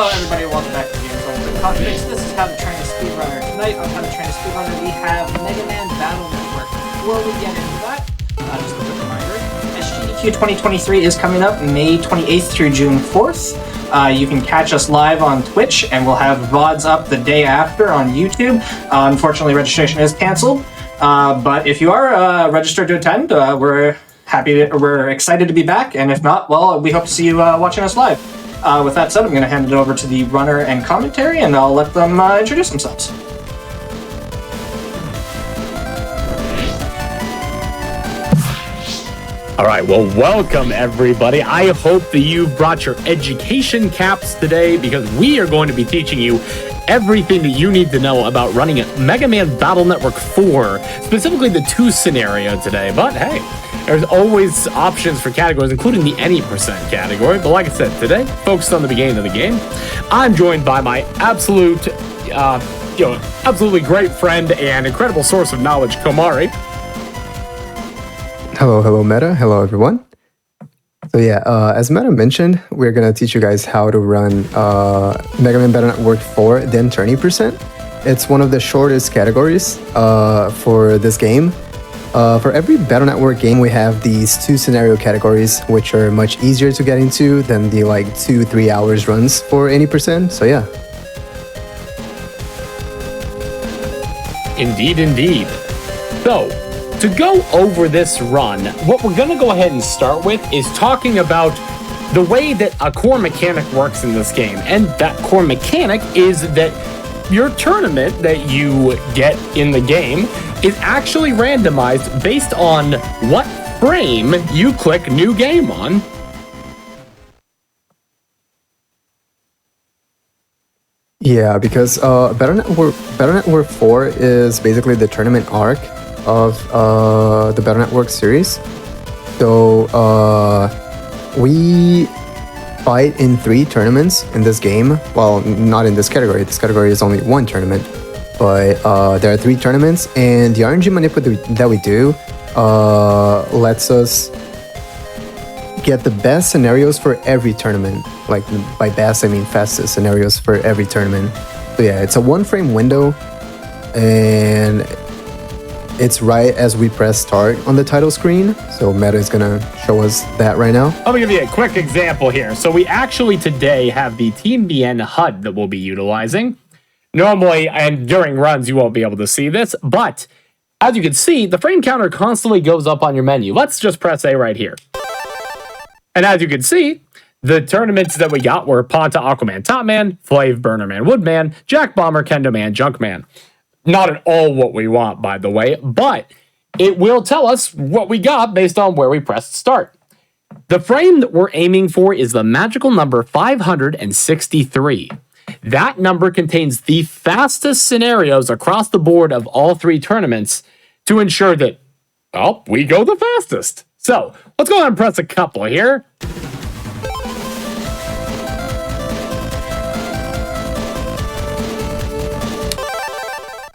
Hello everybody, welcome back to the Confidence. This is How to Train a Speedrunner. Tonight on How to Train a Speedrunner we have Mega Man Battle Network. Before we get into that, just a quick reminder, SGDQ 2023 is coming up May 28th through June 4th. You can catch us live on Twitch, and we'll have VODs up the day after on YouTube. Unfortunately, registration is canceled, but if you are registered to attend, we're excited to be back, and if not, well, we hope to see you watching us live. With that said, I'm going to hand it over to the runner and commentary, and I'll let them introduce themselves. All right, well, welcome everybody. I hope that you brought your education caps today because we are going to be teaching you everything that you need to know about running a Mega Man Battle Network 4, specifically the 2 scenario today. But hey, there's always options for categories, including the any percent category. But like I said, today, focused on the beginning of the game. I'm joined by my absolutely great friend and incredible source of knowledge, Komari. Hello, Meta. Hello, everyone. So yeah, as Meta mentioned, we're going to teach you guys how to run Mega Man Battle Network 4, then Tourney percent. It's one of the shortest categories for this game. For every Battle Network game, we have these 2 scenario categories, which are much easier to get into than the 2-3 hours runs for any percent. So yeah. Indeed. So, to go over this run, what we're going to go ahead and start with is talking about the way that a core mechanic works in this game. And that core mechanic is that your tournament that you get in the game is actually randomized based on what frame you click new game on. Yeah, because Battle Network 4 is basically the tournament arc of the Battle Network series. So we fight in 3 tournaments in this game. Well, not in this category. This category is only 1 tournament. But there are 3 tournaments, and the RNG manip that we do lets us get the best scenarios for every tournament. Like, by best, I mean fastest scenarios for every tournament. So yeah, it's a 1-frame window, and it's right as we press start on the title screen. So Meta is going to show us that right now. Let me give you a quick example here. So we actually today have the Team BN HUD that we'll be utilizing. Normally, and during runs, you won't be able to see this, but as you can see, the frame counter constantly goes up on your menu. Let's just press A right here. And as you can see, the tournaments that we got were Ponta, Aquaman, Topman, Flav, Burnerman, Woodman, Jack Bomber, Kendo Man, Junkman. Not at all what we want, by the way, but it will tell us what we got based on where we pressed start. The frame that we're aiming for is the magical number 563. That number contains the fastest scenarios across the board of all 3 tournaments to ensure that, well, we go the fastest. So let's go ahead and press a couple here.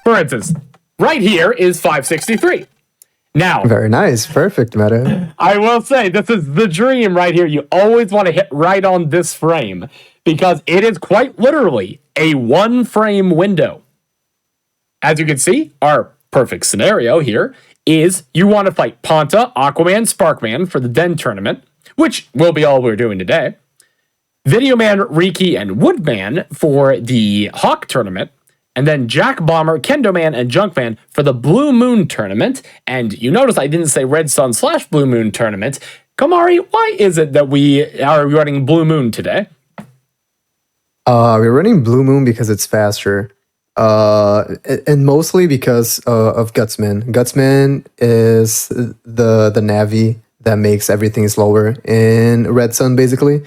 For instance, right here is 563. Now, very nice. Perfect, Meta. I will say, this is the dream right here. You always want to hit right on this frame because it is quite literally a 1-frame window. As you can see, our perfect scenario here is you want to fight Ponta, Aquaman, Sparkman for the Den tournament, which will be all we're doing today. Videoman, Riki, and Woodman for the Hawk tournament. And then Jack Bomber, Kendo Man, and Junkman for the Blue Moon tournament. And you notice I didn't say Red Sun / Blue Moon tournament. Komari, why is it that we are running Blue Moon today? We're running Blue Moon because it's faster. And mostly because of Gutsman. Gutsman is the Navi that makes everything slower in Red Sun, basically.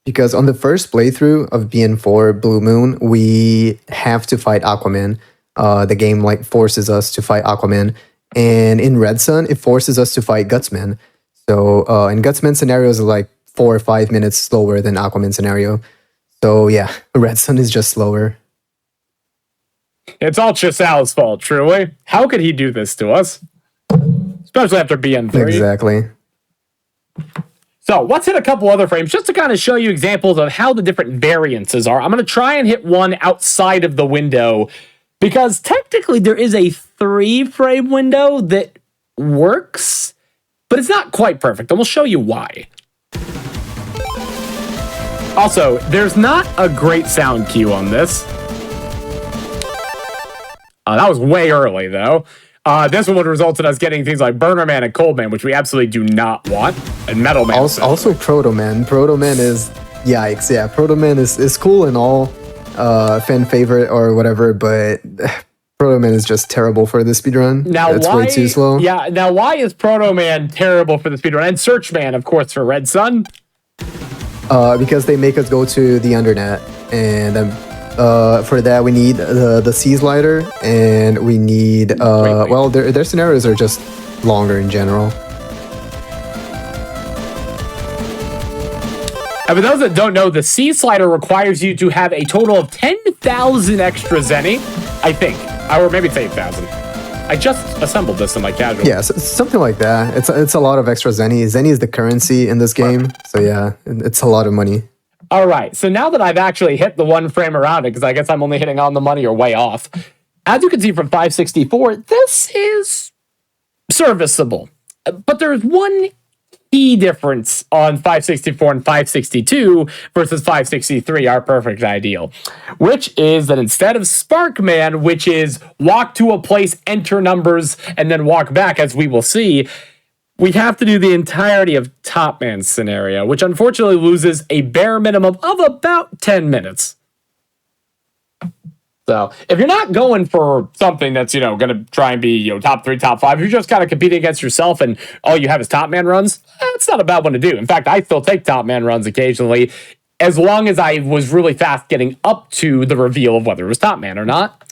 Because on the first playthrough of BN4 Blue Moon, we have to fight Aquaman. The game forces us to fight Aquaman. And in Red Sun, it forces us to fight Gutsman. So in Gutsman scenarios are 4 or 5 minutes slower than Aquaman scenario. So yeah, Red Sun is just slower. It's all Chisal's fault, truly. How could he do this to us? Especially after BN3. Exactly. So let's hit a couple other frames just to kind of show you examples of how the different variances are. I'm going to try and hit one outside of the window because technically there is a 3-frame window that works, but it's not quite perfect, and we'll show you why. Also, there's not a great sound cue on this. That was way early, though. This one would result in us getting things like Burner Man and Cold Man, which we absolutely do not want. And Metal Man. Also Proto Man. Proto Man is yikes. Yeah, Proto Man is cool and all, fan favorite or whatever, but Proto Man is just terrible for the speedrun. Now, it's way too slow. Yeah, now why is Proto Man terrible for the speedrun? And Search Man, of course, for Red Sun. Because they make us go to the undernet, and for that we need the C slider, and we need well, their scenarios are just longer in general. And for those that don't know, the C slider requires you to have a total of 10,000 extra zenny, I think, or maybe it's 8,000. I just assembled this in my casual. Yeah, something like that. It's a lot of extra zenny. Zenny is the currency in this game, so yeah, it's a lot of money. All right, so now that I've actually hit the 1 frame around it, because I guess I'm only hitting on the money or way off, as you can see from 564, this is serviceable. But there's one key difference on 564 and 562 versus 563, our perfect ideal, which is that instead of Sparkman, which is walk to a place, enter numbers, and then walk back, as we will see, we have to do the entirety of Top Man's scenario, which unfortunately loses a bare minimum of about 10 minutes. So if you're not going for something that's, going to try and be, top 3, top 5, you're just kind of competing against yourself and all you have is Top Man runs, it's not a bad one to do. In fact, I still take Top Man runs occasionally, as long as I was really fast getting up to the reveal of whether it was Top Man or not.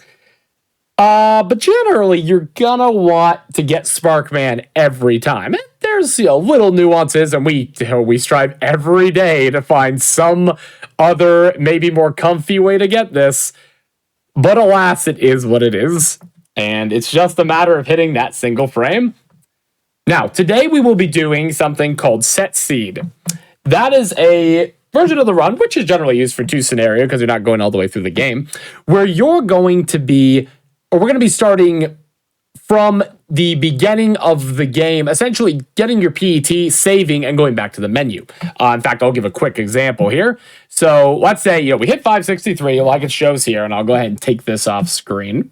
But generally, you're gonna want to get Sparkman every time. And there's little nuances, and we strive every day to find some other, maybe more comfy way to get this. But alas, it is what it is. And it's just a matter of hitting that single frame. Now, today we will be doing something called Set Seed. That is a version of the run, which is generally used for 2 scenario, because you're not going all the way through the game, where you're going to be, or we're going to be starting from the beginning of the game, essentially getting your PET, saving, and going back to the menu. In fact, I'll give a quick example here. So let's say, we hit 563 like it shows here, and I'll go ahead and take this off screen.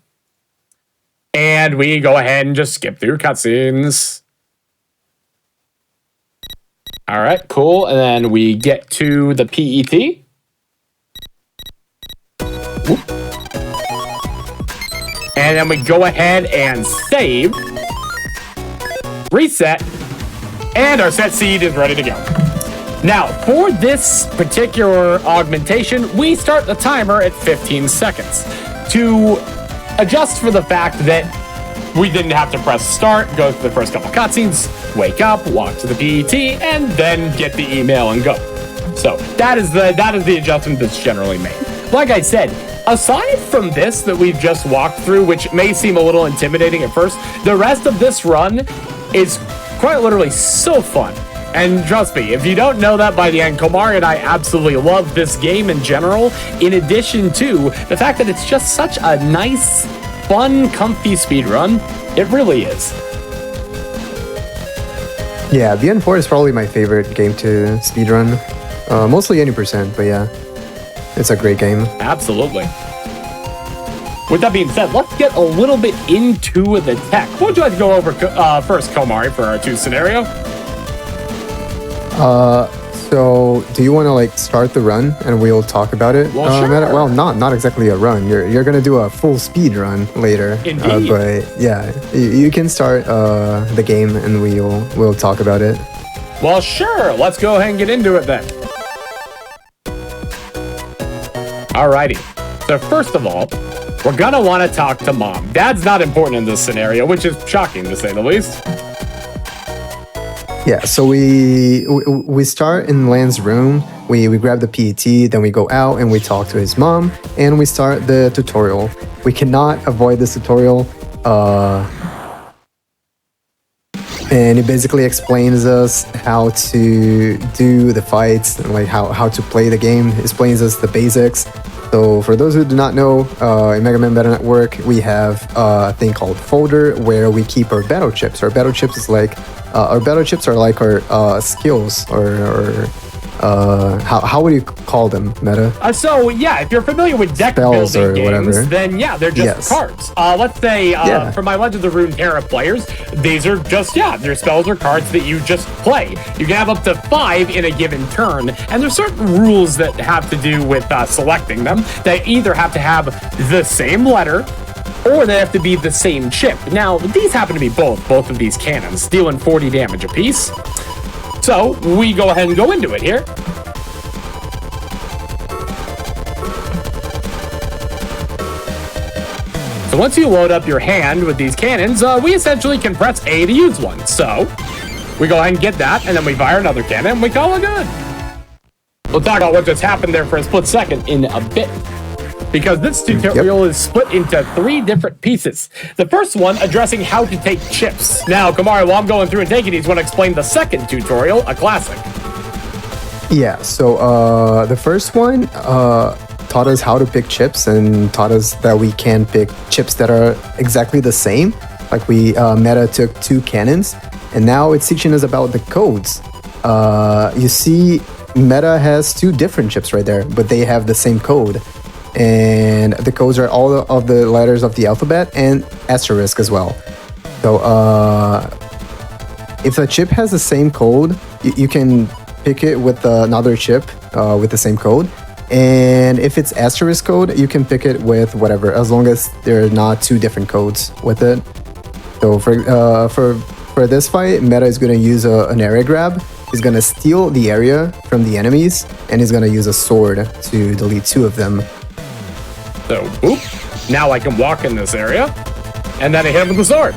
And we go ahead and just skip through cutscenes. All right, cool. And then we get to the PET. Whoop. And then we go ahead and save, reset, and our set seed is ready to go. Now, for this particular augmentation, we start the timer at 15 seconds to adjust for the fact that we didn't have to press start, go through the first couple cutscenes, wake up, walk to the PET, and then get the email and go. So that is the adjustment that's generally made. Like I said, aside from this that we've just walked through, which may seem a little intimidating at first, the rest of this run is quite literally so fun. And trust me, if you don't know that by the end, Komari and I absolutely love this game in general, in addition to the fact that it's just such a nice, fun, comfy speedrun. It really is. Yeah, the N4 is probably my favorite game to speedrun. Mostly 80%, but yeah, it's a great game. Absolutely. With that being said, let's get a little bit into the tech. What would you like to go over first, Komari, for our 2 scenario? So do you want to start the run and we'll talk about it? Well, sure. Well, not exactly a run. You're gonna do a full speed run later. Indeed. But yeah, you can start the game and we'll talk about it. Well, sure. Let's go ahead and get into it then. Alrighty. So first of all, we're gonna want to talk to Mom. Dad's not important in this scenario, which is shocking to say the least. Yeah, so we start in Lan's room, we grab the PET, then we go out and we talk to his mom, and we start the tutorial. We cannot avoid this tutorial. and it basically explains us how to do the fights and like how to play the game. It explains us the basics. So for those who do not know, in Mega Man Battle Network, we have a thing called folder where we keep our battle chips. Our battle chips is like our skills or how would you call them, Meta? So yeah, if you're familiar with deck Spells building or games, whatever. then yeah, they're just Yes. cards. Let's say Yeah. for my Legends of Runeterra players, these are just they're spells or cards that you just play. You can have up to 5 in a given turn, and there's certain rules that have to do with selecting them. They either have to have the same letter, or they have to be the same chip. Now, these happen to be both of these cannons, dealing 40 damage apiece. So, we go ahead and go into it here. So once you load up your hand with these cannons, we essentially can press A to use one. So, we go ahead and get that, and then we fire another cannon, and we call it good. We'll talk about what just happened there for a split second in a bit, because this tutorial is split into 3 different pieces. The first one addressing how to take chips. Now, Kamari, while I'm going through and taking these, want to explain the second tutorial, a classic. Yeah, so the first one taught us how to pick chips and taught us that we can pick chips that are exactly the same. Like Meta took 2 cannons, and now it's teaching us about the codes. You see, Meta has 2 different chips right there, but they have the same code. And the codes are all of the letters of the alphabet and asterisk as well. So if a chip has the same code, you can pick it with another chip with the same code. And if it's asterisk code, you can pick it with whatever, as long as there are not 2 different codes with it. So for this fight, Meta is going to use an area grab. He's going to steal the area from the enemies, and he's going to use a sword to delete 2 of them. So, boop. Now I can walk in this area, and then I hit him with the sword.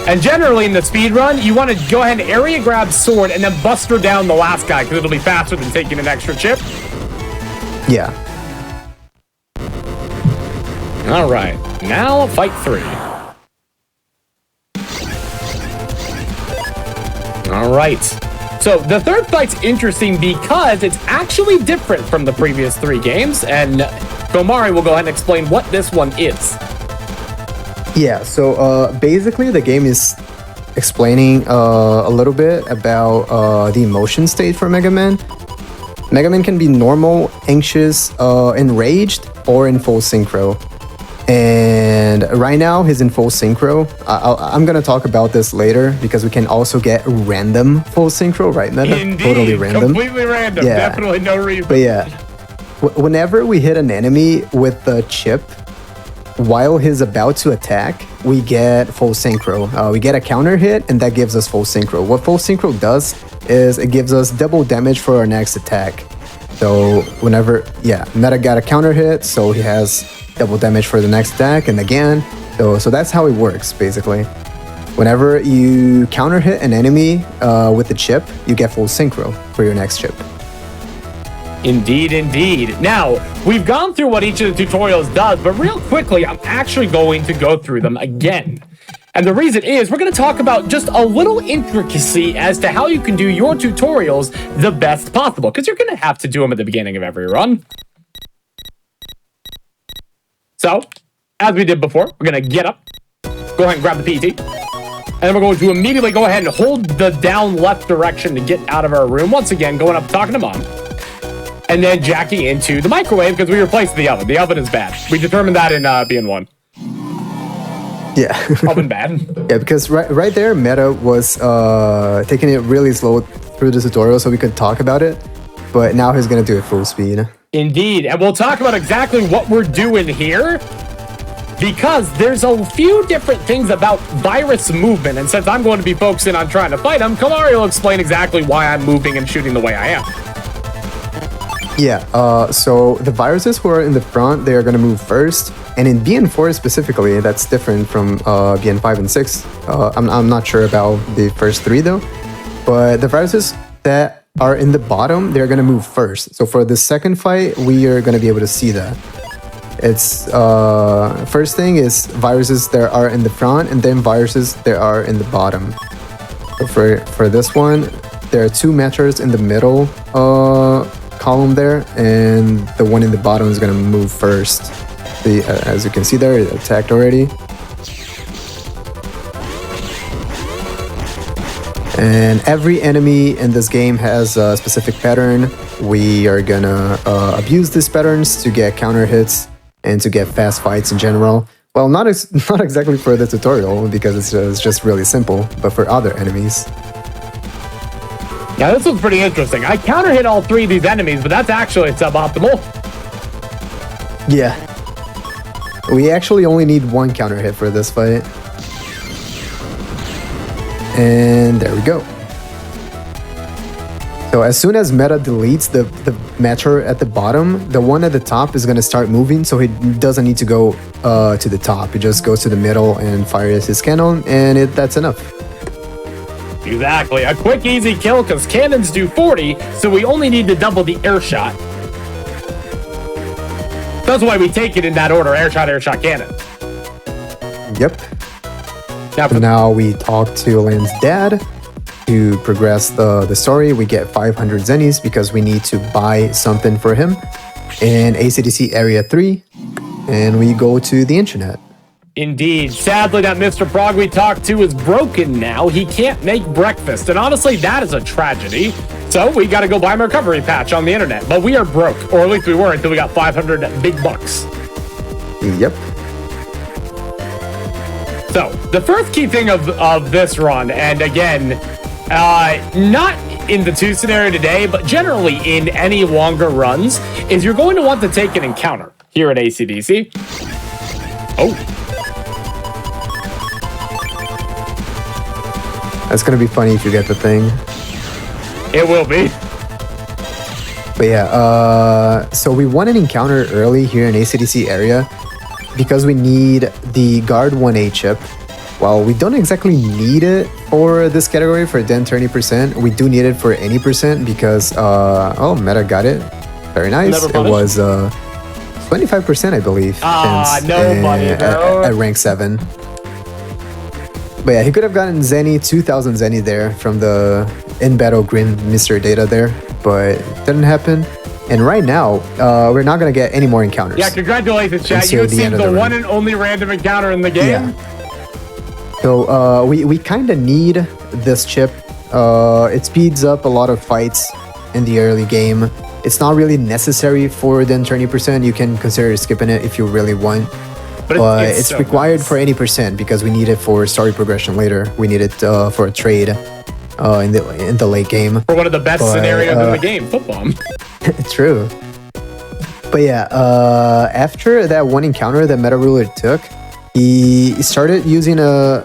And generally in the speedrun, you want to go ahead and area grab sword and then buster down the last guy, because it'll be faster than taking an extra chip. Yeah. All right, now fight 3. All right. So the third fight's interesting because it's actually different from the previous 3 games, and Gomari will go ahead and explain what this one is. Yeah, so basically the game is explaining a little bit about the emotion state for Mega Man. Mega Man can be normal, anxious, enraged, or in full synchro. And right now he's in full synchro. I'm gonna talk about this later because we can also get random full synchro, right, Meta? Indeed, totally random. completely random. Yeah. Definitely no reason. But yeah, whenever we hit an enemy with the chip, while he's about to attack, we get full synchro. We get a counter hit, and that gives us full synchro. What full synchro does is it gives us double damage for our next attack. So whenever, Meta got a counter hit, so he has double damage for the next attack, and again. So that's how it works, basically. Whenever you counter hit an enemy with the chip, you get full synchro for your next chip. Indeed, indeed. Now, we've gone through what each of the tutorials does, but real quickly, I'm actually going to go through them again. And the reason is, we're going to talk about just a little intricacy as to how you can do your tutorials the best possible, because you're going to have to do them at the beginning of every run. So, as we did before, we're going to get up, go ahead and grab the PT, and then we're going to immediately go ahead and hold the down left direction to get out of our room. Once again, going up, talking to Mom. And then jacking into the microwave because we replaced the oven. The oven is bad. We determined that in BN1. Yeah. Oven bad. Yeah, because right there, Meta was taking it really slow through the tutorial so we could talk about it. But now he's going to do it full speed. Indeed. And we'll talk about exactly what we're doing here, because there's a few different things about virus movement. And since I'm going to be focusing on trying to fight him, Kamari will explain exactly why I'm moving and shooting the way I am. Yeah, so the viruses who are in the front, they are going to move first. And in BN4 specifically, that's different from BN5 and 6. I'm not sure about the first 3 though. But the viruses that are in the bottom, they're going to move first. So for the second fight, we are going to be able to see that. It's first thing is viruses that are in the front, and then viruses that are in the bottom. So for this one, there are 2 meteors in the middle column there, and the one in the bottom is gonna move first. As you can see there, it attacked already. And every enemy in this game has a specific pattern. We are gonna abuse these patterns to get counter hits and to get fast fights in general. Well, not exactly for the tutorial because it's just really simple, but for other enemies. Yeah, this was pretty interesting. I counter hit all 3 of these enemies, but that's actually suboptimal. Yeah. We actually only need 1 counter hit for this fight. And there we go. So as soon as Meta deletes the meteor at the bottom, the one at the top is going to start moving, so he doesn't need to go to the top. He just goes to the middle and fires his cannon, and that's enough. Exactly. A quick, easy kill because cannons do 40, so we only need to double the air shot. That's why we take it in that order, air shot, cannon. Yep. Now we talk to Lan's dad to progress the story. We get 500 zennies because we need to buy something for him in ACDC Area 3, and we go to the internet. Indeed. Sadly, that Mr. Prog we talked to is broken now. He can't make breakfast, and honestly, that is a tragedy. So we got to go buy him a recovery patch on the internet. But we are broke, or at least we were until we got 500 big bucks. Yep. So, the first key thing of this run, and again, not in the 2 scenario today, but generally in any longer runs, is you're going to want to take an encounter here at ACDC. Oh. That's going to be funny if you get the thing. It will be. But yeah, so we want an encounter early here in ACDC area because we need the Guard 1A chip. While we don't exactly need it for this category for Den 20%, we do need it for any percent because, oh, Meta got it. Very nice. It was 25%, I believe. At rank 7. But yeah, he could have gotten Zenny, 2,000 Zenny there from the in-battle green Mr. Data there, but it didn't happen. And right now, we're not going to get any more encounters. Yeah, congratulations, chat. You have seen the one and only random encounter in the game. Yeah. So we kind of need this chip. It speeds up a lot of fights in the early game. It's not really necessary for the 20%. You can consider skipping it if you really want. But it's so required for any percent because we need it for story progression later. We need it for a trade in the late game. For one of the best scenarios in the game, football. True. But yeah, after that one encounter that Meta Ruler took, he started using a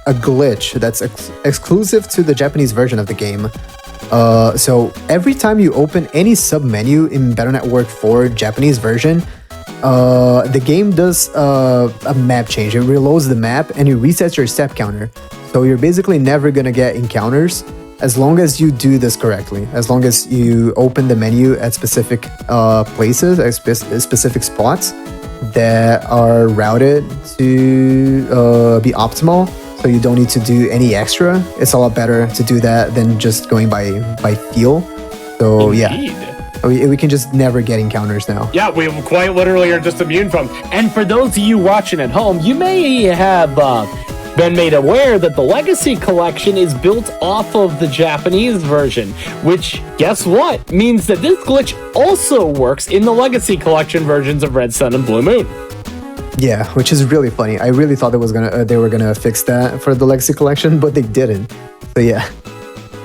glitch that's exclusive to the Japanese version of the game. So every time you open any sub-menu in Battle Network 4 Japanese version, the game does a map change. It reloads the map and it resets your step counter. So you're basically never gonna get encounters as long as you do this correctly. As long as you open the menu at specific places, at specific spots that are routed to be optimal. So you don't need to do any extra. It's a lot better to do that than just going by feel. So Indeed. Yeah. We can just never get encounters now. Yeah, we quite literally are just immune from. And for those of you watching at home, you may have been made aware that the Legacy Collection is built off of the Japanese version, which, guess what, means that this glitch also works in the Legacy Collection versions of Red Sun and Blue Moon. Yeah, which is really funny. I really thought they were gonna fix that for the Legacy Collection, but they didn't. So yeah.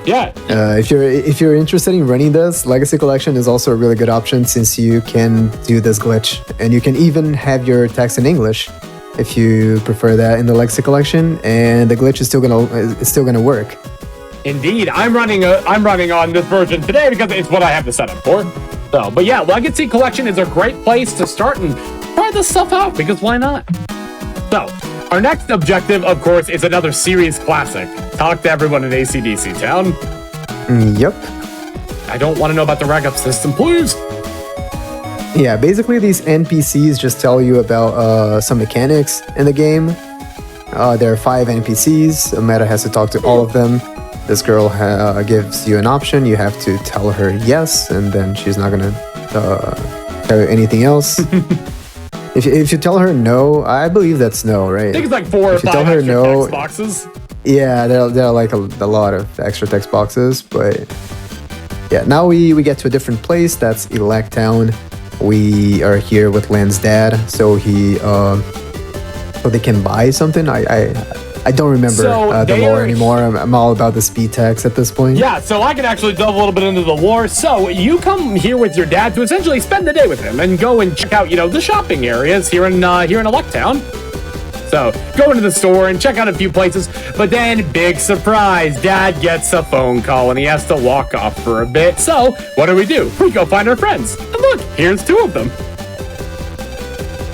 Yeah. If you're interested in running this, Legacy Collection is also a really good option since you can do this glitch, and you can even have your text in English if you prefer that in the Legacy Collection, and the glitch is still gonna work. Indeed, I'm running on this version today because it's what I have the setup for. So, but yeah, Legacy Collection is a great place to start and try this stuff out because why not? So, our next objective, of course, is another series classic. Talk to everyone in ACDC Town. Yep. I don't want to know about the rag up system, please. Yeah, basically these NPCs just tell you about some mechanics in the game. There are 5 NPCs. Meta has to talk to all of them. This girl gives you an option. You have to tell her yes, and then she's not gonna tell you anything else. If you tell her no, I believe that's no, right? I think it's like 4 or 5 tell her extra no, text boxes. Yeah, there are like a lot of extra text boxes, but yeah. Now we get to a different place. That's Elect Town. We are here with Lan's dad, so so they can buy something. I don't remember the lore anymore. I'm all about the speed tax at this point. Yeah, so I can actually delve a little bit into the lore. So you come here with your dad to essentially spend the day with him and go and check out, the shopping areas here in Elect Town. So go into the store and check out a few places, but then big surprise, Dad gets a phone call and he has to walk off for a bit. So what do? We go find our friends. And look, here's 2 of them.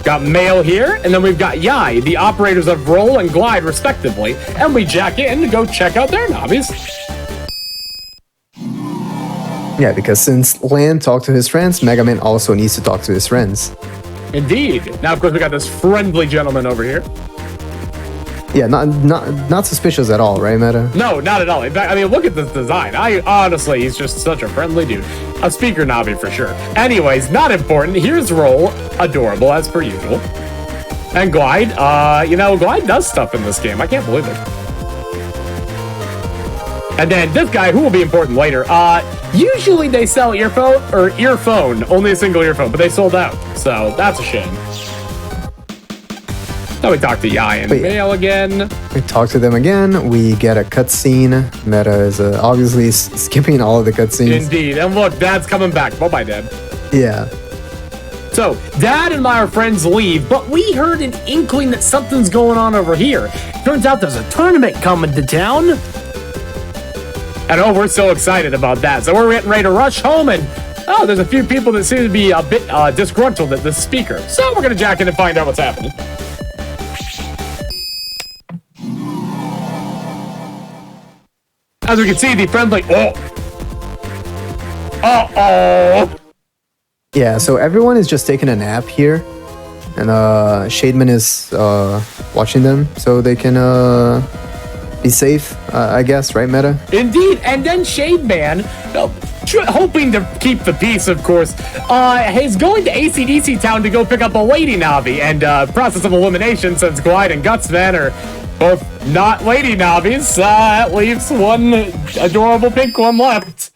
Got Mail here, and then we've got Yai, the operators of Roll and Glide respectively, and we jack in to go check out their nobbies. Yeah, because since Lan talked to his friends, Mega Man also needs to talk to his friends. Indeed. Now, of course, we got this friendly gentleman over here. Yeah, not suspicious at all, right, Meta? No, not at all. In fact, I mean, look at this design. Honestly, he's just such a friendly dude. A speaker knobby for sure. Anyways, not important. Here's Roll, adorable as per usual. And Glide, Glide does stuff in this game. I can't believe it. And then this guy, who will be important later. Usually they sell earphone, only a single earphone, but they sold out. So that's a shame. Now we talk to Yai and Mail again. We talk to them again. We get a cutscene. Meta is obviously skipping all of the cutscenes. Indeed. And look, Dad's coming back. Bye-bye, Dad. Yeah. So, Dad and our friends leave, but we heard an inkling that something's going on over here. Turns out there's a tournament coming to town. And we're so excited about that. So we're getting ready to rush home and there's a few people that seem to be a bit disgruntled at this speaker. So we're going to jack in and find out what's happening. As we can see, the friendly... Yeah, so everyone is just taking a nap here. And Shademan is watching them so they can be safe, I guess, right, Meta? Indeed, and then Shademan, hoping to keep the peace, of course, is going to ACDC Town to go pick up a lady Navi and process of elimination since Glide and Gutsman are both not lady Navis. That leaves one adorable pink one left.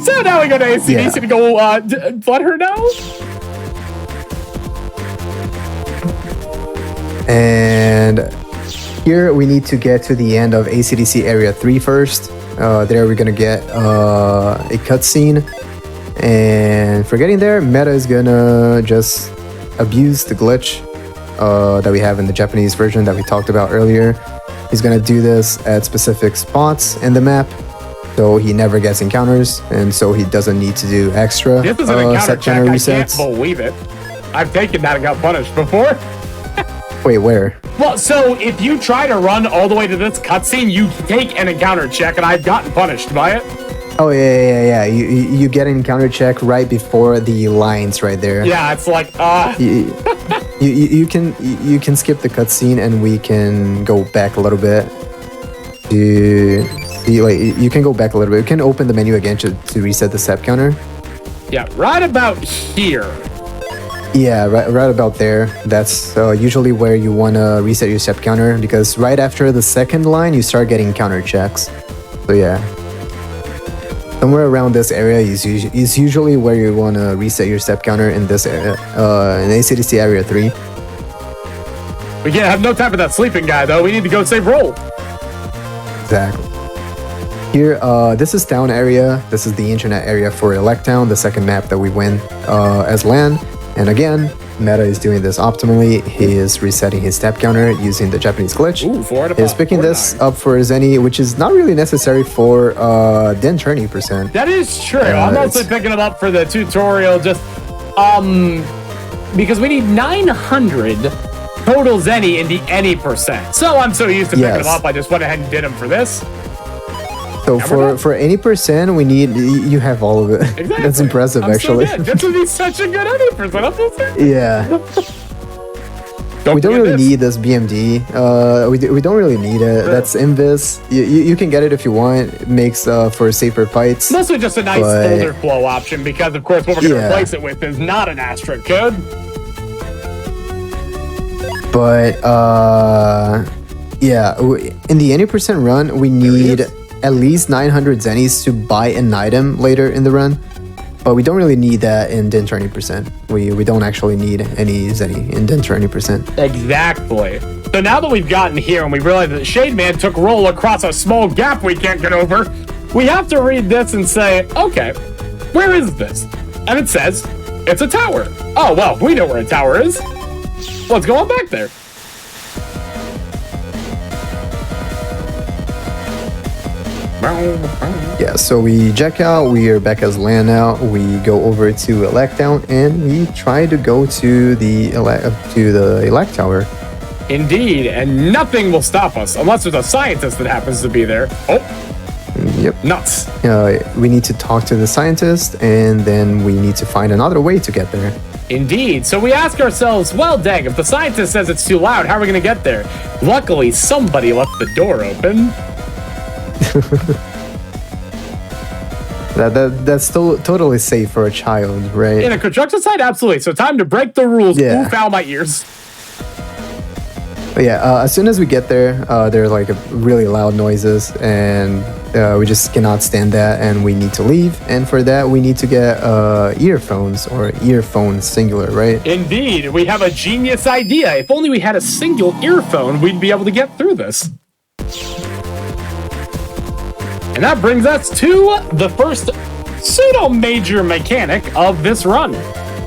So now we go to ACDC to go let her know. And here we need to get to the end of ACDC Area 3 first. There we're gonna get a cutscene. And for getting there, Meta is gonna just abuse the glitch that we have in the Japanese version that we talked about earlier. He's gonna do this at specific spots in the map, so he never gets encounters, and so he doesn't need to do extra this is an encounter set check. resets. I can't believe it. I've taken that and got punished before. Wait, where? Well, so if you try to run all the way to this cutscene, you take an encounter check, and I've gotten punished by it. Oh yeah. You get an encounter check right before the lines right there. Yeah, it's like you can skip the cutscene and we can go back a little bit. You can go back a little bit. You can open the menu again to reset the step counter. Yeah, right about here. Yeah, right about there. That's usually where you want to reset your step counter, because right after the second line, you start getting counter checks. So yeah. Somewhere around this area is usually where you want to reset your step counter in this area, in ACDC Area 3. We can't have no time for that sleeping guy, though. We need to go save Roll. Exactly. Here, this is town area. This is the internet area for Elect Town, the second map that we win as LAN. And again, Meta is doing this optimally. He is resetting his step counter using the Japanese glitch. Ooh, 4 out of He's picking 49. this up for Zenny, which is not really necessary for Tourney %. That is true. I'm mostly picking it up for the tutorial, just because we need 900 total Zenny in the any %. So I'm so used to picking them up, I just went ahead and did them for this. So for any percent, we need you have all of it. Exactly. That's impressive, I'm actually. So good. This would be such a good any percent. I'm so sorry. Yeah. We don't really need this BMD. We don't really need it. That's Invis. You can get it if you want. It makes for safer fights. Mostly just a nice folder flow option because, of course, what we're going to replace it with is not an asterisk code. But yeah, in the any percent run, we need at least 900 zennies to buy an item later in the run. But we don't really need that in Din 20%. We don't actually need any zenny in Din 20%. Exactly. So now that we've gotten here and we realize that Shade Man took roll across a small gap we can't get over, we have to read this and say, okay, where is this? And it says, it's a tower. Oh, well, we know where a tower is. Let's go on back there. Yeah, so we jack out, we are back as land now, we go over to Elect Down, and we try to go to the Elect Tower. Indeed, and nothing will stop us, unless there's a scientist that happens to be there. Oh, yep. Nuts. We need to talk to the scientist, and then we need to find another way to get there. Indeed, so we ask ourselves, well, dang, if the scientist says it's too loud, how are we going to get there? Luckily, somebody left the door open. That's still totally safe for a child, right? In a construction site, absolutely. So time to break the rules. Yeah. Ooh, foul my ears. But yeah, as soon as we get there, there are like really loud noises, and we just cannot stand that, and we need to leave. And for that, we need to get earphones, or earphones singular, right? Indeed, we have a genius idea. If only we had a single earphone, we'd be able to get through this. And that brings us to the first pseudo-major mechanic of this run.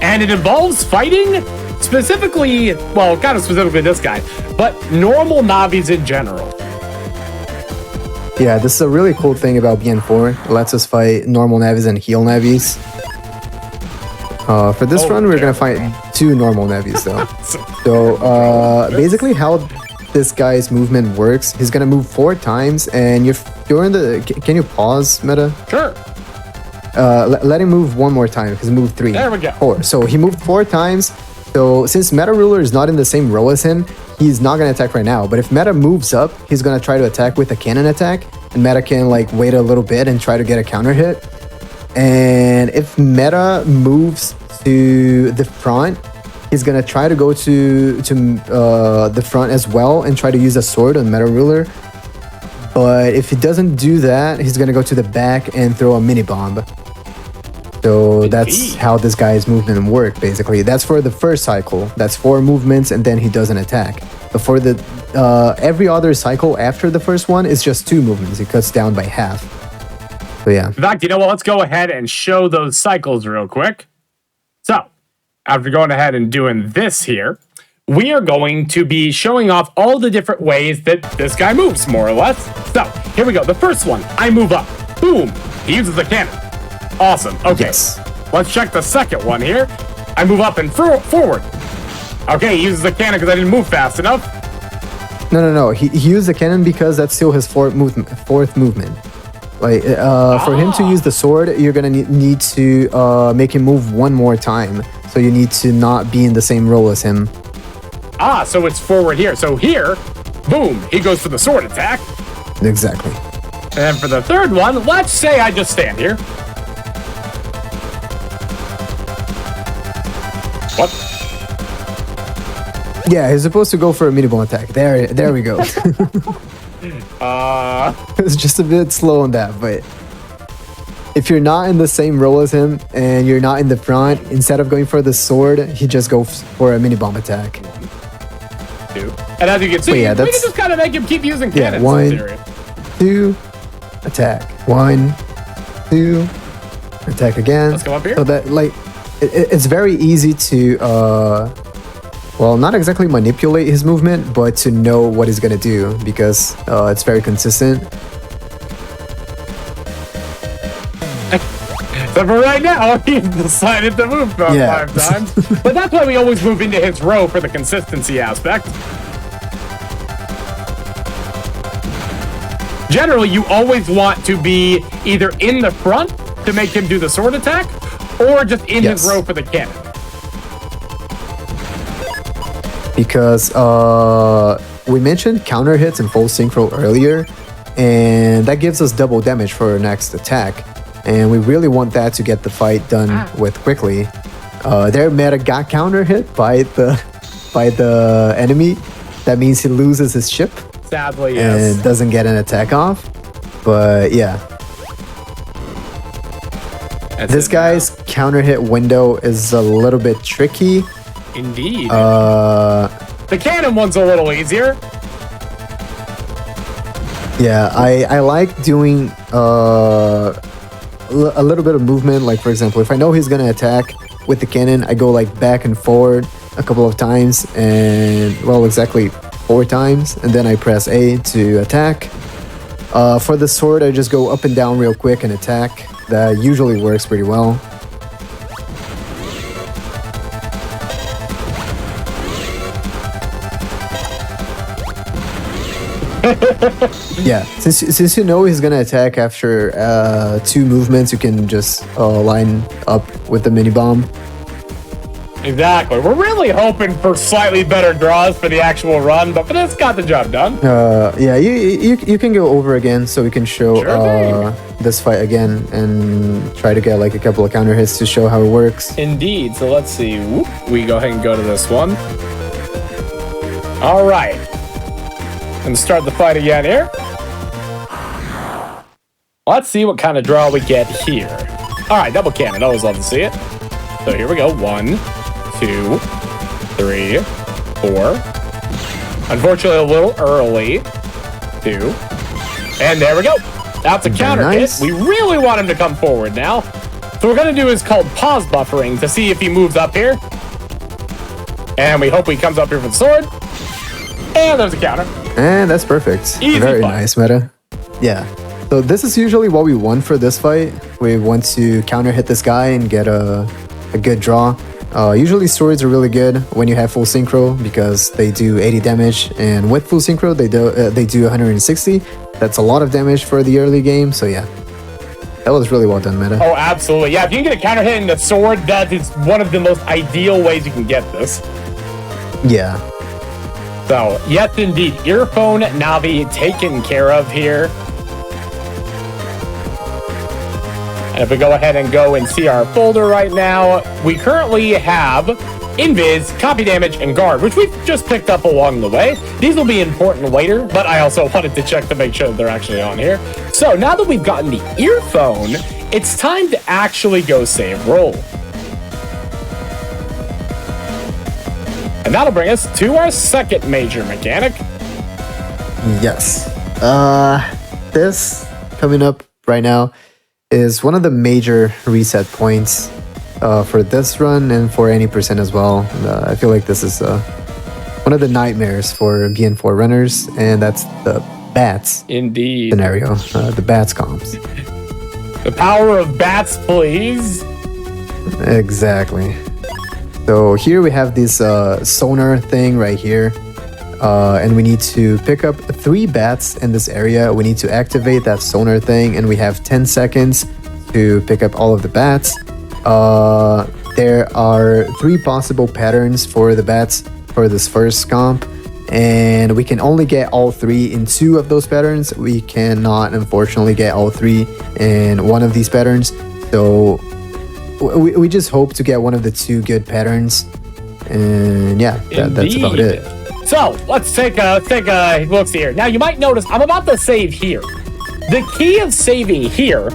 And it involves fighting specifically, well, kind of specifically this guy, but normal Navis in general. Yeah, this is a really cool thing about BN4. It lets us fight normal Navis and heal Navis. For this run, we're going to fight 2 normal Navis, though. So, basically how this guy's movement works, he's gonna move 4 times, and you're in the. Can you pause, Meta? Sure. Let him move 1 more time because he moved 3. There we go. 4. So he moved 4 times. So since Meta Ruler is not in the same row as him, he's not gonna attack right now. But if Meta moves up, he's gonna try to attack with a cannon attack, and Meta can like wait a little bit and try to get a counter hit. And if Meta moves to the front, he's gonna try to go to the front as well and try to use a sword on Meta Ruler. But if he doesn't do that, he's gonna go to the back and throw a mini bomb. So that's how this guy's movement work, basically. That's for the first cycle. That's 4 movements, and then he doesn't attack. But for the every other cycle after the first one, it's just 2 movements. It cuts down by half. So yeah. In fact, you know what? Let's go ahead and show those cycles real quick. So, after going ahead and doing this here, we are going to be showing off all the different ways that this guy moves, more or less. So, here we go. The first one, I move up. Boom. He uses a cannon. Awesome. Okay. Yes. Let's check the second one here. I move up and forward. Okay, he uses a cannon because I didn't move fast enough. No. He used the cannon because that's still his fourth movement. Like, for him to use the sword, you're gonna need to make him move 1 more time. So you need to not be in the same role as him. Ah, so it's forward here. So here, boom, he goes for the sword attack. Exactly. And for the third one, let's say I just stand here. What? Yeah, he's supposed to go for a mini bomb attack. There we go. It's just a bit slow on that, but if you're not in the same role as him and you're not in the front, instead of going for the sword, he just goes for a mini bomb attack. And as you can see, yeah, we can just kind of make him keep using cannons. 1, 2, attack. 1, 2, attack again. Let's go up here. So that, like, it's very easy to, well, not exactly manipulate his movement, but to know what he's gonna do because it's very consistent. So for right now, he's decided to move about 5 times. But that's why we always move into his row for the consistency aspect. generally you always want to be either in the front to make him do the sword attack, or just in his row for the cannon. Because we mentioned counter hits and full synchro earlier, and that gives us double damage for our next attack. And we really want that to get the fight done with quickly. Their meta got counter hit by the enemy. That means he loses his ship. Sadly, yes. And doesn't get an attack off. But yeah. This guy's counter hit window is a little bit tricky. Indeed. The cannon one's a little easier. Yeah, I like doing a little bit of movement. Like, for example, if I know he's gonna attack with the cannon, I go like back and forward a couple of times, and well, exactly 4 times, and then I press A to attack. For the sword, I just go up and down real quick and attack. That usually works pretty well. Yeah, since you know he's gonna attack after 2 movements, you can just line up with the mini bomb. Exactly. We're really hoping for slightly better draws for the actual run, but this got the job done. Yeah, you can go over again, so we can show this fight again and try to get like a couple of counter hits to show how it works. Indeed. So let's see. Whoop. We go ahead and go to this one. All right. And start the fight again here. Let's see what kind of draw we get here. All right, double cannon. Always love to see it. So here we go. 1, 2, 3, 4. Unfortunately, a little early. 2. And there we go. That's a counter hit. We really want him to come forward now. So what we're going to do is called pause buffering to see if he moves up here. And we hope he comes up here for the sword. And there's a counter. And that's perfect. Easy Very fight. nice meta. Yeah. So this is usually what we want for this fight. We want to counter hit this guy and get a good draw. Usually swords are really good when you have full synchro because they do 80 damage, and with full synchro they do 160. That's a lot of damage for the early game. So yeah, that was really well done, meta. Oh, absolutely. Yeah, if you can get a counter hit in the sword, that is one of the most ideal ways you can get this. Yeah. So, yes, indeed. Earphone Navi taken care of here. And if we go ahead and go and see our folder right now, we currently have Invis, Copy Damage, and Guard, which we've just picked up along the way. These will be important later, but I also wanted to check to make sure that they're actually on here. So, now that we've gotten the earphone, it's time to actually go save roll. And that'll bring us to our second major mechanic. Yes. This coming up right now is one of the major reset points for this run and for any percent as well. I feel like this is one of the nightmares for BN4 runners, and that's the bats Indeed. scenario, the bats comps. The power of bats, please. Exactly. So here we have this sonar thing right here, and we need to pick up 3 bats in this area. We need to activate that sonar thing, and we have 10 seconds to pick up all of the bats. There are 3 possible patterns for the bats for this first comp, and we can only get all 3 in 2 of those patterns. We cannot, unfortunately, get all 3 in one of these patterns. So we just hope to get one of the 2 good patterns, and yeah, that's about it. So let's take a look here. Now you might notice I'm about to save here. The key of saving here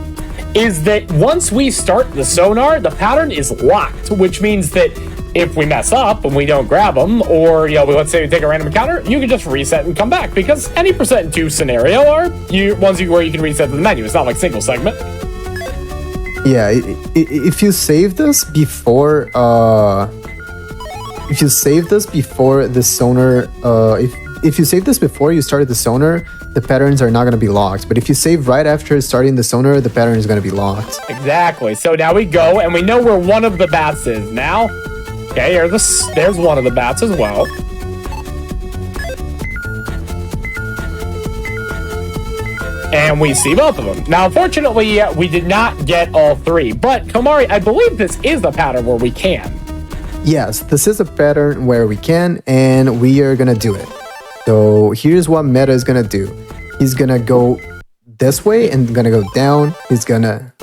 is that once we start the sonar, the pattern is locked, which means that if we mess up and we don't grab them, or let's say we take a random encounter, you can just reset and come back, because any % 2 scenario are ones where you can reset the menu. It's not like single segment. Yeah, if you save this before, the sonar, if you save this before you started the sonar, the patterns are not going to be locked. But if you save right after starting the sonar, the pattern is going to be locked. Exactly. So now we go, and we know where one of the bats is now. Okay, there's one of the bats as well. And we see both of them. Now, unfortunately, we did not get all three. But, Komari, I believe this is the pattern where we can. Yes, this is a pattern where we can, and we are gonna do it. So here's what Meta is gonna do. He's gonna go this way and gonna go down. He's gonna...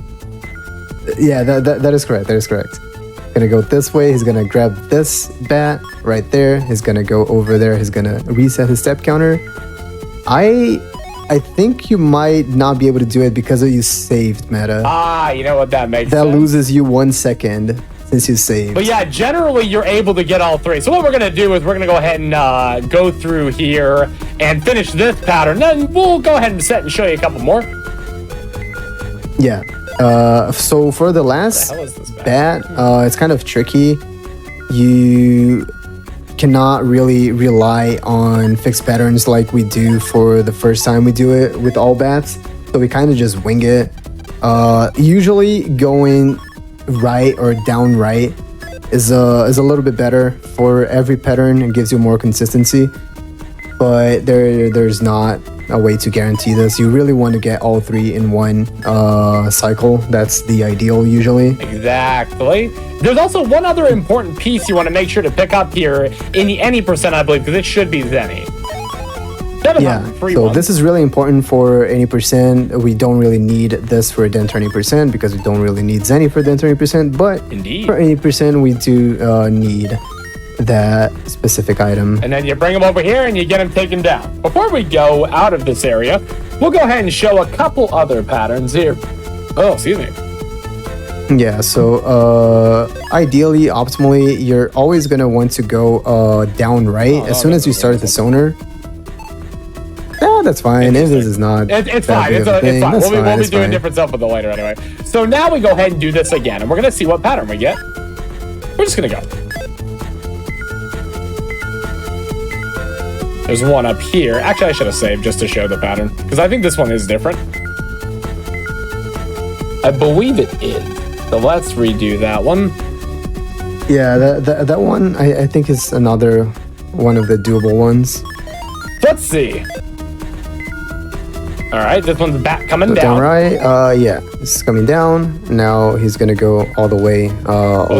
Yeah, that is correct. That is correct. Gonna go this way. He's gonna grab this bat right there. He's gonna go over there. He's gonna reset his step counter. I think you might not be able to do it because you saved, Meta. Ah, you know what, that makes That sense. loses you 1 second since you saved. But yeah, generally you're able to get all three. So what we're going to do is we're going to go ahead and go through here and finish this pattern. Then we'll go ahead and set and show you a couple more. Yeah. So for the last What the hell is this bat? it's kind of tricky. You cannot really rely on fixed patterns like we do for the first time we do it with all bats. So we kind of just wing it. Usually going right or down right is a little bit better for every pattern. It gives you more consistency, but there's not a way to guarantee this. You really want to get all three in one cycle. That's the ideal usually. Exactly. There's also one other important piece you want to make sure to pick up here in the any percent, I believe, because it should be Zenny. Yeah, so this is really important for any percent. We don't really need this for Den 20% because we don't really need Zenny for Den 20%, but Indeed. for any percent we do need that specific item. And then you bring them over here and you get them taken down. Before we go out of this area, we'll go ahead and show a couple other patterns here. Oh, excuse me. Yeah, so ideally, optimally, you're always going to want to go down right as soon as you start the sonar. Yeah, that's fine. If this is not It's that fine. big It's of a thing, fine. that's We'll fine, be it's doing fine. different stuff with it later anyway. So now we go ahead and do this again, and we're going to see what pattern we get. We're just going to go. There's one up here. Actually, I should have saved just to show the pattern, because I think this one is different. I believe it is. So let's redo that one. Yeah, that one I think is another one of the doable ones. Let's see. All right, this one's back coming So down. down right, yeah, this is coming down. Now he's gonna go all the way it's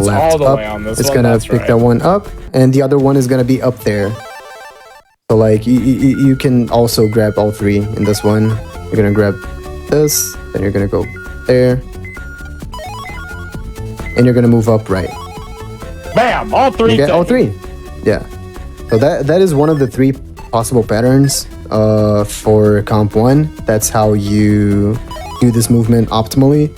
left all the up. way on this it's one, gonna that's pick right. that one up, and the other one is gonna be up there. So like you can also grab all three in this one. You're gonna grab this, then you're gonna go there, and you're gonna move up right. Bam! All three. You get all taken. three. Yeah. So that is one of the three possible patterns for comp 1. That's how you do this movement optimally.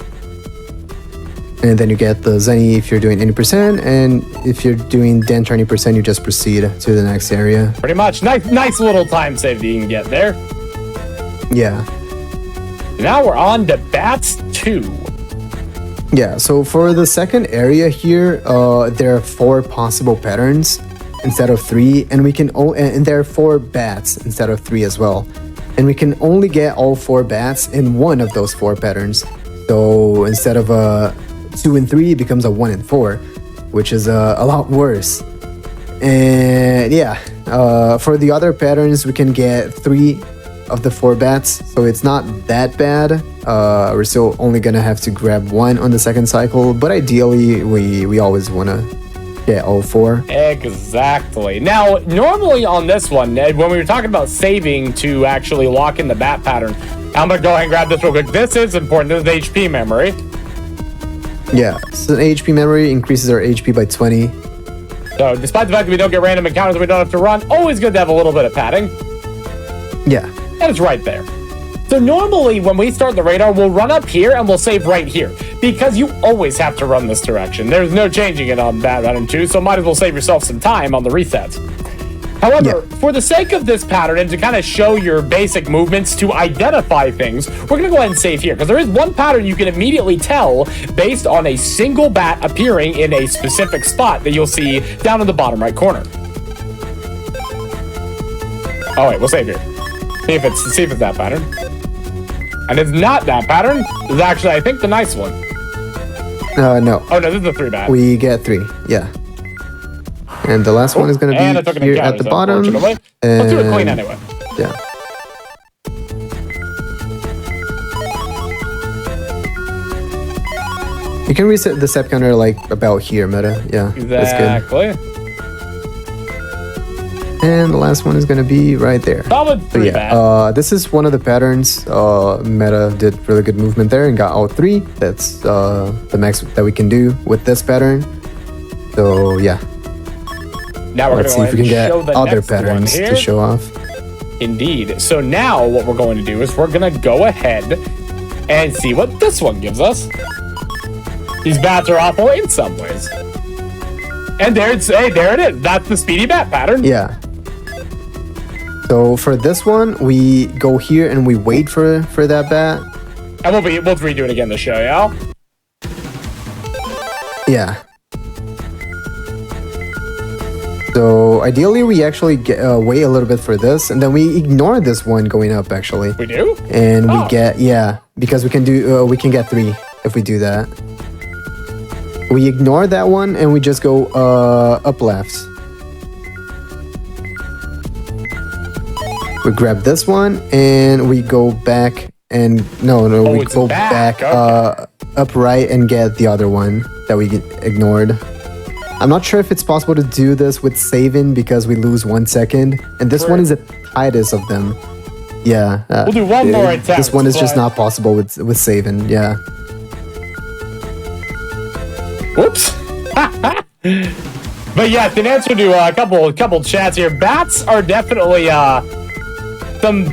And then you get the Zenny if you're doing any percent, and if you're doing Den 20%, you just proceed to the next area. Pretty much. Nice little time save that you can get there. Yeah. Now we're on to Bats 2. Yeah, so for the second area here, there are 4 possible patterns instead of 3, and we can and there are 4 bats instead of 3 as well. And we can only get all 4 bats in one of those 4 patterns. So instead of a 2 and 3, it becomes a 1 and 4, which is a lot worse. And yeah, for the other patterns, we can get 3 of the 4 bats, so it's not that bad. We're still only gonna have to grab 1 on the second cycle, but ideally we always want to get all 4. Exactly. Now, normally on this one, Ned, when we were talking about saving to actually lock in the bat pattern, I'm gonna go ahead and grab this real quick. This is important. This is HP memory. Yeah, so an HP memory increases our HP by 20. So despite the fact that we don't get random encounters and we don't have to run, always good to have a little bit of padding. Yeah. And it's right there. So normally when we start the radar, we'll run up here and we'll save right here, because you always have to run this direction. There's no changing it on Bat Pattern 2, so might as well save yourself some time on the resets. However, for the sake of this pattern and to kind of show your basic movements to identify things, we're going to go ahead and save here, because there is one pattern you can immediately tell based on a single bat appearing in a specific spot that you'll see down in the bottom right corner. Oh wait, we'll save here. See if it's that pattern. And it's not that pattern. This is actually, I think, the nice one. No. Oh no, this is the 3 bat. We get 3. Yeah. And the last one is going And to it took an be here at encounters, the bottom. unfortunately. Let's do it clean anyway. Yeah. You can reset the step counter like about here, meta. Yeah, that's Exactly. good. And the last one is gonna be right there. Solid So 3 yeah, bat. this is one of the patterns. Meta did really good movement there and got all 3. That's the max that we can do with this pattern. So yeah, Now we're let's see going if we to can get show the other next one patterns here. to show off. Indeed. So now what we're going to do is we're going to go ahead and see what this one gives us. These bats are awful in some ways. And there it is. That's the speedy bat pattern. Yeah. So for this one, we go here and we wait for that bat. And we'll redo it again to show y'all. Yeah. So ideally, we actually wait a little bit for this, and then we ignore this one going up. Actually, We do? and Oh. we get because we can get 3 if we do that. We ignore that one and we just go up left. We grab this one and we go back and we it's go back, back up right and get the other one that we ignored. I'm not sure if it's possible to do this with saving because we lose 1 second, and this one is the tightest of them. Yeah, We'll do one more attempt. This one is just but- not possible with saving. Yeah. Whoops. But yeah, in answer to a couple chats here, bats are definitely some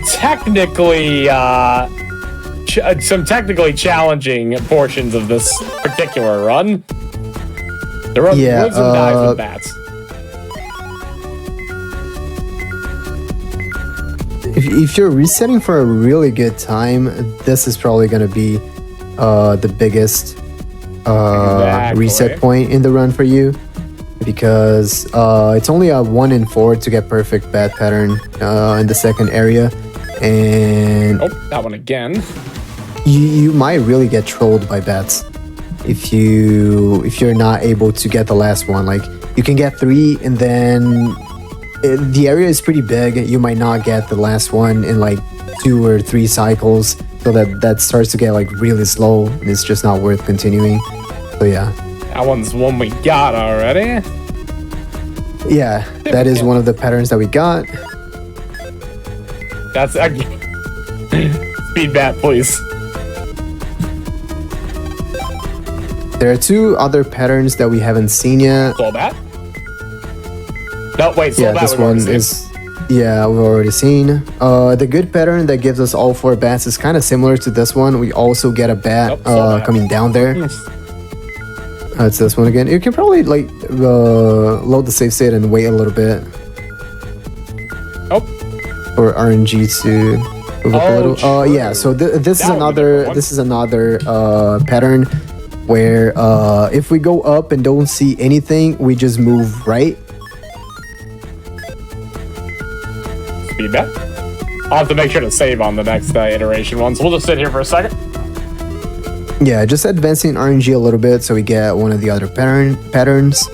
technically challenging portions of this particular run. There are lives and dies with bats. If you're resetting for a really good time, this is probably going to be the biggest reset point in the run for you, because it's only a 1 in 4 to get perfect bat pattern in the second area, and Oh, that one again. you might really get trolled by bats if you're not able to get the last one. Like, you can get 3 and then the area is pretty big. You might not get the last one in like 2 or 3 cycles, so that starts to get like really slow and it's just not worth continuing. So yeah, That one's one we got already. yeah, that is one of the patterns that we got. That's again. Speed bat, please. There are 2 other patterns that we haven't seen yet. Slow bat. No, wait. Slow Yeah, bat. this we've already one seen. is, yeah, we've already seen. The good pattern that gives us all 4 bats is kind of similar to this one. We also get a bat slow bat. coming down there. It's this one again. You can probably like load the save state and wait a little bit Oh, for RNG to move up a little. true. Yeah. So this is That would be a different one. another pattern where if we go up and don't see anything, we just move right. speed bat. I'll have to make sure to save on the next iteration one, so we'll just sit here for a second. Yeah, just advancing RNG a little bit so we get one of the other patterns.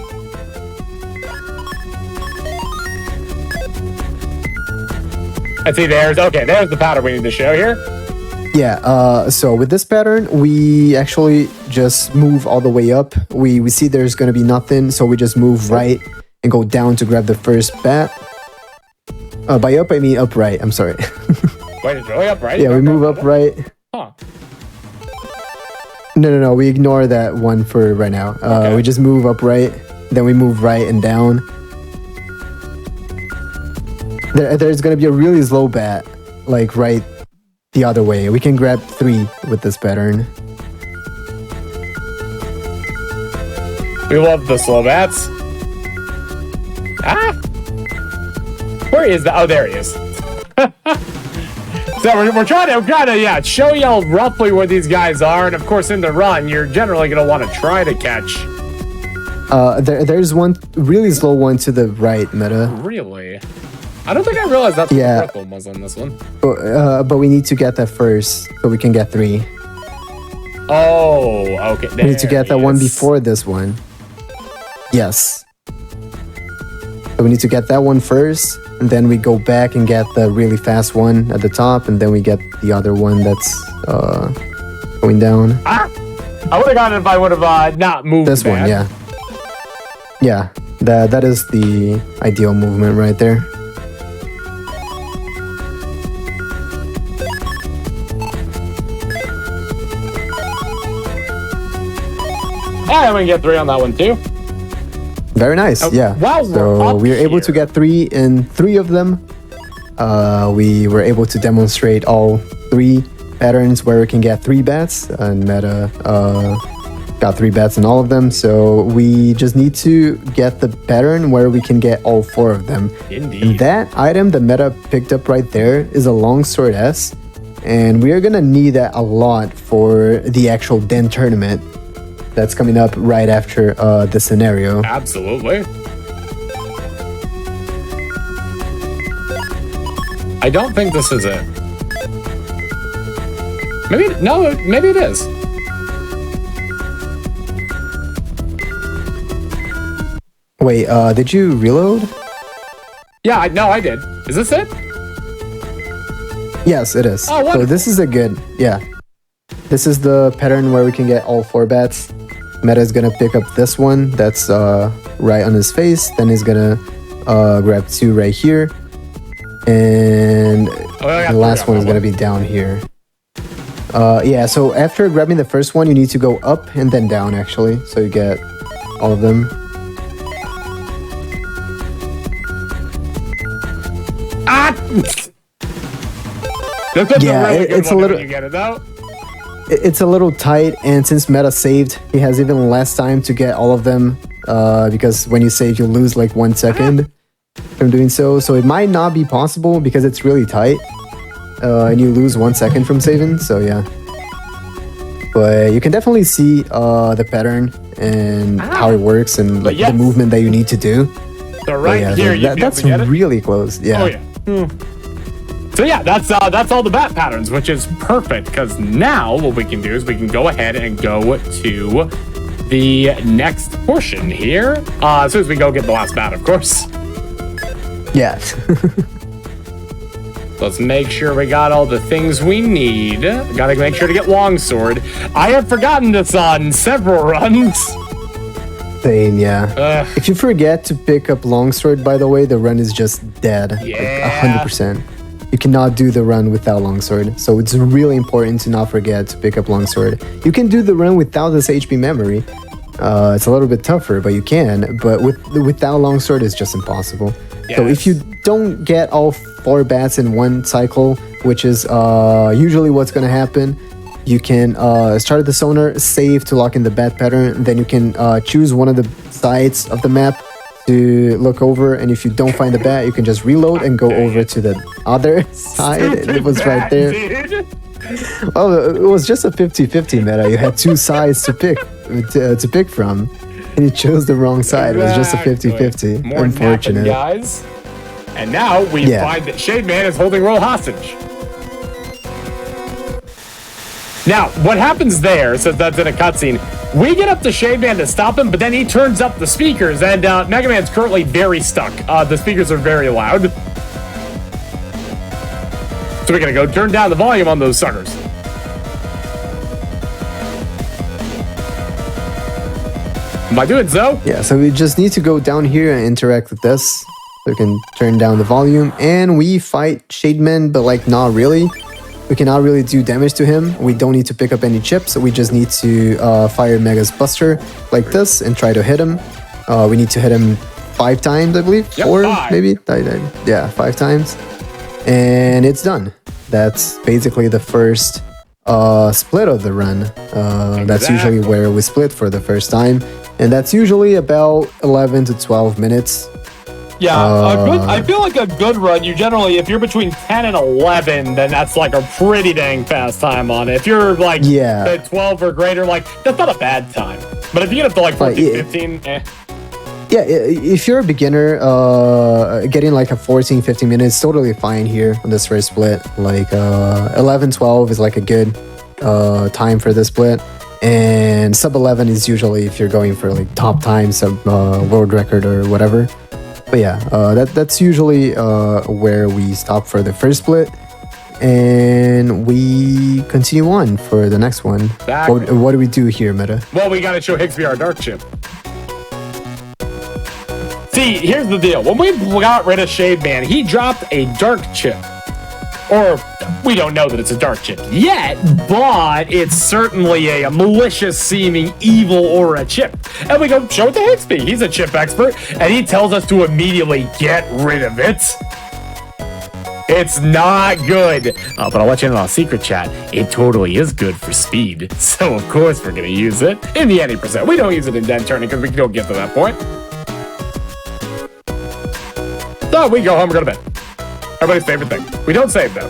I see there's the pattern we need to show here. Yeah, so with this pattern, we actually just move all the way up. We see there's going to be nothing, so we just move right and go down to grab the first bat. By up, I mean upright. I'm sorry. Wait, it's really up, right? Yeah, we move up right. Huh. No, we ignore that one for right now. Okay. We just move up right, then we move right and down. There's going to be a really slow bat, like right the other way. We can grab 3 with this pattern. We love the slow bats. Ah! Where is that? Oh, there he is. So we're trying to show y'all roughly where these guys are, and of course in the run, you're generally going to want to try to catch. There's one really slow one to the right, Meta. Really? I don't think I realized that's what the purple was on this one. But we need to get that first so we can get 3. Oh, okay. We need to get that one before this one. Yes. So we need to get that one first, and then we go back and get the really fast one at the top, and then we get the other one that's going down. Ah! I would have gotten it if I would have not moved This one, bad. yeah. Yeah, that is the ideal movement right there. Yeah, I'm gonna get 3 on that one too. Very nice, yeah. Wow, So we were able to get 3 in 3 of them. We were able to demonstrate all 3 patterns where we can get 3 bats, and Meta got 3 bats in all of them. So we just need to get the pattern where we can get all 4 of them. Indeed. And that item that Meta picked up right there is a longsword S, and we are gonna need that a lot for the actual Den tournament that's coming up right after the scenario. Absolutely. I don't think this is it. Maybe, no, maybe it is. Wait, did you reload? Yeah, no, I did. Is this it? Yes, it is. Oh, so wonderful. this is a good, yeah. This is the pattern where we can get all 4 bats. Meta is gonna pick up this one that's right on his face. Then he's gonna grab 2 right here. And I got the last 3 one on is that gonna be down here. Yeah, so after grabbing the first one, you need to go up and then down actually. So you get all of them. Ah! This is Yeah, a really good it's a one little- when you get it out. It's a little tight, and since Meta saved, he has even less time to get all of them, because when you save, you lose like 1 second from doing so. So it might not be possible because it's really tight, and you lose 1 second from saving, so yeah. But you can definitely see the pattern and how it works and like yes. the movement that you need to do. So But right yeah, here, so you that's get it. really close, yeah. Oh yeah. So yeah, that's all the bat patterns, which is perfect because now what we can do is we can go ahead and go to the next portion here. As soon as we go get the last bat, of course. Yeah. Let's make sure we got all the things we need. Gotta make sure to get longsword. I have forgotten this on several runs. Same, yeah. Ugh. If you forget to pick up longsword, by the way, the run is just dead. Yeah. Like 100%. You cannot do the run without longsword, so it's really important to not forget to pick up longsword. You can do the run without this HP memory. It's a little bit tougher, but you can. But without longsword, it's just impossible. So if you don't get all 4 bats in one cycle, which is usually what's going to happen, you can start the sonar, save to lock in the bat pattern, then you can choose one of the sides of the map to look over, and if you don't find the bat, you can just reload and go over to the other side. It was right there. Dude. Oh, it was just a 50-50 meta. You had 2 sides to pick from, and you chose the wrong side. It was just a 50-50. More napping, Unfortunate. guys. And now we Yeah. find that Shade Man is holding Roll hostage. Now, what happens there, since that's in a cutscene, we get up to Shade Man to stop him, but then he turns up the speakers, and Mega Man's currently very stuck. The speakers are very loud. So we're gonna go turn down the volume on those suckers. By doing so, Yeah, so we just need to go down here and interact with this. So we can turn down the volume, and we fight Shademan, but like not really. We cannot really do damage to him. We don't need to pick up any chips. We just need to fire Mega's Buster like this and try to hit him. We need to hit him 5 times, I believe. Yep, 4, 5. maybe? Yeah, 5 times. And it's done. That's basically the first split of the run. That's usually where we split for the first time. And that's usually about 11 to 12 minutes. yeah, I feel like a good run, you generally, if you're between 10 and 11, then that's like a pretty dang fast time on it. If you're like Yeah. 12 or greater, like, that's not a bad time. But if you get up to like 14, yeah. 15, Yeah, if you're a beginner, getting like a 14, 15 minutes is totally fine here on this first split. Like 11, 12 is like a good time for this split. And sub 11 is usually if you're going for like top time, sub world record or whatever. But yeah, that's usually where we stop for the first split. and we continue on for the next one. Exactly. What do we do here, Meta? Well, we gotta show Higsby our dark chip. See, here's the deal. When we got rid of Shade Man, he dropped a dark chip. Or, we don't know that it's a dark chip yet, but it's certainly a malicious-seeming evil aura chip. And we go show it to Higsby. He's a chip expert, and he tells us to immediately get rid of it. It's not good. But I'll let you know on secret chat, it totally is good for speed. So, of course, we're going to use it in the any percent. We don't use it in den turning because we don't get to that point. So, we go home, we go to bed. Everybody's favorite thing. We don't save, though.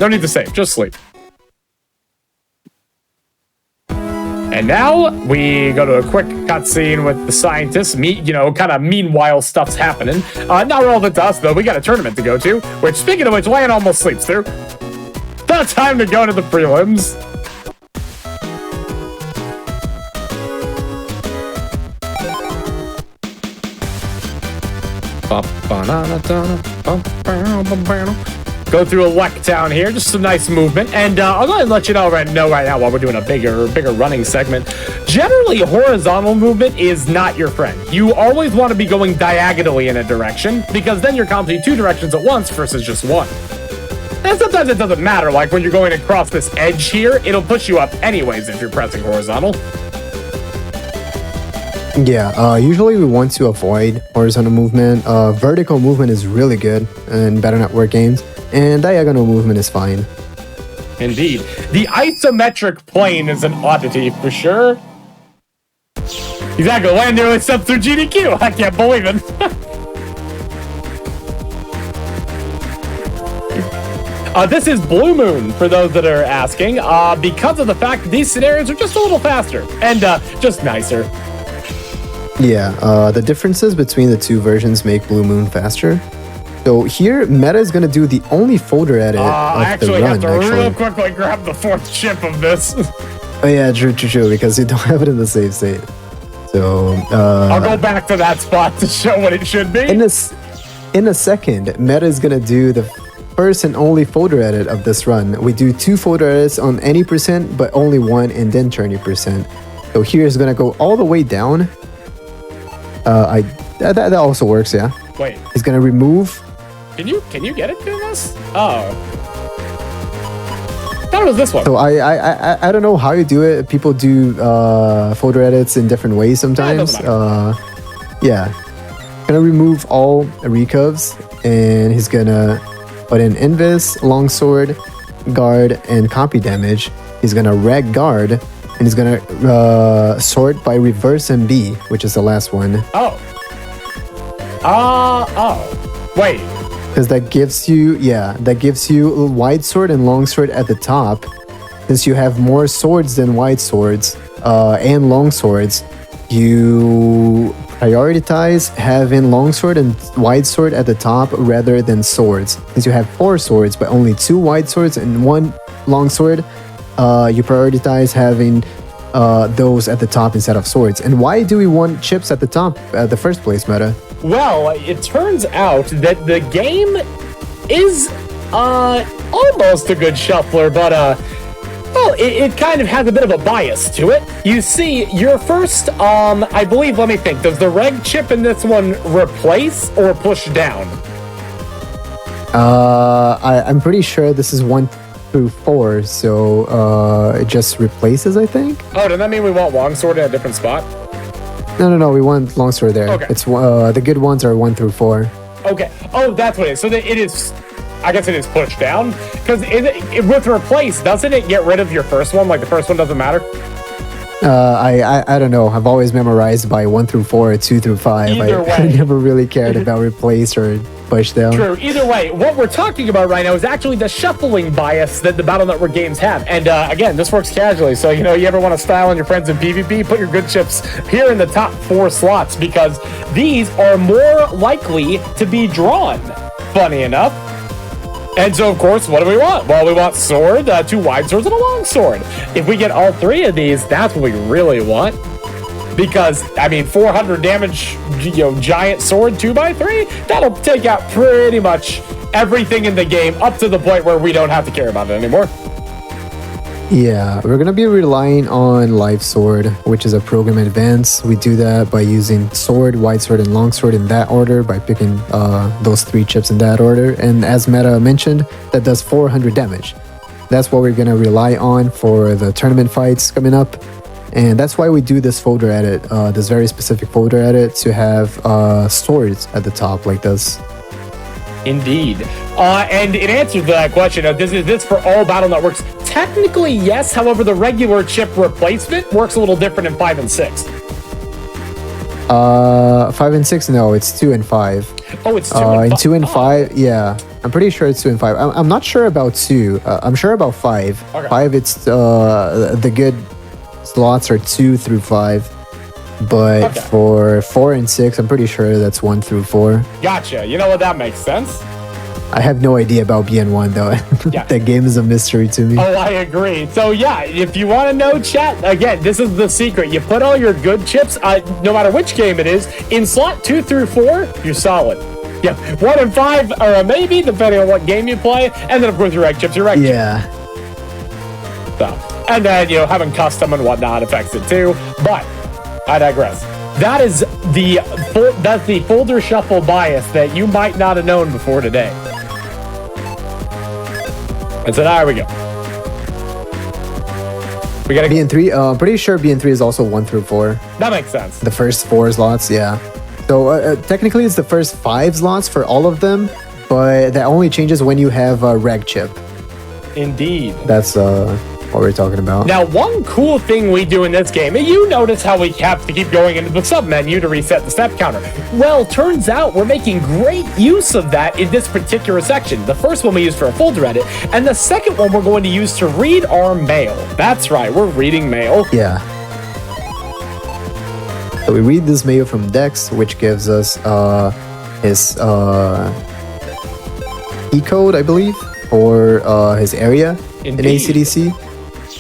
No need to save, just sleep. And now, we go to a quick cutscene with the scientists. Kind of meanwhile stuff's happening. Not relevant to us, though. We got a tournament to go to, which, speaking of which, Lan almost sleeps through. Now time to go to the prelims. Go through a Lek town here, just some nice movement. And I'll go ahead and let you know right now while we're doing a bigger running segment. Generally, horizontal movement is not your friend. You always want to be going diagonally in a direction, because then you're completing two directions at once versus just one. And sometimes it doesn't matter, like when you're going across this edge here, it'll push you up anyways if you're pressing horizontal. Yeah, usually we want to avoid horizontal movement. Vertical movement is really good in Battle Network games, and diagonal movement is fine. Indeed. The isometric plane is an oddity for sure. Exactly, Land nearly stepped through GDQ. I can't believe it. This is Blue Moon, for those that are asking, because of the fact that these scenarios are just a little faster and just nicer. Yeah, the differences between the two versions make Blue Moon faster. So here, Meta is going to do the only folder edit of I actually the run. have to real quickly grab the fourth chip of this. Oh yeah, true, because you don't have it in the save state. So, I'll go back to that spot to show what it should be. In a second, Meta is going to do the first and only folder edit of this run. We do 2 folder edits on any percent, but only 1 in den turning percent. So here is going to go all the way down. That also works, yeah. Wait. He's gonna remove. Can you get it to this? Oh. That was this one. So I don't know how you do it. People do folder edits in different ways sometimes. Yeah. Gonna remove all recovs, and he's gonna put in invis, longsword, guard, and copy damage. He's gonna reg guard, and he's gonna sort by reverse MB, which is the last one. Oh. Wait. Because that gives you wide sword and long sword at the top. Since you have more swords than wide swords and long swords, you prioritize having long sword and wide sword at the top rather than swords. Since you have 4 swords but only 2 wide swords and 1 long sword, you prioritize having those at the top instead of swords. And why do we want chips at the top at the first place, Meta? Well, it turns out that the game is almost a good shuffler, but well, it kind of has a bit of a bias to it. You see, your first, I believe, let me think, does the reg chip in this one replace or push down? I'm pretty sure this is 1 through 4, so it just replaces, I think. Oh, does that mean we want longsword in a different spot? No, we want longsword there. Okay. It's the good ones are 1 through 4. Okay. Oh, that's what it is. So it is, I guess it is pushed down? Because with replace, doesn't it get rid of your first one? Like the first one doesn't matter? I don't know. I've always memorized by 1 through 4, 2 through 5. I never really cared about replace or push down. True. Either way, what we're talking about right now is actually the shuffling bias that the Battle Network games have. And again, this works casually. So, you ever want to style on your friends in PvP, put your good chips here in the top 4 slots because these are more likely to be drawn. Funny enough. And so, of course, what do we want? Well, we want sword, 2 wide swords, and a long sword. If we get all 3 of these, that's what we really want. Because, 400 damage, giant sword 2x3, that'll take out pretty much everything in the game up to the point where we don't have to care about it anymore. Yeah, we're gonna be relying on Life Sword, which is a program advance. We do that by using Sword, Wide Sword, and Long Sword in that order, by picking those 3 chips in that order. And as Meta mentioned, that does 400 damage. That's what we're gonna rely on for the tournament fights coming up. And that's why we do this folder edit, this very specific folder edit, to have swords at the top like this. Indeed. And in answer to that question, is this for all battle networks? Technically, yes. However, the regular chip replacement works a little different in 5 and 6. 5 and 6, no, it's 2 and 5. Oh, it's 2 and 5. In 2 and 5, yeah. I'm pretty sure it's 2 and 5. I'm not sure about 2. I'm sure about 5. Okay. 5, it's the good slots are 2 through 5. But Okay. for 4 and 6, I'm pretty sure that's 1 through 4. Gotcha. You know what? That makes sense. I have no idea about BN1 though. Yeah. That game is a mystery to me. Oh, I agree. So yeah, if you want to know, chat, again, this is the secret. You put all your good chips, no matter which game it is, in slot 2 through 4, you're solid. Yeah, 1 and 5 are a maybe, depending on what game you play. And then, of course, your reg chips, Yeah. So, and then, having custom and whatnot affects it too. But I digress. That is that's the folder shuffle bias that you might not have known before today. And so there we go. We gotta BN3, I'm pretty sure BN3 is also 1 through 4. That makes sense. The first 4 slots, yeah. So technically it's the first 5 slots for all of them, but that only changes when you have a reg chip. Indeed. That's what we're talking about. Now, one cool thing we do in this game, and you notice how we have to keep going into the sub-menu to reset the step counter. Well, turns out we're making great use of that in this particular section. The first one we use for a folder edit, and the second one we're going to use to read our mail. That's right, we're reading mail. Yeah. So we read this mail from Dex, which gives us his E code, I believe, or his area in Indeed. ACDC.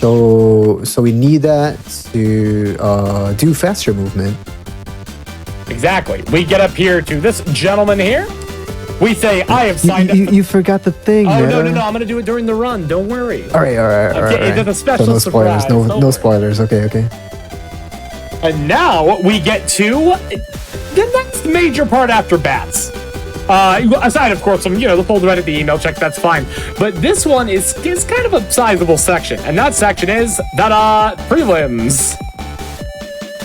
So we need that to do faster movement. Exactly. We get up here to this gentleman here. We say, I have signed up. You forgot the thing. Oh, Meta. no. I'm going to do it during the run. Don't worry. All right. Okay, it's a special so no spoilers. surprise. Don't No worry. spoilers. Okay. And now we get to the next major part after bats. Aside, of course, from the folder edit, the email check, that's fine. But this one is kind of a sizable section, and that section is prelims.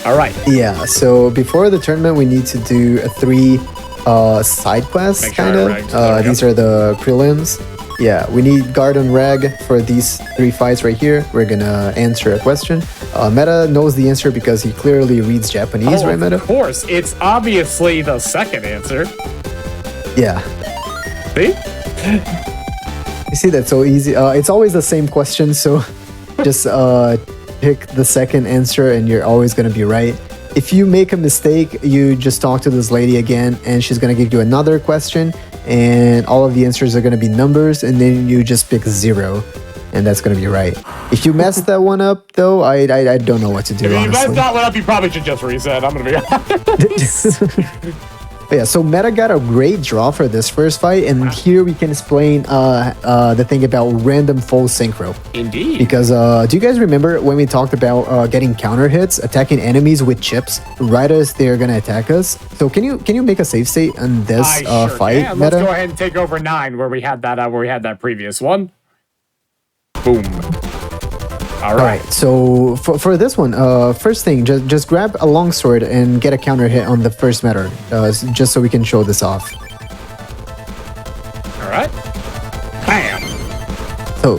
All right. Yeah. So before the tournament, we need to do 3 side quests, Make sure kind I of. ranked. There we go. These are the prelims. Yeah, we need guard and reg for these 3 fights right here. We're gonna answer a question. Meta knows the answer because he clearly reads Japanese, right, Meta? Of course. It's obviously the second answer. Yeah. See? You see, that's so easy. It's always the same question, so just pick the second answer and you're always gonna be right. If you make a mistake, you just talk to this lady again and she's gonna give you another question and all of the answers are gonna be numbers and then you just pick 0 and that's gonna be right. If you mess that one up though, I don't know what to do, If you messed honestly. that one up, you probably should just reset. I'm going to be honest. But yeah, so Meta got a great draw for this first fight, and here we can explain the thing about random full synchro. Indeed. Because do you guys remember when we talked about getting counter hits, attacking enemies with chips right as they're gonna attack us? So can you make a save state on this I sure fight, can. Let's Meta? go ahead and take over 9 where we had that previous one. Boom. All right. So for this one, first thing, just grab a longsword and get a counter hit on the first matter, just so we can show this off. All right. Bam. So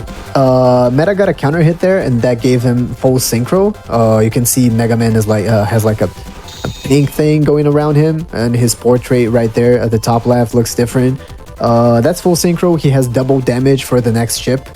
Meta got a counter hit there, and that gave him full synchro. You can see Mega Man is has like a pink thing going around him, and his portrait right there at the top left looks different. That's full synchro. He has double damage for the next chip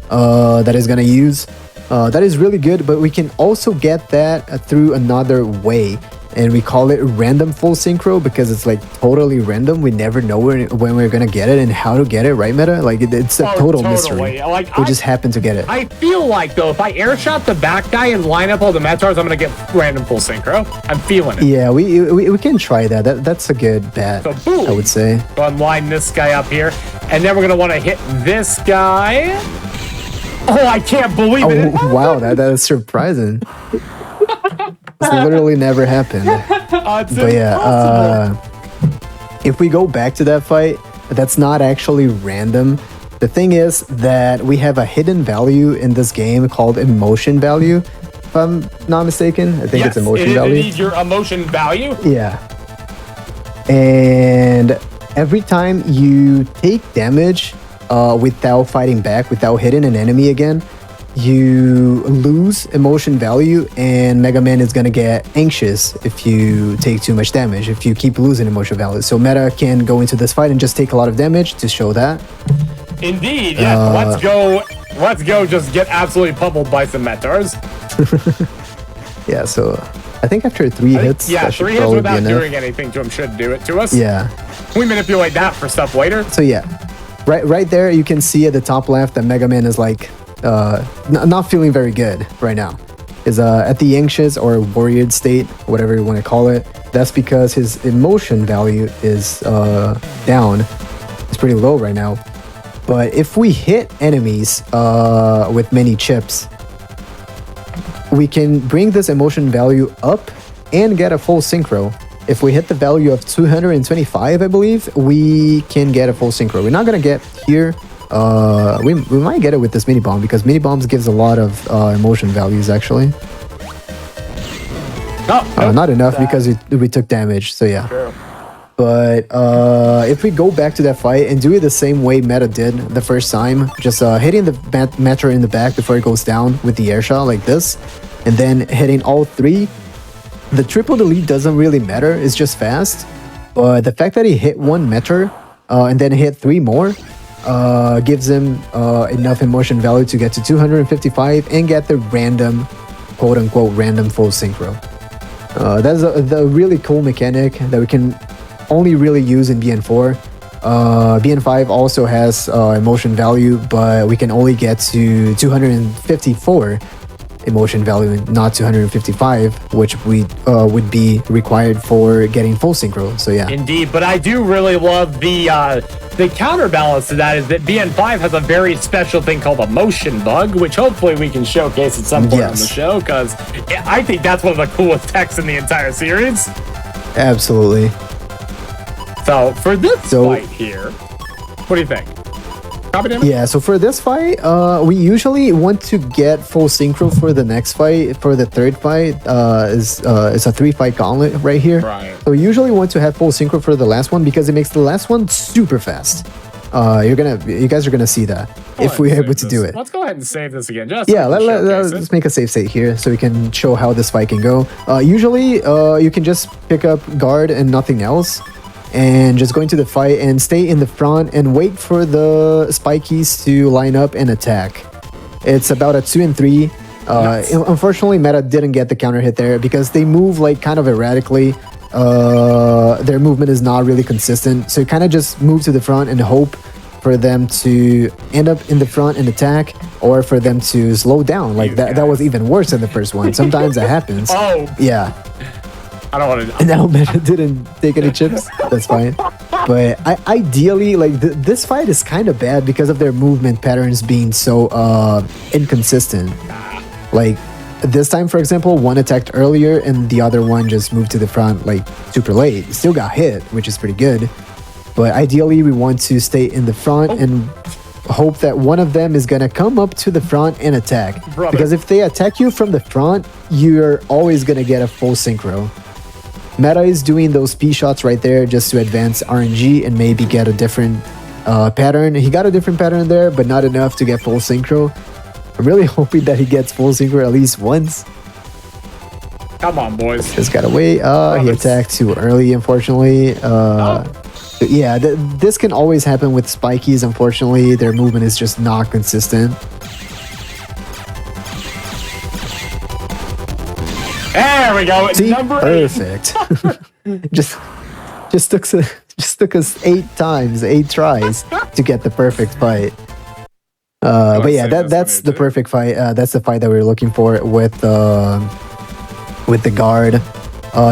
that he's gonna use. That is really good, but we can also get that through another way. and we call it random full synchro because it's like totally random. We never know when we're gonna get it and how to get it, right, Meta? Like it's a total mystery. Like, we just happen to get it. I feel like though, if I airshot the back guy and line up all the Metars, I'm gonna get random full synchro. I'm feeling it. Yeah, we can try that. That's a good bet. So boom, I would say. Go and line this guy up here, and then we're gonna want to hit this guy. Oh, I can't believe it! Wow, that is surprising. This literally never happened. But yeah, if we go back to that fight, that's not actually random. The thing is that we have a hidden value in this game called emotion value. If I'm not mistaken, I think it's emotion value. It is your emotion value. Yeah. And every time you take damage without fighting back, without hitting an enemy again, you lose emotion value, and Mega Man is gonna get anxious if you take too much damage, if you keep losing emotion value. So Meta can go into this fight and just take a lot of damage to show that. Indeed, yeah. Let's go just get absolutely pummeled by some Metars. Yeah, so I think after 3 hits, yeah, that should 3 hits probably without be enough. doing anything to him should do it to us. Yeah. We manipulate that for stuff later. So yeah, right there you can see at the top left that Mega Man is like not feeling very good right now. Is at the anxious or worried state, whatever you want to call it. That's because his emotion value is down. It's pretty low right now. But if we hit enemies with many chips, we can bring this emotion value up and get a full synchro. If we hit the value of 225, I believe, we can get a full synchro. We're not gonna get here. We might get it with this mini bomb because mini bombs gives a lot of emotion values actually. Not enough because we took damage. So yeah. True. But if we go back to that fight and do it the same way Meta did the first time, just hitting the Metro in the back before it goes down with the air shot like this, and then hitting all 3, the triple delete doesn't really matter, it's just fast. But the fact that he hit 1 Metro and then hit 3 more gives him enough emotion value to get to 255 and get the random, quote-unquote, random full synchro. That's the really cool mechanic that we can only really use in BN4. BN5 also has emotion value, but we can only get to 254 emotion value and not 255, which we would be required for getting full synchro. So yeah. Indeed, but I do really love the counterbalance to that is that BN5 has a very special thing called a motion bug, which hopefully we can showcase at some point on the show, because I think that's one of the coolest techs in the entire series. Absolutely. So for this fight here, what do you think? Yeah, so for this fight, we usually want to get full synchro for the next fight. For the third fight, it's a 3-fight gauntlet right here. Right. So we usually want to have full synchro for the last one because it makes the last one super fast. You guys are gonna see that if we're able to do it. Let's go ahead and save this again. Just let's make a save state here so we can show how this fight can go. Usually, you can just pick up guard and nothing else, and just go into the fight and stay in the front and wait for the spikies to line up and attack. It's about a 2 and 3. Unfortunately, Meta didn't get the counter hit there because they move like kind of erratically. Their movement is not really consistent, so you kind of just move to the front and hope for them to end up in the front and attack, or for them to slow down. Like that was even worse than the first one. Sometimes that happens. Oh yeah. I don't want to. And now Meta didn't take any chips. That's fine. But ideally, like this fight is kind of bad because of their movement patterns being so inconsistent. Like this time, for example, one attacked earlier and the other one just moved to the front like super late. Still got hit, which is pretty good. But ideally, we want to stay in the front and hope that one of them is gonna come up to the front and attack. Because if they attack you from the front, you're always gonna get a full synchro. Meta is doing those P shots right there just to advance RNG and maybe get a different pattern. He got a different pattern there, but not enough to get full synchro. I'm really hoping that he gets full synchro at least once. Come on, boys. Just gotta wait. He attacked too early, unfortunately. Yeah, this can always happen with spikies. Unfortunately, their movement is just not consistent. There we go. See? Number 8. Perfect. just took us 8 times, 8 tries to get the perfect fight. But yeah, that's the perfect fight. That's the fight that we were looking for with the guard.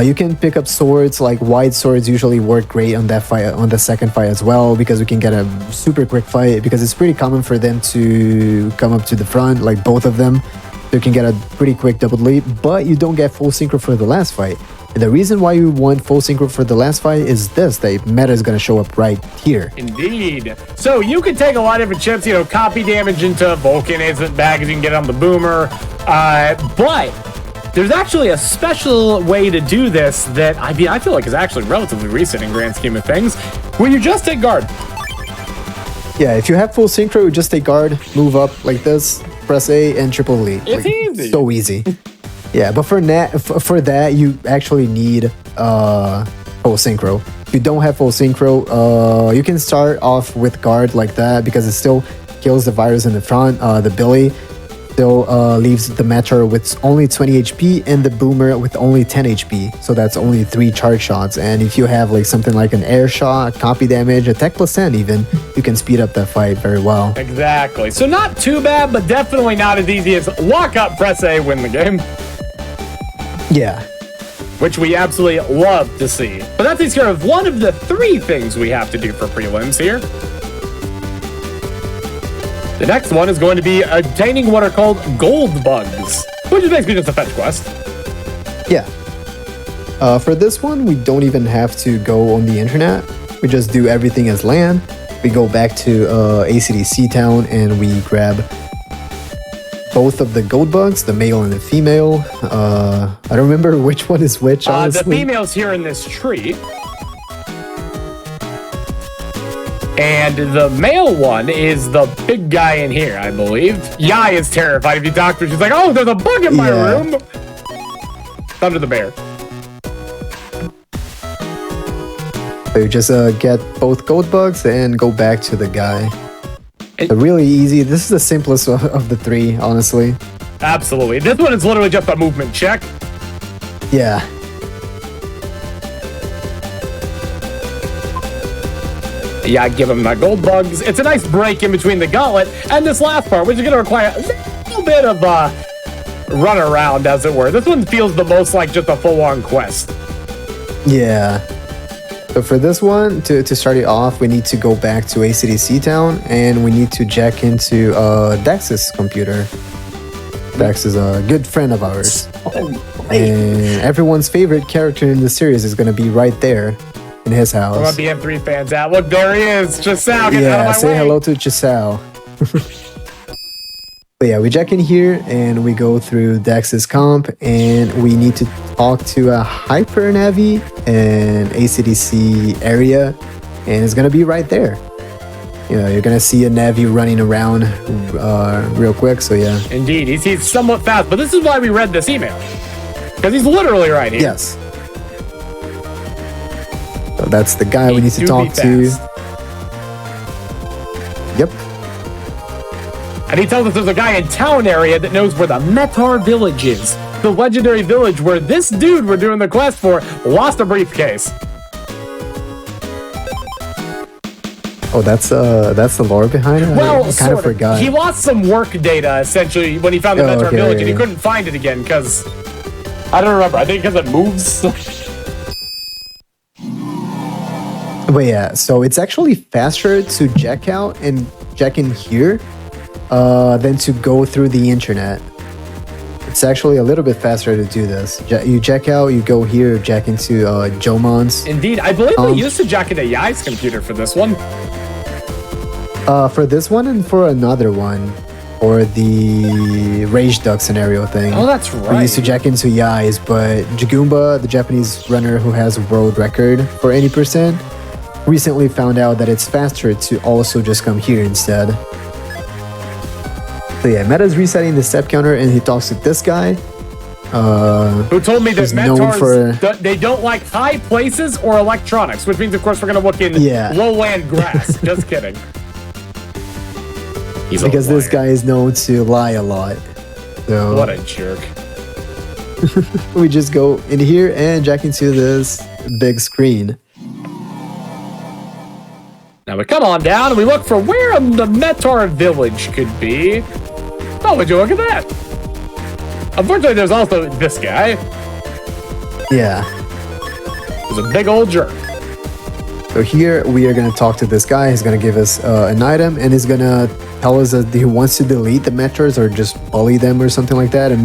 You can pick up swords, like wide swords usually work great on that fight, on the second fight as well, because we can get a super quick fight, because it's pretty common for them to come up to the front, like both of them. So you can get a pretty quick double leap, but you don't get full synchro for the last fight. And the reason why you want full synchro for the last fight is this, the meta is going to show up right here. Indeed. So you can take a lot of different chips, you know, copy damage into Vulcan isn't bad because you can get it on the boomer. But there's actually a special way to do this that, I mean, I feel like is actually relatively recent in grand scheme of things, where you just take guard. Yeah, if you have full synchro, you just take guard, move up like this, press A, and triple lead. It's easy. So easy. Yeah, but for that, you actually need full synchro. If you don't have full synchro, you can start off with guard like that, because it still kills the virus in the front. The Billy still leaves the Meteor with only 20 HP and the Boomer with only 10 HP. So that's only 3 charge shots. And if you have like something like an air shot, copy damage, attack plus 10 even, you can speed up that fight very well. Exactly. So not too bad, but definitely not as easy as walk up, press A, win the game. Yeah. Which we absolutely love to see. But that takes care of one of the 3 things we have to do for prelims here. The next one is going to be obtaining what are called gold bugs, which is basically just a fetch quest. Yeah. For this one, we don't even have to go on the internet. We just do everything as LAN. We go back to ACDC town and we grab both of the gold bugs, the male and the female. I don't remember which one is which, honestly. The female's here in this tree. And the male one is the big guy in here, I believe. Yai is terrified. If you talk to her, she's like, oh, there's a bug in my room. Thunder the bear. So you just get both gold bugs and go back to the guy. So really easy. This is the simplest of the 3, honestly. Absolutely. This one is literally just a movement check. Yeah. Yeah, give him my gold bugs. It's a nice break in between the gauntlet and this last part, which is going to require a little bit of run around, as it were. This one feels the most like just a full-on quest. Yeah. So for this one, to start it off, we need to go back to ACDC town and we need to jack into Dax's computer. Dax is a good friend of ours. And everyone's favorite character in the series is going to be right there in his house. Where my BM3 fans at? Look, there he is. Giselle, get out of my way. Say hello to Giselle. But yeah, we jack in here and we go through Dax's comp and we need to talk to a Hyper Navi and ACDC area, and it's gonna be right there. You know, you're gonna see a Navi running around real quick, so yeah. Indeed, he's somewhat fast, but this is why we read this email. Because he's literally right here. Yes. So that's the guy we need to talk to. Yep. And he tells us there's a guy in town area that knows where the Metar village is. The legendary village where this dude we're doing the quest for lost a briefcase. Oh, that's the lore behind it? Well, I kind of forgot. He lost some work data, essentially, when he found the Metar village, and he couldn't find it again, because... I don't remember. I think because it moves. But yeah, so it's actually faster to jack out and jack in here than to go through the internet. It's actually a little bit faster to do this. You jack out, you go here, jack into Jomon's. Indeed. I believe we used to jack into Yai's computer for this one. For this one and for another one. Or the Rage Duck scenario thing. Oh, that's right. We used to jack into Yai's, but Jagumba, the Japanese runner who has a world record for 80%, recently found out that it's faster to also just come here instead. So yeah, Meta's resetting the step counter and he talks to this guy. Who told me that Mentors, they don't like high places or electronics, which means, of course, we're going to look in lowland grass. Just kidding. Because this guy is known to lie a lot. So, what a jerk. we just go in here and jack into this big screen. Now we come on down and we look for where the Metar village could be. Oh, would you look at that? Unfortunately, there's also this guy. Yeah. He's a big old jerk. So here we are going to talk to this guy. He's going to give us an item, and he's going to tell us that he wants to delete the Metars or just bully them or something like that. And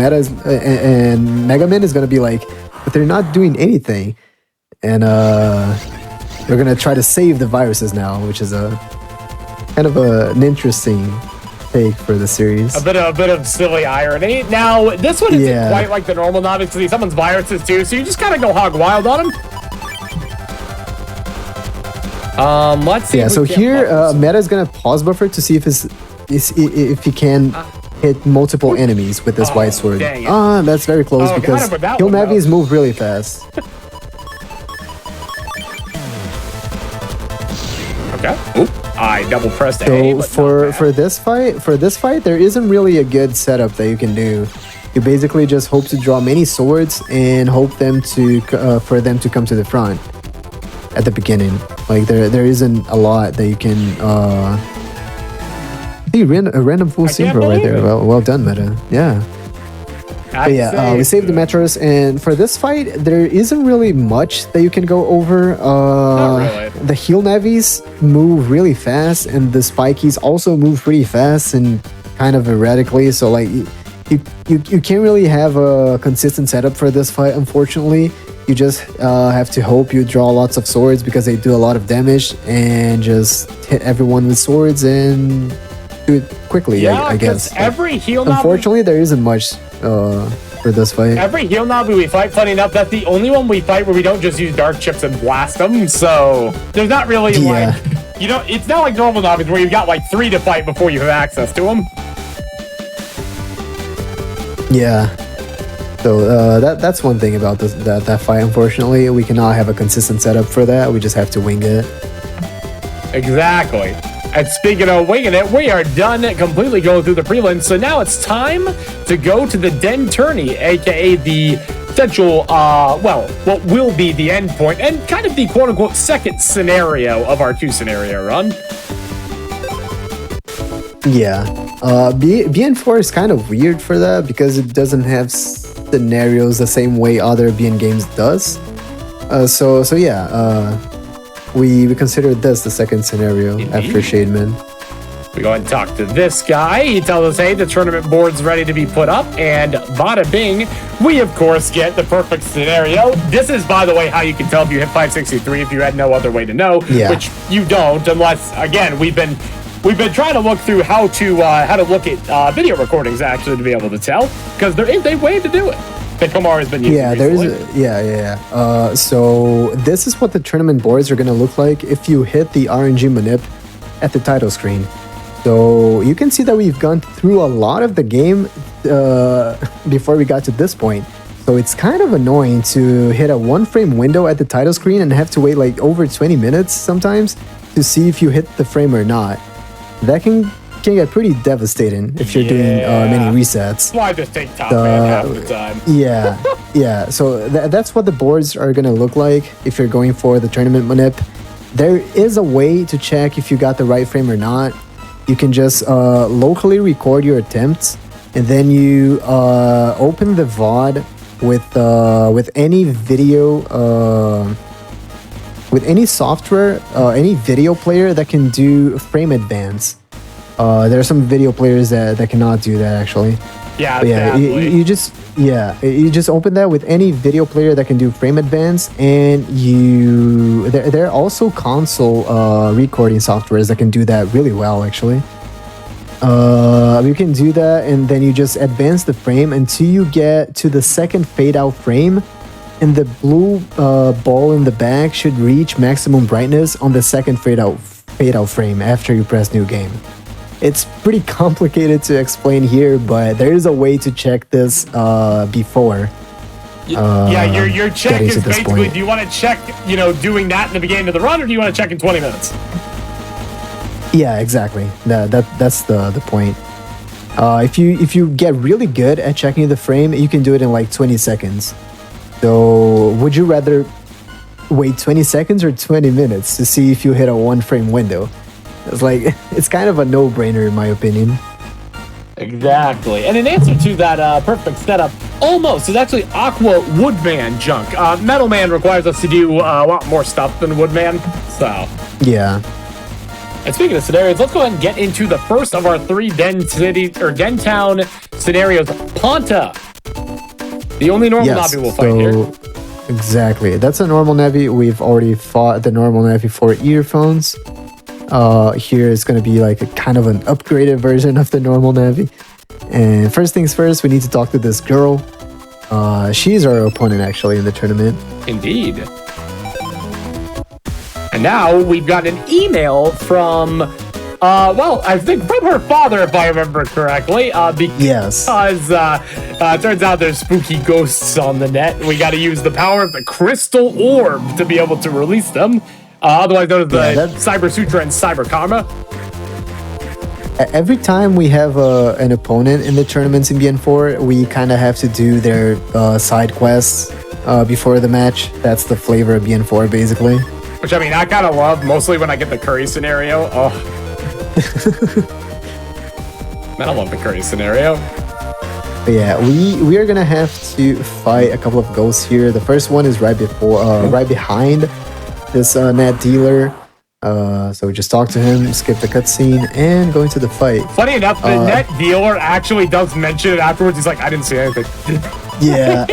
Mega Man is going to be like, but they're not doing anything. And they're going to try to save the viruses now, which is a kind of an interesting take for the series. A bit of silly irony. Now, this one isn't quite like the normal novice to see someone's viruses too, so you just kind of go hog wild on them. Let's see. Yeah, so here Meta is gonna pause buffer to see if he can hit multiple enemies with this white sword. That's very close because Kill Navis move really fast. Okay. Oop. I double pressed A. So for this fight, there isn't really a good setup that you can do. You basically just hope to draw many swords and hope them to for them to come to the front at the beginning. Like there isn't a lot that you can. He ran a random full synchro right there. Well done, Meta. Yeah. But yeah, we saved the Metros, and for this fight, there isn't really much that you can go over. Not really. The Heal Navis move really fast, and the Spikies also move pretty fast and kind of erratically. So like, you can't really have a consistent setup for this fight, unfortunately. You just have to hope you draw lots of swords because they do a lot of damage, and just hit everyone with swords and do it quickly. Yeah, I guess. Every heal Navi, unfortunately, there isn't much for this fight. Every heal Navi we fight, funny enough, that's the only one we fight where we don't just use dark chips and blast them. So there's not really like, it's not like normal Navis where you've got like 3 to fight before you have access to them. Yeah. So that's one thing about that fight. Unfortunately, we cannot have a consistent setup for that. We just have to wing it. Exactly. And speaking of winging it, we are done completely going through the prelims. So now it's time to go to the Den Tourney, aka the central, what will be the end point and kind of the quote-unquote second scenario of our 2-scenario run. Yeah. BN4 is kind of weird for that because it doesn't have scenarios the same way other BN games does. So yeah, we consider this the second scenario after Shademan. We go and talk to this guy. He tells us, hey, the tournament board's ready to be put up, and bada bing, we of course get the perfect scenario. This is, by the way, how you can tell if you hit 563 if you had no other way to know, which you don't, unless, again, we've been trying to look through how to look at video recordings actually to be able to tell, because there is a way to do it. Picomar has been using so this is what the tournament boards are going to look like if you hit the RNG manip at the title screen. So you can see that we've gone through a lot of the game before we got to this point. So it's kind of annoying to hit a 1-frame window at the title screen and have to wait like over 20 minutes sometimes to see if you hit the frame or not. That can get pretty devastating if you're doing many resets. Why just take top man half the time? Yeah. So that's what the boards are gonna look like if you're going for the tournament manip. There is a way to check if you got the right frame or not. You can just locally record your attempts, and then you open the VOD with any video. With any software, any video player that can do frame advance. There are some video players that cannot do that actually. You just open that with any video player that can do frame advance, and there are also console recording softwares that can do that really well actually. You can do that, and then you just advance the frame until you get to the second fade out frame. And the blue ball in the back should reach maximum brightness on the second fade out frame after you press new game. It's pretty complicated to explain here, but there is a way to check this before. Your check is basically, do you want to check, doing that in the beginning of the run, or do you want to check in 20 minutes? Yeah, exactly. That's the point. If you get really good at checking the frame, you can do it in like 20 seconds. So would you rather wait 20 seconds or 20 minutes to see if you hit a 1-frame window? It's like, it's kind of a no-brainer in my opinion. Exactly. And in answer to that perfect setup, almost, is actually Aqua Woodman junk. Metal Man requires us to do a lot more stuff than Woodman, so. Yeah. And speaking of scenarios, let's go ahead and get into the first of our 3 Den Town scenarios. Ponta. The only normal Navi we'll fight here. Exactly. That's a normal Navi. We've already fought the normal Navi for earphones. Here is going to be like a kind of an upgraded version of the normal Navi. And first things first, we need to talk to this girl. She's our opponent actually in the tournament. Indeed. And now we've got an email from, well, I think from her father, if I remember correctly. Yes. Because it turns out there's spooky ghosts on the net. We got to use the power of the crystal orb to be able to release them. Otherwise known as the Cyber Sutra and Cyber Karma. Every time we have an opponent in the tournaments in BN4, we kind of have to do their side quests before the match. That's the flavor of BN4, basically. Which, I mean, I kind of love, mostly when I get the Curry scenario. Oh. Man, I love the Curry scenario. But yeah, we are gonna have to fight a couple of ghosts here. The first one is right behind this net dealer. So we just talk to him, skip the cutscene, and go into the fight. Funny enough, the net dealer actually does mention it afterwards. He's like, I didn't see anything. Yeah.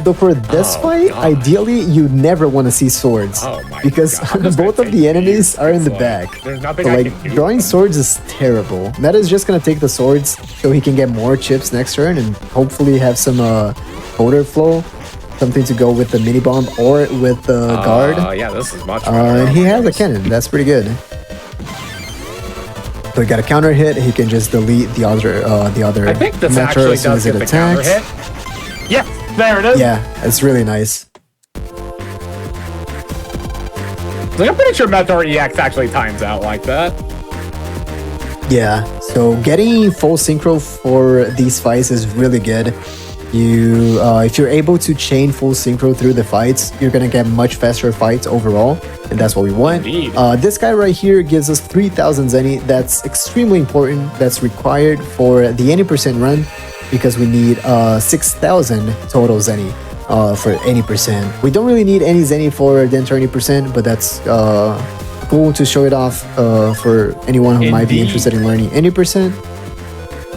So for this fight, ideally, you never want to see swords. Oh my because God, both of the enemies are in the back. There's nothing So I like, can do. drawing swords is terrible. Meta is just going to take the swords so he can get more chips next turn and hopefully have some motor flow. Something to go with the mini bomb or with the guard. Yeah, this is much better. And he has a cannon. That's pretty good. So he got a counter hit. He can just delete the other. I think this Metro actually as soon does as get it the counter attacks. hit. Yeah, there it is. Yeah, it's really nice. Like, I'm pretty sure Metro EX actually times out like that. Yeah. So getting full synchro for these fights is really good. You, if you're able to chain full synchro through the fights, you're gonna get much faster fights overall, and that's what we want. Indeed. This guy right here gives us 3,000 Zenny. That's extremely important. That's required for the any percent run because we need 6,000 total Zenny for any percent. We don't really need any Zenny for the entire 20%, but that's cool to show it off for anyone who might be interested in learning any percent.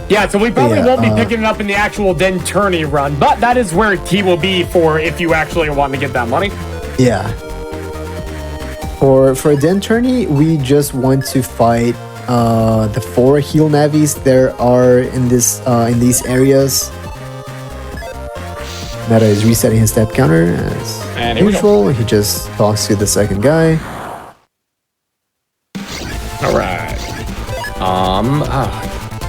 Yeah, so we probably Yeah, won't be picking it up in the actual Den Tourney run, but that is where he will be for if you actually want to get that money. Yeah. For Den Tourney, we just want to fight the 4 heal navis there are in this in these areas. Meta is resetting his step counter as usual. He just talks to the second guy. All right.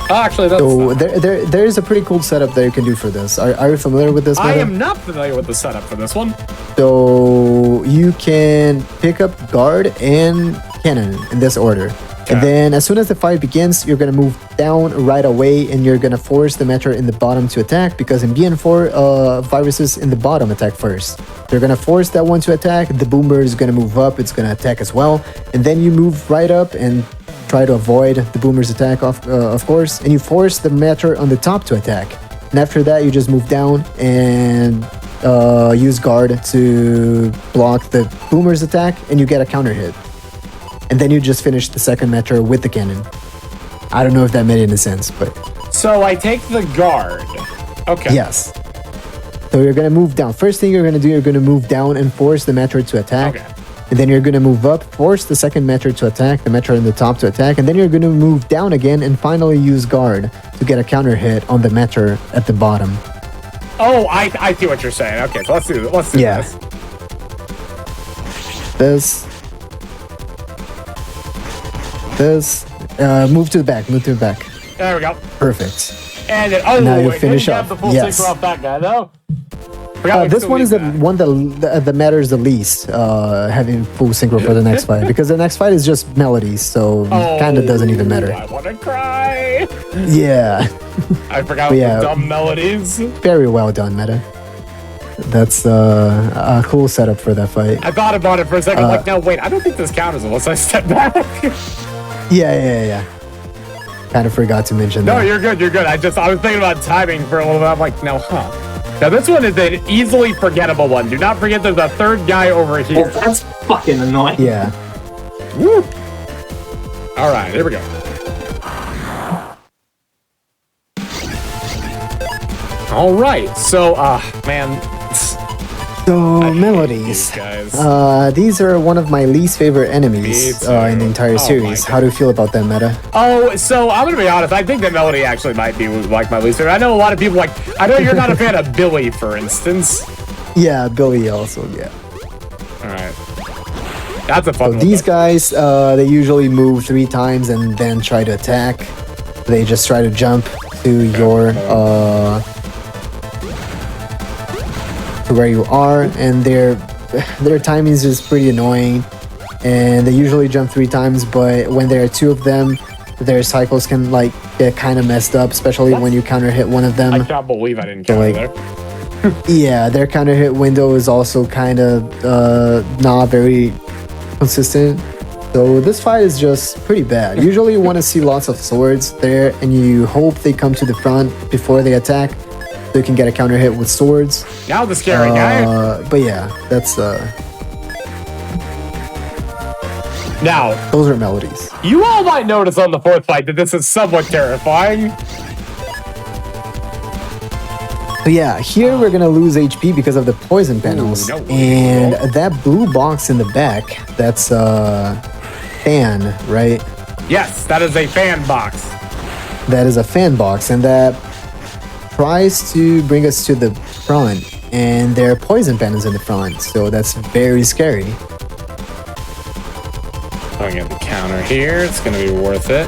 Actually, that's... So there is a pretty cool setup that you can do for this. Are you familiar with this? I Meta? am not familiar with the setup for this one. So you can pick up guard and cannon in this order. Okay. And then as soon as the fight begins, you're going to move down right away and you're going to force the Metro in the bottom to attack because in BN4, viruses in the bottom attack first. You're going to force that one to attack. The boomer is going to move up. It's going to attack as well. And then you move right up and try to avoid the boomer's attack, of course. And you force the Metro on the top to attack. And after that, you just move down and use guard to block the boomer's attack and you get a counter hit. And then you just finish the second Metro with the cannon. I don't know if that made any sense, but... So I take the guard. Okay. Yes. So you're going to move down. First thing you're going to do, you're going to move down and force the Metro to attack. Okay. And then you're going to move up, force the second Metro to attack, the Metro in the top to attack. And then you're going to move down again and finally use guard to get a counter hit on the Metro at the bottom. Oh, I see what you're saying. Okay, so let's do this. This. Move to the back. There we go. Perfect. And then, now you wait, finish then you off. have the full Yes. synchro off that guy, though. Forgot we This still one need is the that. one that matters the least, having full synchro for the next fight, because the next fight is just melodies, so kind of doesn't even matter. I want to cry. Yeah, I forgot But the yeah. dumb melodies. very well done, Meta. That's a cool setup for that fight. I thought about it for a second. Like, no, wait, I don't think this counts unless I step back. Yeah. Kind of forgot to mention No, that. you're good. You're good. I was thinking about timing for a little bit. I'm like, no, Now this one is an easily forgettable one. Do not forget there's a third guy over Oh, here. that's fucking annoying. Yeah. Woo. All right, here we go. All right, so man, So melodies. these guys. These are one of my least favorite Me enemies too. in the entire Oh series. my How do you feel about that, Meta? Oh, so I'm gonna be honest. I think that melody actually might be like my least favorite. I know a lot of people like. I know you're not a fan of Billy, for instance. Yeah, Billy also. Yeah. All right, that's a fun one. These though. guys, they usually move 3 times and then try to attack. They just try to jump to your to where you are, and their timing is just pretty annoying. And they usually jump 3 times, but when there are 2 of them, their cycles can like get kind of messed up, especially when you counter hit one of I them. can't believe I didn't counter like- there. Yeah, their counter hit window is also kind of not very consistent. So this fight is just pretty bad. Usually you want to see lots of swords there, and you hope they come to the front before they attack, so you can get a counter hit with swords. Now the scary guy. But yeah, that's Now, those are melodies. you all might notice on the fourth fight that this is somewhat terrifying. So yeah, here we're gonna lose HP because of the poison panels, no. and that blue box in the back, that's fan, right? Yes, that is a fan box. That is a fan box, and that tries to bring us to the front, and there are poison panels in the front, so that's very scary. Going at the counter here. It's going to be worth it.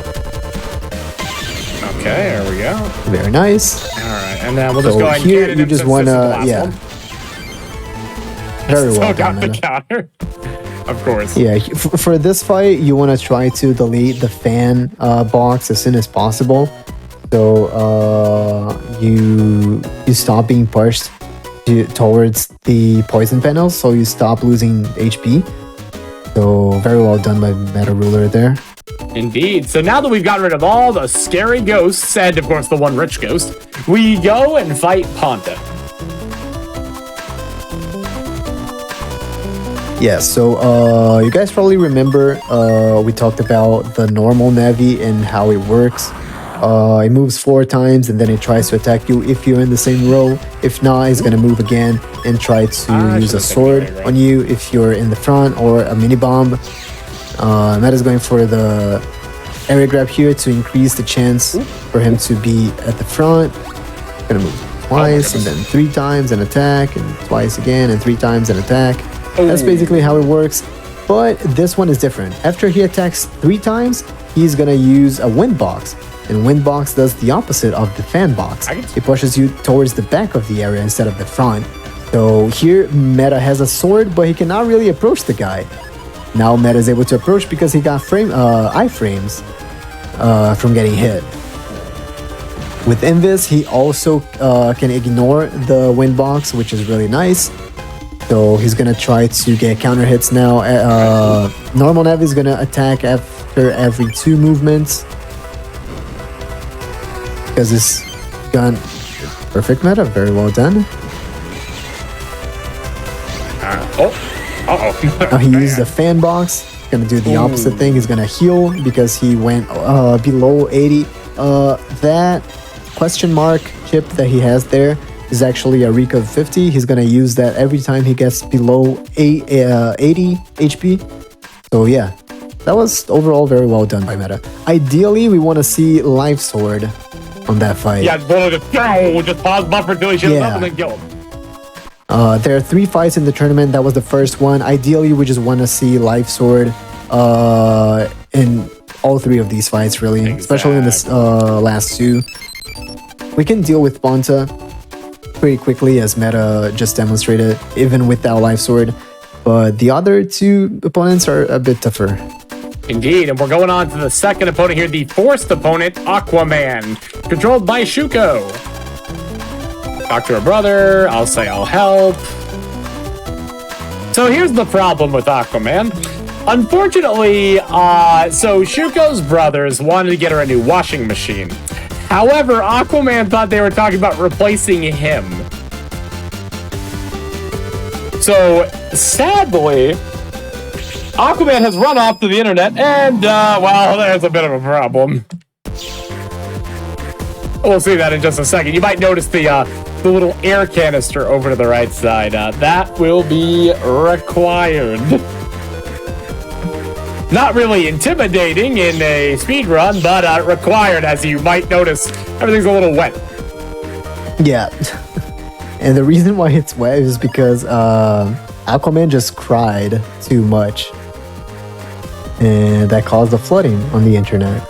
Okay, there we go. Very nice. All right, and then we'll just So go ahead and here get it you in just since this is the wanna, last yeah. one. Very Still well got done, the Meta. counter. Of course. Yeah, for this fight, you want to try to delete the fan box as soon as possible. So you stop being pushed towards the poison panels, so you stop losing HP. So very well done by Meta Ruler there. Indeed. So now that we've gotten rid of all the scary ghosts, and of course the one rich ghost, we go and fight Ponta. Yeah, so you guys probably remember we talked about the normal Navi and how it works. It moves 4 times and then it tries to attack you if you're in the same row. If not, it's gonna move again and try to use a sword on you if you're in the front, or a mini bomb. Meta's going for the area grab here to increase the chance for him to be at the front. Gonna move twice and then 3 times and attack, and twice again and 3 times and attack. That's basically how it works, but this one is different. After he attacks 3 times, he's gonna use a wind box, and wind box does the opposite of the fan box. It pushes you towards the back of the area instead of the front. So here, Meta has a sword, but he cannot really approach the guy. Now Meta is able to approach because he got iframes from getting hit. Within this, he also can ignore the wind box, which is really nice. So he's gonna try to get counter hits now. Normal Navi is gonna attack after every 2 movements because this gun. Perfect Meta, very well done. Now he used the fan box. Gonna do the opposite thing. He's gonna heal because he went below 80. That question mark chip that he has there is actually a Rika of 50. He's gonna use that every time he gets below 80 HP. So yeah, that was overall very well done by Meta. Ideally, we want to see Life Sword on that fight. Yeah, just pause buffer until he shows up and then kill him. There are 3 fights in the tournament. That was the first one. Ideally, we just want to see Life Sword in all 3 of these fights, really, especially in this last 2. We can deal with Ponta. pretty quickly, as Meta just demonstrated, even without Life Sword. But the other two opponents are a bit tougher. Indeed, and we're going on to the second opponent here, the forced opponent, Aquaman, controlled by Shuko. Talk to her brother, I'll say I'll help. So here's the problem with Aquaman. Unfortunately, so Shuko's brothers wanted to get her a new washing machine. However, Aquaman thought they were talking about replacing him. So, sadly, Aquaman has run off to the internet, and, well, there's a bit of a problem. We'll see that in just a second. You might notice the little air canister over to the right side. That will be required. Not really intimidating in a speedrun, but required, as you might notice. Everything's a little wet. Yeah. And the reason why it's wet is because Aquaman just cried too much. And that caused the flooding on the internet.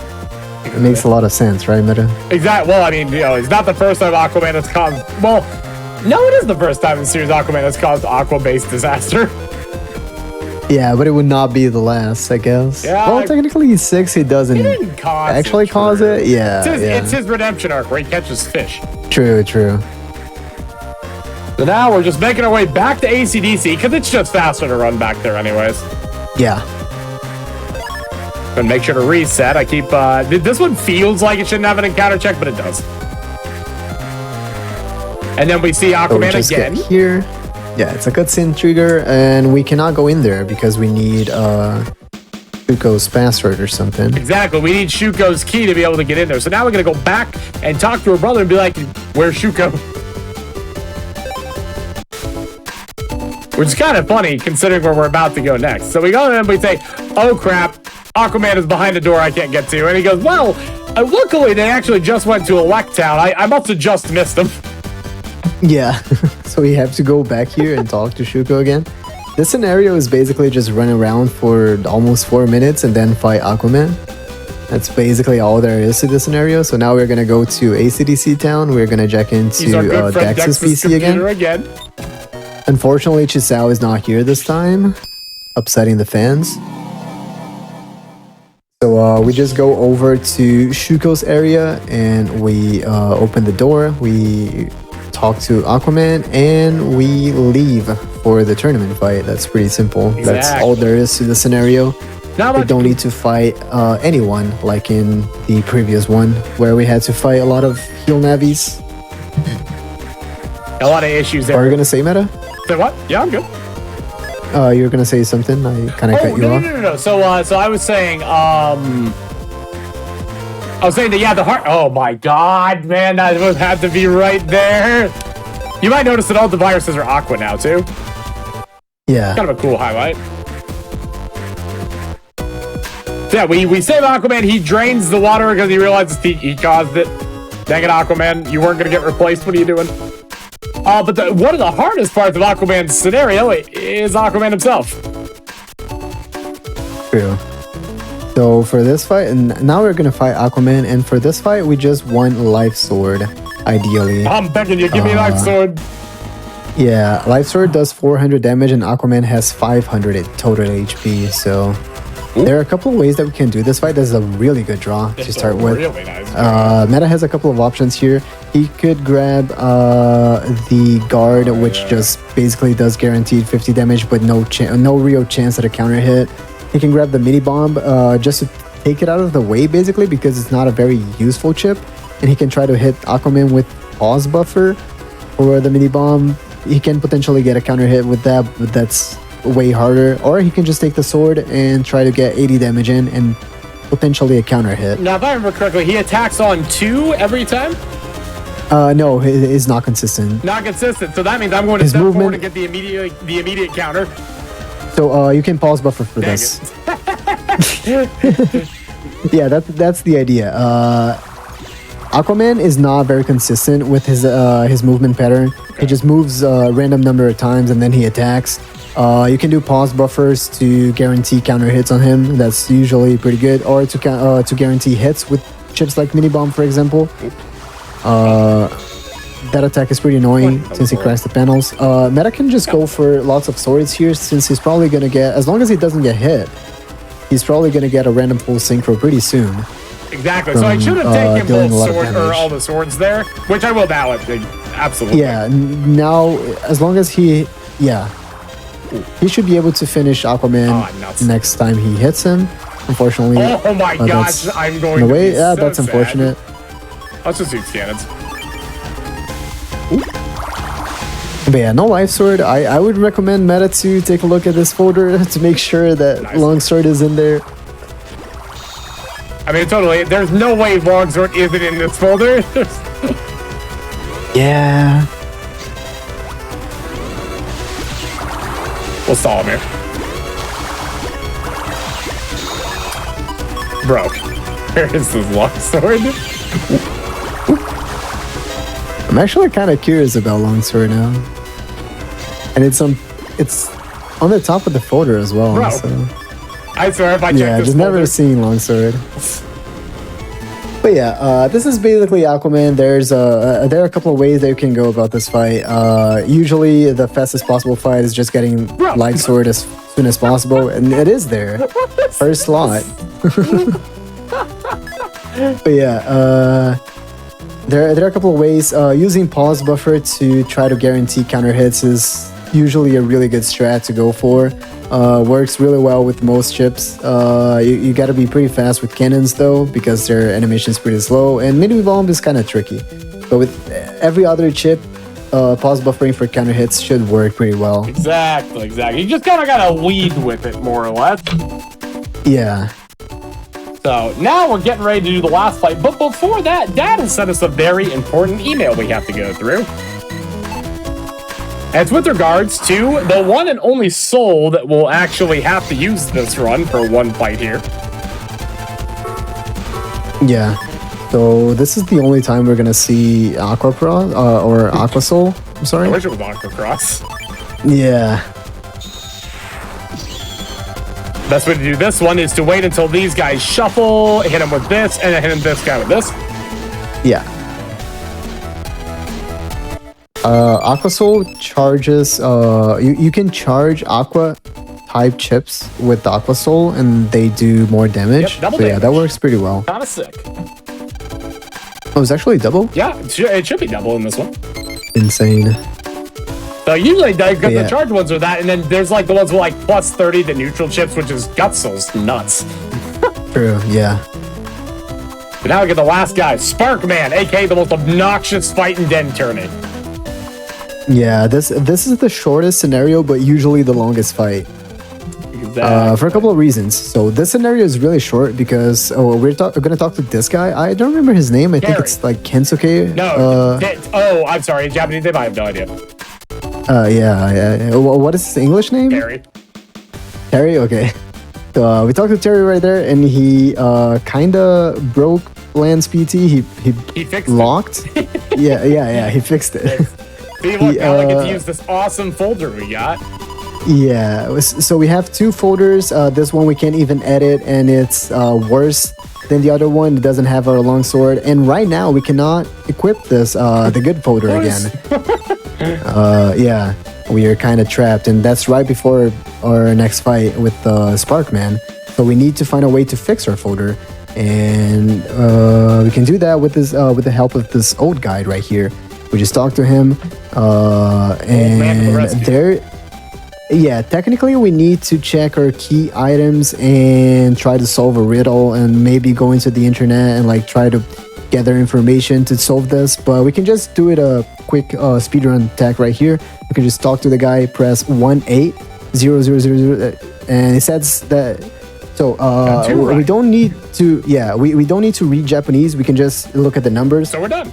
It makes a lot of sense, right, Meta? Exactly. Well, I mean, it's not the first time Aquaman has caused... Well, no, it is the first time in series Aquaman has caused aqua-based disaster. Yeah, but it would not be the last, I guess. Yeah, well, technically, he's 6. He doesn't actually cause it. Yeah, it's his redemption arc where he catches fish. True. So now we're just making our way back to ACDC because it's just faster to run back there anyways. Yeah. And make sure to reset. I keep... this one feels like it shouldn't have an encounter check, but it does. And then we see Aquaman again. Get here. Yeah, it's a cutscene trigger, and we cannot go in there because we need Shuko's password or something. Exactly. We need Shuko's key to be able to get in there. So now we're going to go back and talk to her brother and be like, where's Shuko? Which is kind of funny considering where we're about to go next. So we go in and we say, oh crap, Aquaman is behind a door I can't get to. And he goes, well, luckily they actually just went to Electown. I must have just missed them. Yeah, so we have to go back here and talk to Shuko again. This scenario is basically just run around for almost 4 minutes and then fight Aquaman. That's basically all there is to this scenario. So now we're going to go to ACDC Town. We're going to jack into Dex's PC again. Unfortunately, Chisao is not here this time, upsetting the fans. So we just go over to Shuko's area and we open the door. We talk to Aquaman and we leave for the tournament fight. That's pretty simple. Exactly. That's all there is to the scenario. We don't need to fight anyone like in the previous one where we had to fight a lot of heel navies. A lot of issues there. Are you gonna say, Meta? Say what? Yeah, I'm good. You were gonna say something? I kind of cut you off. No. So I was saying, that, yeah, the heart. Oh my god, man, that would have to be right there. You might notice that all the viruses are aqua now, too. Yeah. Kind of a cool highlight. So yeah, we save Aquaman. He drains the water because he realizes he caused it. Dang it, Aquaman. You weren't going to get replaced. What are you doing? But one of the hardest parts of Aquaman's scenario is Aquaman himself. True. So for this fight, and now we're gonna fight Aquaman, and for this fight, we just want Life Sword, ideally. I'm begging you, give me Life Sword. Yeah, Life Sword does 400 damage, and Aquaman has 500 total HP, so... There are a couple of ways that we can do this fight. This is a really good draw to start with. Really nice. Meta has a couple of options here. He could grab the guard, which just basically does guaranteed 50 damage, but no real chance at a counter hit. He can grab the mini bomb just to take it out of the way, basically, because it's not a very useful chip. And he can try to hit Aquaman with pause buffer or the mini bomb. He can potentially get a counter hit with that, but that's way harder. Or he can just take the sword and try to get 80 damage in and potentially a counter hit. Now, if I remember correctly, he attacks on 2 every time? No, it is not consistent. Not consistent. So that means I'm going to step forward and get the immediate counter. So you can pause buffer for this. Yeah, that's the idea. Aquaman is not very consistent with his movement pattern. He just moves a random number of times and then he attacks. You can do pause buffers to guarantee counter hits on him. That's usually pretty good. Or to guarantee hits with chips like mini bomb, for example. that attack is pretty annoying since he cracks the panels. Meta can just go for lots of swords here since he's probably gonna get, as long as he doesn't get hit, he's probably gonna get a random full synchro pretty soon. Exactly. So I should have taken dealing both a lot of sword or damage. all the swords there, which I will now. Absolutely. Yeah, now as long as he should be able to finish Aquaman nuts. next time he hits him. Unfortunately, Oh my gosh, that's I'm going in a to way. be Yeah, so that's sad. unfortunate. Let's just use cannons. But yeah, no life sword. I would recommend meta to take a look at this folder to make sure that Nice. longsword is in there. I mean, totally. There's no way longsword isn't in this folder. Yeah. We'll stall him here. Bro, where is this longsword? I'm actually kind of curious about longsword now, and it's on the top of the folder as well. Bro, So. I swear if I check Yeah, this just never folder, seen longsword. But yeah, this is basically Aquaman. There are a couple of ways that you can go about this fight. Usually, the fastest possible fight is just getting light sword as soon as possible, and it is there, first slot. But yeah, there are a couple of ways. Using pause buffer to try to guarantee counter hits is usually a really good strat to go for. Works really well with most chips. You gotta be pretty fast with cannons though, because their animation is pretty slow, and mid bomb is kind of tricky. But with every other chip, pause buffering for counter hits should work pretty well. Exactly. You just kind of gotta lead with it, more or less. Yeah. So now we're getting ready to do the last fight, but before that, Dad has sent us a very important email we have to go through. And it's with regards to the one and only soul that will actually have to use this run for one fight here. Yeah. So this is the only time we're gonna see Aqua Pro or Aqua Soul. I'm I sorry. wish it was Aquacross. Yeah. Best way to do this one is to wait until these guys shuffle, hit him with this, and then hit him this guy with this. Yeah. Aqua Soul charges. You can charge Aqua type chips with the Aqua Soul, and they do more damage. Yep, double So yeah, that damage. works pretty well. Kind of sick. Oh, it's actually double. Yeah, it should be double in this one. Insane. So usually because Yeah. the charge ones are that, and then there's like the ones with like plus 30 to neutral chips, which is gut souls nuts. True. Yeah. But now we get the last guy, Sparkman, aka the most obnoxious fight in Den Tourney. Yeah. This is the shortest scenario, but usually the longest fight. Exactly. For a couple of reasons. So this scenario is really short because we're gonna talk to this guy. I don't remember his name. I think Gary. it's like Kensuke. No, I'm sorry, Japanese name, I have no idea. Yeah. What is his English name? Gary. Terry. Okay. So we talked to Terry right there, and he kind of broke Lance PT. He fixed locked. yeah. He fixed it. See, look, now I get to uh, use this awesome folder we got. Yeah, so we have two folders. This one we can't even edit, and it's worse than the other one. It doesn't have our longsword, and right now we cannot equip this the good folder again. Yeah, we are kind of trapped, and that's right before our next fight with Sparkman. So we need to find a way to fix our folder, and we can do that with this with the help of this old guide right here. We just talk to him, and there. Yeah, technically we need to check our key items and try to solve a riddle and maybe go into the internet and like try to gather information to solve this, but we can just do it a quick speedrun attack right here. We can just talk to the guy, press 180000, and it says that so we don't need to we don't need to read Japanese. We can just look at the numbers. So we're done.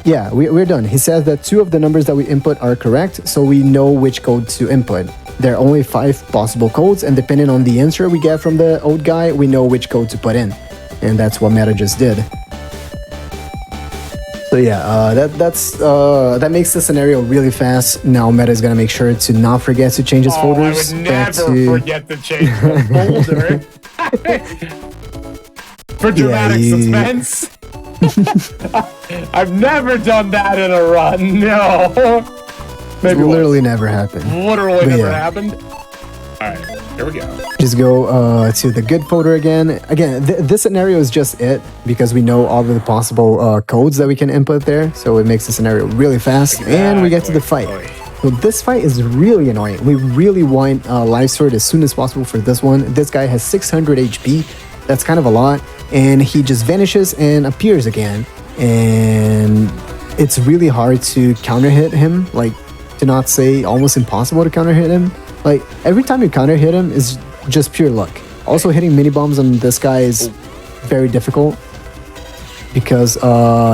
Yeah, we're done. He says that 2 of the numbers that we input are correct, so we know which code to input. There are only 5 possible codes, and depending on the answer we get from the old guy, we know which code to put in. And that's what Meta just did. So yeah, that makes the scenario really fast. Now Meta is gonna make sure to not forget to change his folders. I would never forget to change the folder. For dramatic suspense. I've never done that in a run. No. Maybe literally never happened. Literally never happened. All right, here we go. Just go to the good folder again. Again, this scenario is just it because we know all of the possible codes that we can input there. So it makes the scenario really fast. Exactly. And we get to the fight. So this fight is really annoying. We really want life sword as soon as possible for this one. This guy has 600 HP. That's kind of a lot. And he just vanishes and appears again. And it's really hard to counter hit him. Like, to not say almost impossible to counter hit him. Like, every time you counter hit him is just pure luck. Also, hitting mini bombs on this guy is very difficult because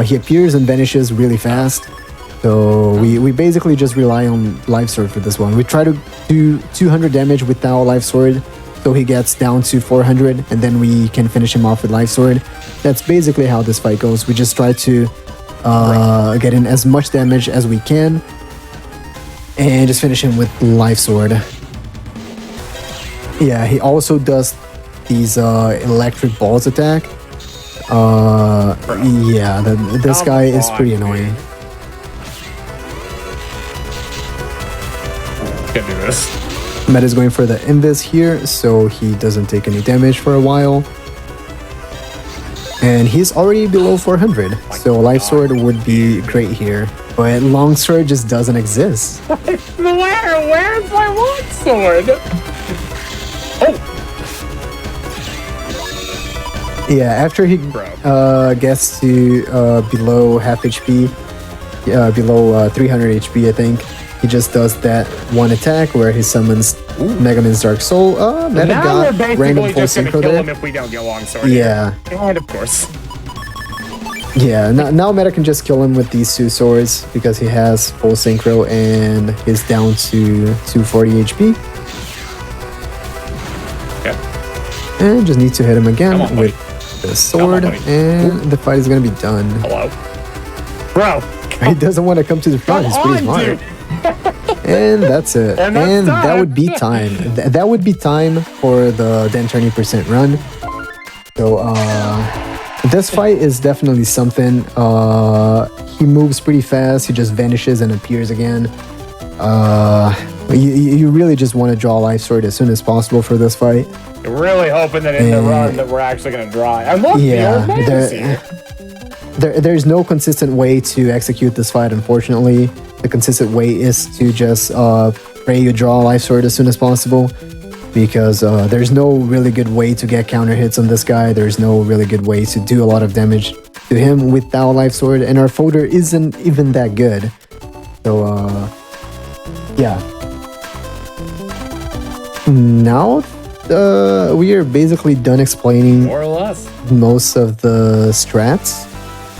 he appears and vanishes really fast. So we basically just rely on life sword for this one. We try to do 200 damage without life sword, so he gets down to 400, and then we can finish him off with life sword. That's basically how this fight goes. We just try to get in as much damage as we can, and just finish him with life sword. Yeah, he also does these electric balls attack. Yeah, this guy is pretty annoying. Can't do this. Meta is going for the invis here, so he doesn't take any damage for a while. And he's already below 400, so life sword would be great here. But long sword just doesn't exist. Where's my long sword? Oh! Yeah, after he gets to below half HP, below 300 HP, I think, he just does that one attack where he summons Mega Man's Dark Soul. Meta got random full synchro there. Him if we don't get long sword. Yeah. And of course. Yeah, now Meta can just kill him with these two swords because he has full synchro and is down to 240 HP. Okay. And just need to hit him again with the sword, and the fight is gonna be done. Hello? Bro! He doesn't want to come to the front, he's pretty smart. And that's it. And that would be time. That would be time for the then 20% run. So, this fight is definitely something. He moves pretty fast. He just vanishes and appears again. You really just want to draw life sword as soon as possible for this fight. You're really hoping that in the run that we're actually going to draw. And look, there's no consistent way to execute this fight, unfortunately. The consistent way is to just pray you draw life sword as soon as possible, because there's no really good way to get counter hits on this guy. There's no really good way to do a lot of damage to him without life sword, and our folder isn't even that good. So yeah. Now we are basically done explaining more or less most of the strats.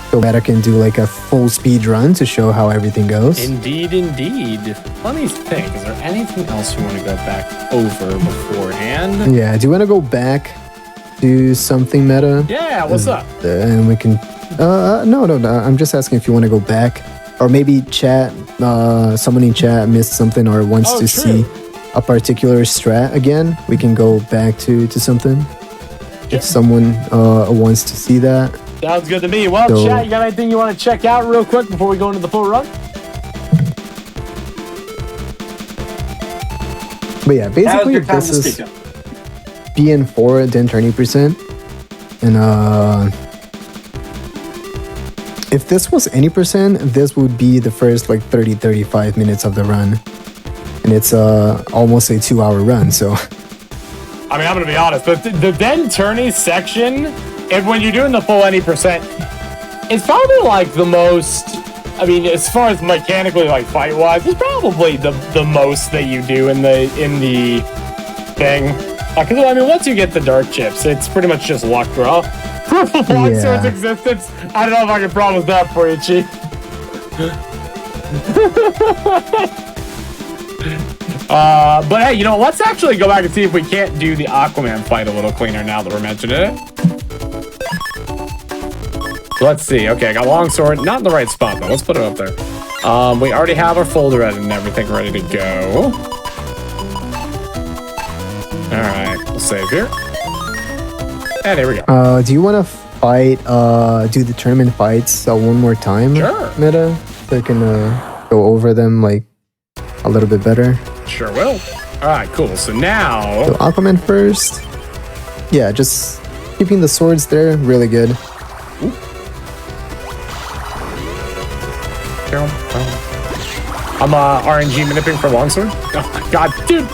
So Meta can do like a full speed run to show how everything goes. Indeed, indeed. Let me think. Is there anything else you want to go back over beforehand? Yeah, do you want to go back to something, Meta? Yeah, what's up? And we can... No. I'm just asking if you want to go back. Or maybe chat, someone in chat missed something or wants to see a particular strat again. We can go back to something. If someone wants to see that. Sounds good to me. Well, chat, you got anything you want to check out real quick before we go into the full run? But yeah, basically this is BN4 then 20%. And if this was any percent, this would be the first like 30-35 minutes of the run. And it's almost a 2-hour run, so... I mean, I'm going to be honest, but the then Tourney section... And when you're doing the full any percent, it's probably like the most, I mean, as far as mechanically, like fight-wise, it's probably the most that you do in the thing. Because, I mean, once you get the dark chips, it's pretty much just luck draw. Proof of Longsword's existence, I don't know if I can promise that for you, Chief. But hey, you know, let's actually go back and see if we can't do the Aquaman fight a little cleaner now that we're mentioning it. Let's see. Okay, I got longsword. Not in the right spot, though. Let's put it up there. We already have our folder and everything ready to go. All right, we'll save here. And here we go. Do you want to fight, do the tournament fights one more time, Sure. Meta, so I can go over them like a little bit better. Sure will. All right, cool. So now, So Aquaman first. Yeah, just keeping the swords there, really good. I'm RNG manipulating for longsword. Oh my god, dude.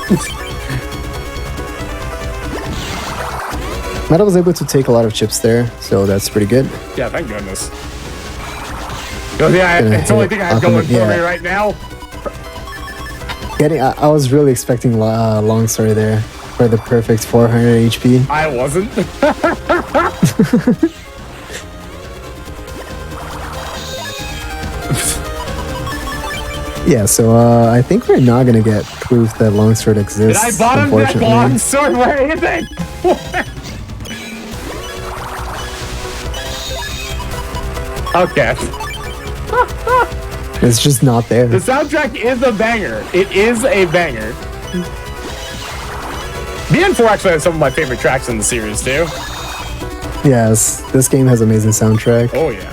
Meta was able to take a lot of chips there, so that's pretty good. Yeah, thank goodness. The only it's the only thing I have going for me right now. I was really expecting longsword there for the perfect 400 HP. I wasn't. Yeah, so I think we're not gonna get proof that longsword exists. Did I bottom that unfortunately. longsword? Where is it? Okay. It's just not there. The soundtrack is a banger. It is a banger. BN4 actually has some of my favorite tracks in the series too. Yes, this game has amazing soundtrack. Oh yeah.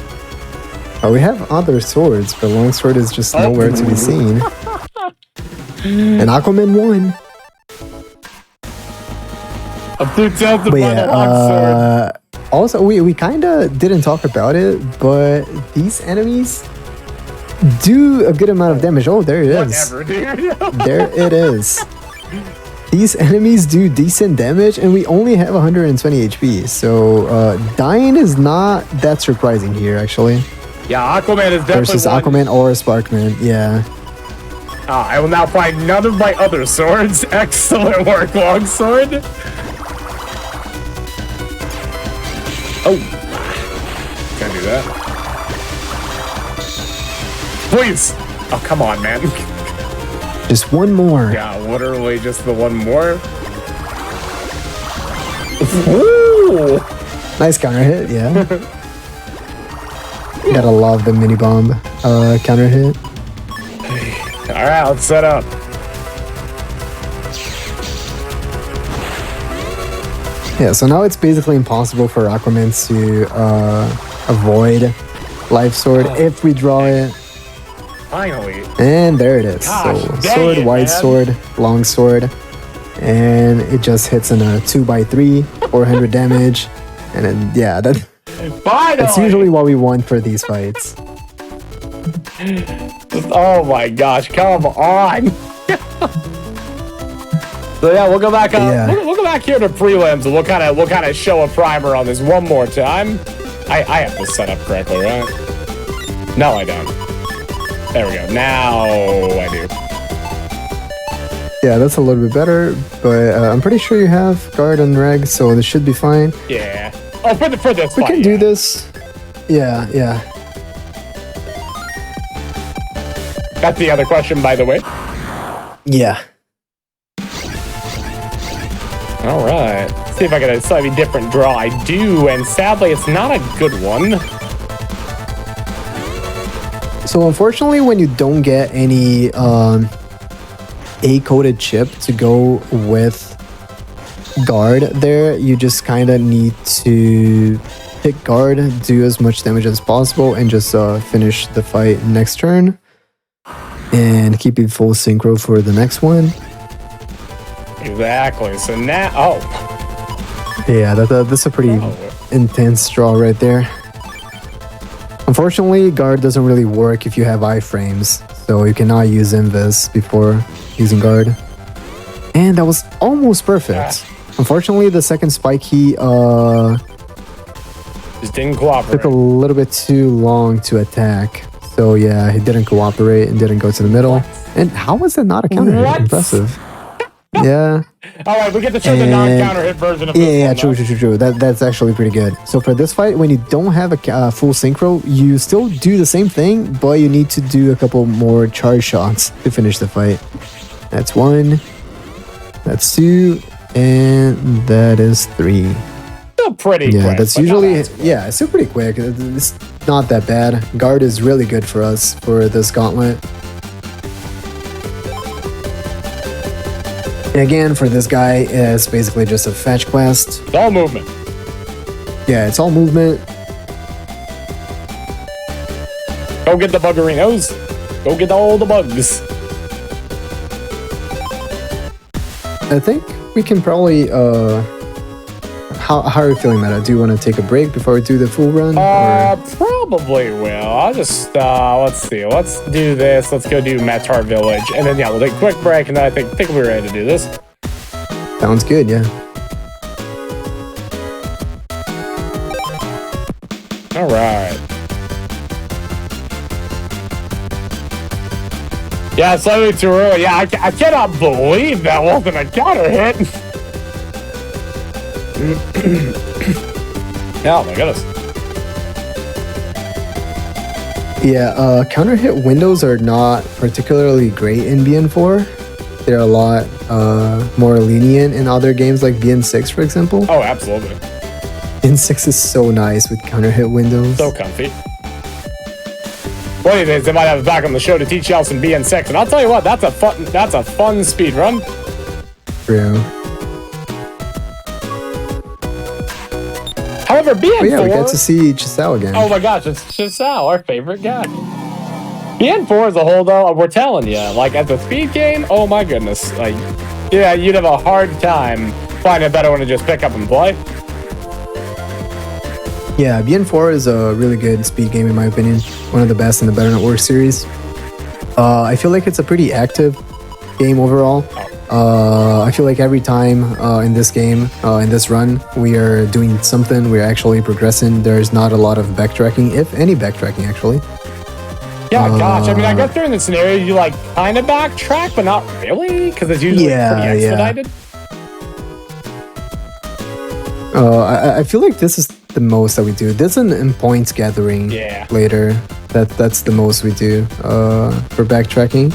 We have other swords, but longsword is just nowhere to be seen. And Aquaman won. I'm too tempted But by the yeah, longsword. also we kind of didn't talk about it, but these enemies do a good amount of damage. Oh, there it is. Whatever, dude. There it is. These enemies do decent damage, and we only have 120 HP. So dying is not that surprising here, actually. Yeah, Aquaman is definitely Versus one. Aquaman or Sparkman, yeah. I will now find none of my other swords. Excellent work, longsword. Oh. Can't do that. Please. Oh, come on, man. Just one more. Yeah, literally just the one more. Ooh. Nice counter hit, yeah. Gotta love the mini bomb counter hit. All right, let's set up. Yeah, so now it's basically impossible for Aquaman to avoid Life Sword if we draw it. Finally. And there it is. Gosh, So dang sword, it, wide man. sword, long sword. And it just hits in a 2x3, 400 damage. And then, yeah, that's usually what we want for these fights. Oh my gosh, come on. So yeah, we'll go back we'll go back here to prelims and we'll kind of show a primer on this one more time. I have this set up correctly, right? No, I don't. There we go. Now I do. Yeah, that's a little bit better, but I'm pretty sure you have guard and reg, so this should be fine. Yeah. Oh, for this We fight, can do this. Yeah, yeah. That's the other question, by the way. Yeah. All right. Let's see if I get a slightly different draw. I do, and sadly, it's not a good one. So unfortunately, when you don't get any A-coded chip to go with guard there, you just kind of need to pick guard, do as much damage as possible, and just finish the fight next turn. And keep it full synchro for the next one. Exactly. So now, Yeah, that's a pretty intense draw right there. Unfortunately, guard doesn't really work if you have iframes, so you cannot use invis before using guard. And that was almost perfect. Unfortunately, the second spike key just didn't cooperate. took a little bit too long to attack. So yeah, he didn't cooperate and didn't go to the middle. And how was that not a counter hit? What? Impressive. Yeah. All right, we get to show the non-counter hit version of this Yeah, one, true. That's actually pretty good. So for this fight, when you don't have a full synchro, you still do the same thing, but you need to do a couple more charge shots to finish the fight. That's 1. That's 2. And that is 3. Still pretty Yeah, quick, that's but not usually... as quick. Yeah, it's still pretty quick. It's not that bad. Guard is really good for us for this gauntlet. And again, for this guy, it's basically just a fetch quest. It's all movement. Yeah, it's all movement. Go get the buggerinos. Go get all the bugs. I think we can probably. How are you feeling, Meta? Do you want to take a break before we do the full run? Probably will. I'll just let's see. Let's do this. Let's go do Matar Village, and then yeah, we'll take a quick break, and then I think we're ready to do this. Sounds good. Yeah. All right. Yeah, slightly too early. Yeah, I cannot believe that wasn't a counter hit. Oh my goodness. Yeah, counter hit windows are not particularly great in BN4. They're a lot more lenient in other games like BN6, for example. Oh, absolutely. BN6 is so nice with counter hit windows. So comfy. What do you think? They might have it back on the show to teach y'all some BN6, and I'll tell you what, that's a fun speed run. True. However, BN4... Oh yeah, we got to see Giselle again. Oh my gosh, it's Giselle, our favorite guy. BN4 as a whole, though, we're telling you, like, as a speed game, oh my goodness. Like, yeah, you'd have a hard time finding a better one to just pick up and play. Yeah, BN4 is a really good speed game in my opinion. One of the best in the Better Network series. I feel like it's a pretty active game overall. I feel like every time in this game, in this run, we are doing something. We're actually progressing. There's not a lot of backtracking, if any backtracking actually. Yeah, gosh. I mean, I guess during the scenario, you like kind of backtrack, but not really, because it's usually pretty expedited. I feel like this is the most that we do. This and in points gathering later. That's the most we do for backtracking.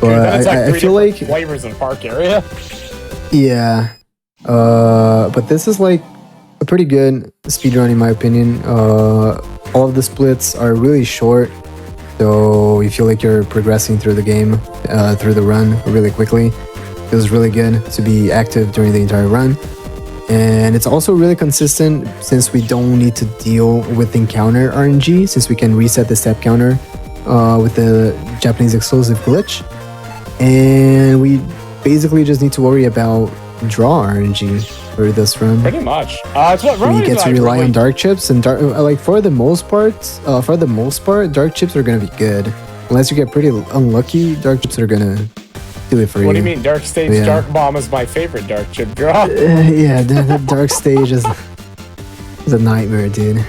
But dude, I feel like flavors of park area. Yeah. But this is like a pretty good speedrun in my opinion. All of the splits are really short, so you feel like you're progressing through the game, through the run really quickly. It feels really good to be active during the entire run. And it's also really consistent since we don't need to deal with encounter RNG, since we can reset the step counter with the Japanese exclusive glitch. And we basically just need to worry about draw RNG for this run. Pretty much. It's what we get to rely on dark chips, and like for the most part, dark chips are gonna be good. Unless you get pretty unlucky, dark chips are gonna do it for you. What do you mean? Dark Stage Dark Bomb is my favorite dark chip draw. Yeah, the Dark Stage is a nightmare, dude.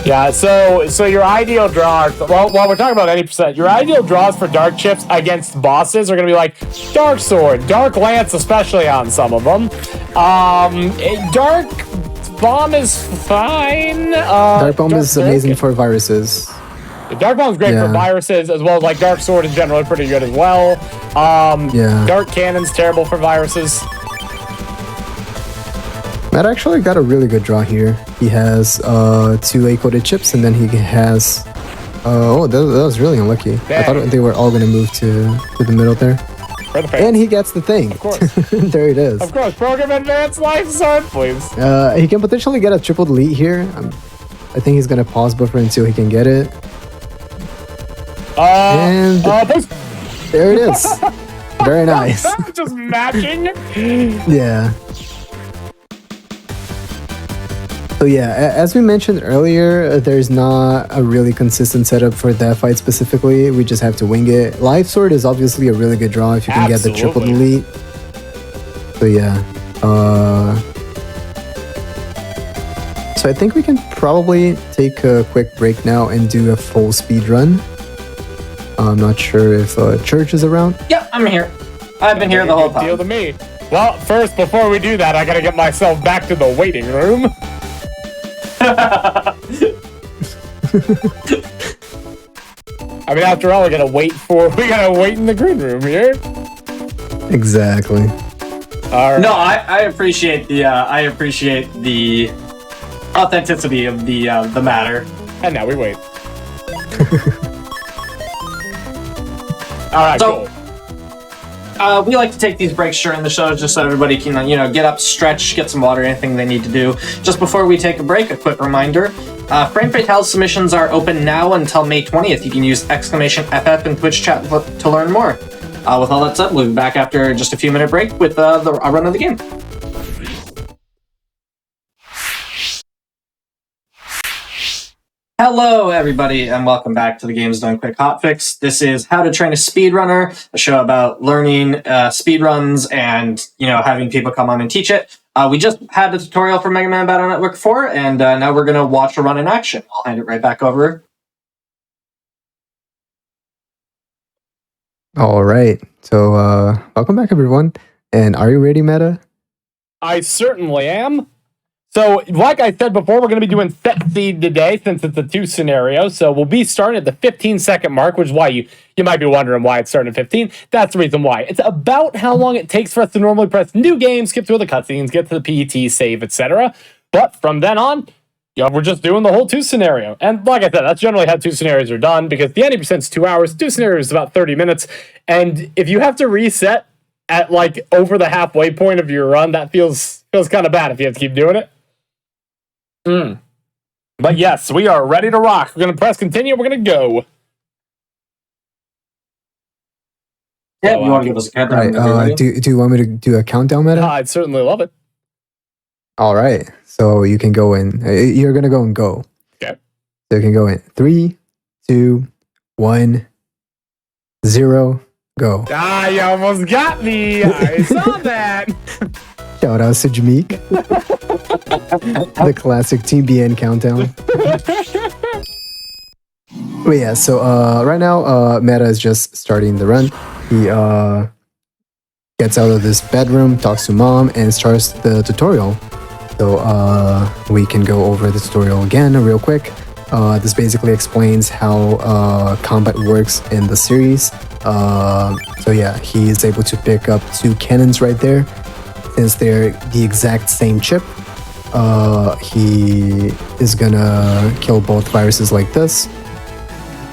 Yeah, so your ideal draws, well, while we're talking about 80%, your ideal draws for dark chips against bosses are going to be like Dark Sword, Dark Lance, especially on some of them. Dark Bomb is fine. Dark Bomb is amazing for viruses. Dark Bomb's great for viruses, as well as like Dark Sword is generally pretty good as well. Dark Cannon's terrible for viruses. Matt actually got a really good draw here. He has 2 A-coated chips, and then he has... that was really unlucky. Dang. I thought they were all going to move to the middle there. And he gets the thing. Of course. There it is. Of course. Program Advanced Life Sword, please. He can potentially get a triple delete here. I think he's going to pause buffer until he can get it. And there it is. Very nice. Just matching. Yeah. So yeah, as we mentioned earlier, there's not a really consistent setup for that fight specifically. We just have to wing it. Life Sword is obviously a really good draw if you can get the triple delete. So yeah. So I think we can probably take a quick break now and do a full speed run. I'm not sure if Church is around. Yep, I'm here. I've been here the whole time. Deal to me. Well, first, before we do that, I gotta get myself back to the waiting room. I mean, after all, we gotta wait in the green room here. Exactly. All right. No, I appreciate the authenticity of the matter. And now we wait. All right, so, cool. We like to take these breaks during the show just so everybody can, get up, stretch, get some water, anything they need to do. Just before we take a break, a quick reminder. Frame Fatale submissions are open now until May 20th. You can use !FF in Twitch chat to learn more. With all that said, we'll be back after just a few minute break with a run of the game. Hello, everybody, and welcome back to the Games Done Quick Hotfix. This is How to Train a Speedrunner, a show about learning speedruns and, having people come on and teach it. We just had a tutorial for Mega Man Battle Network 4, and now we're going to watch a run in action. I'll hand it right back over. All right. So, welcome back, everyone. And are you ready, Meta? I certainly am. So, like I said before, we're going to be doing set seed today since it's a 2 scenario. So, we'll be starting at the 15-second mark, which is why you might be wondering why it's starting at 15. That's the reason why. It's about how long it takes for us to normally press new game, skip through the cutscenes, get to the PET, save, etc. But from then on, we're just doing the whole 2 scenario. And like I said, that's generally how 2 scenarios are done because the 90% is 2 hours, 2 scenarios is about 30 minutes. And if you have to reset at over the halfway point of your run, that feels kind of bad if you have to keep doing it. But yes, we are ready to rock. We're going to press continue. We're going to go. Yeah, you want to give us a countdown? Right. Do you want me to do a countdown, Meta? I'd certainly love it. All right. So you can go in. You're going to go and go. Okay. So you can go in. 3, 2, 1, 0, go. You almost got me. I saw that. Shout out to Jameek. The classic Team BN countdown. But yeah, so right now, Meta is just starting the run. He gets out of this bedroom, talks to mom, and starts the tutorial. So we can go over the tutorial again real quick. This basically explains how combat works in the series. So yeah, he is able to pick up 2 cannons right there. Since they're the exact same chip, he is gonna kill both viruses like this.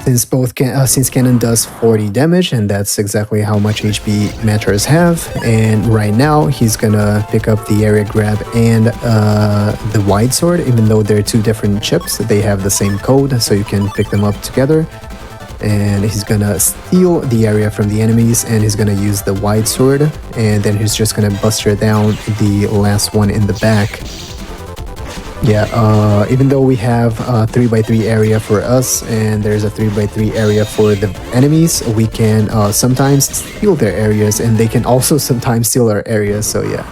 Since cannon does 40 damage, and that's exactly how much HP matchers have. And right now, he's gonna pick up the area grab and the wide sword, even though they're 2 different chips. They have the same code, so you can pick them up together. And he's gonna steal the area from the enemies, and he's gonna use the wide sword, and then he's just gonna buster down the last one in the back. Yeah, even though we have a 3x3 area for us and there's a 3x3 area for the enemies, we can sometimes steal their areas, and they can also sometimes steal our areas. So yeah.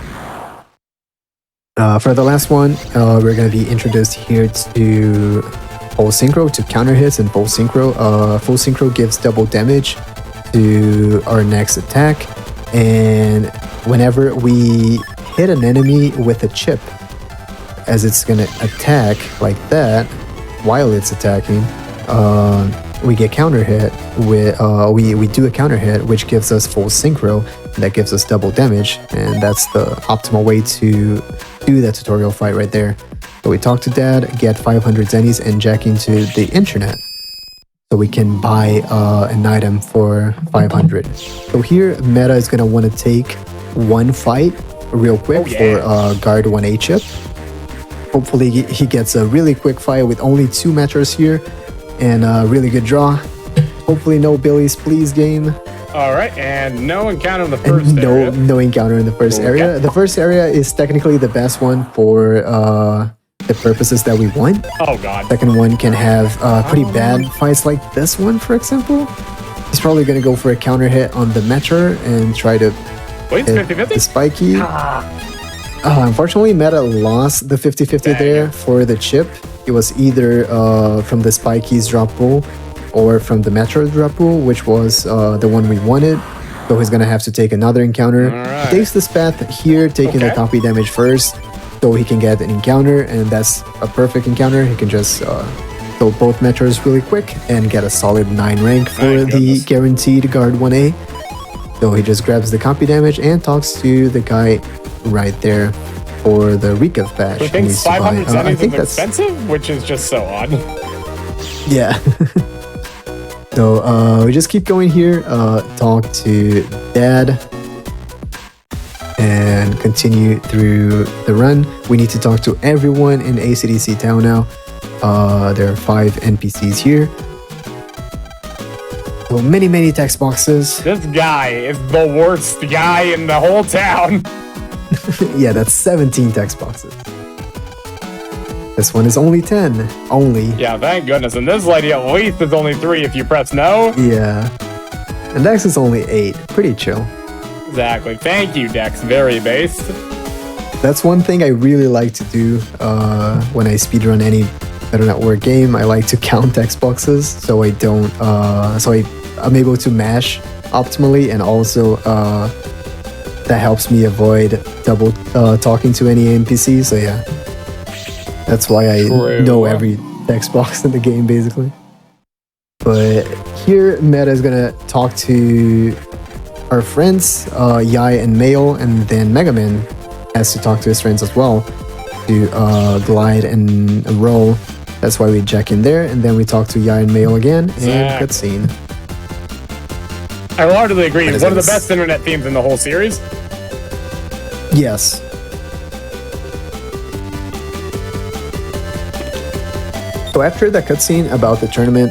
For the last one, we're gonna be introduced here to full synchro, to counter hits and full synchro. Full synchro gives double damage to our next attack, and whenever we hit an enemy with a chip, as it's gonna attack like that, while it's attacking, we get counter hit with we do a counter hit, which gives us full synchro, and that gives us double damage, and that's the optimal way to do that tutorial fight right there. So we talk to Dad, get 500 zennies, and jack into the internet, so we can buy an item for 500. So here, Meta is gonna want to take one fight real quick for guard 1A chip. Hopefully he gets a really quick fight with only 2 matchers here, and a really good draw. Hopefully no Billies, please, game. All right, and no encounter in the first area. No encounter in the first area. The first area is technically the best one for the purposes that we want. Oh god. Second one can have pretty bad fights like this one, for example. He's probably going to go for a counter hit on the Metro and try to hit 50-50? the spiky. Unfortunately, Meta lost the 50-50 there for the chip. It was either from the spiky's drop pool or from the Metro drop pool, which was the one we wanted. So he's going to have to take another encounter. Right. He takes this path here, taking the copy damage first, so he can get an encounter, and that's a perfect encounter. He can just kill both Metros really quick and get a solid 9 rank for the guaranteed guard 1A. So he just grabs the copy damage and talks to the guy right there for the Recov patch. He thinks 500 zennies is expensive, which is just so odd. Yeah. So we just keep going here, talk to Dad, and continue through the run. We need to talk to everyone in ACDC town now. There are 5 NPCs here. So many text boxes. This guy is the worst guy in the whole town. Yeah, that's 17 text boxes. This one is only 10. Only. Yeah, thank goodness. And this lady at least is only 3 if you press no. Yeah. And Dex is only 8. Pretty chill. Exactly. Thank you, Dex. Very based. That's one thing I really like to do when I speedrun any Better Network game. I like to count text boxes so I don't I'm able to mash optimally, and also that helps me avoid double talking to any NPC. So yeah, that's why I know every text box in the game basically. But here Meta is gonna talk to our friends Yai and Mail, and then Mega Man has to talk to his friends as well to glide and roll. That's why we jack in there, and then we talk to Yai and Mail again, and cutscene. I wholeheartedly agree. It's one of the best internet themes in the whole series. Yes. So after the cutscene about the tournament,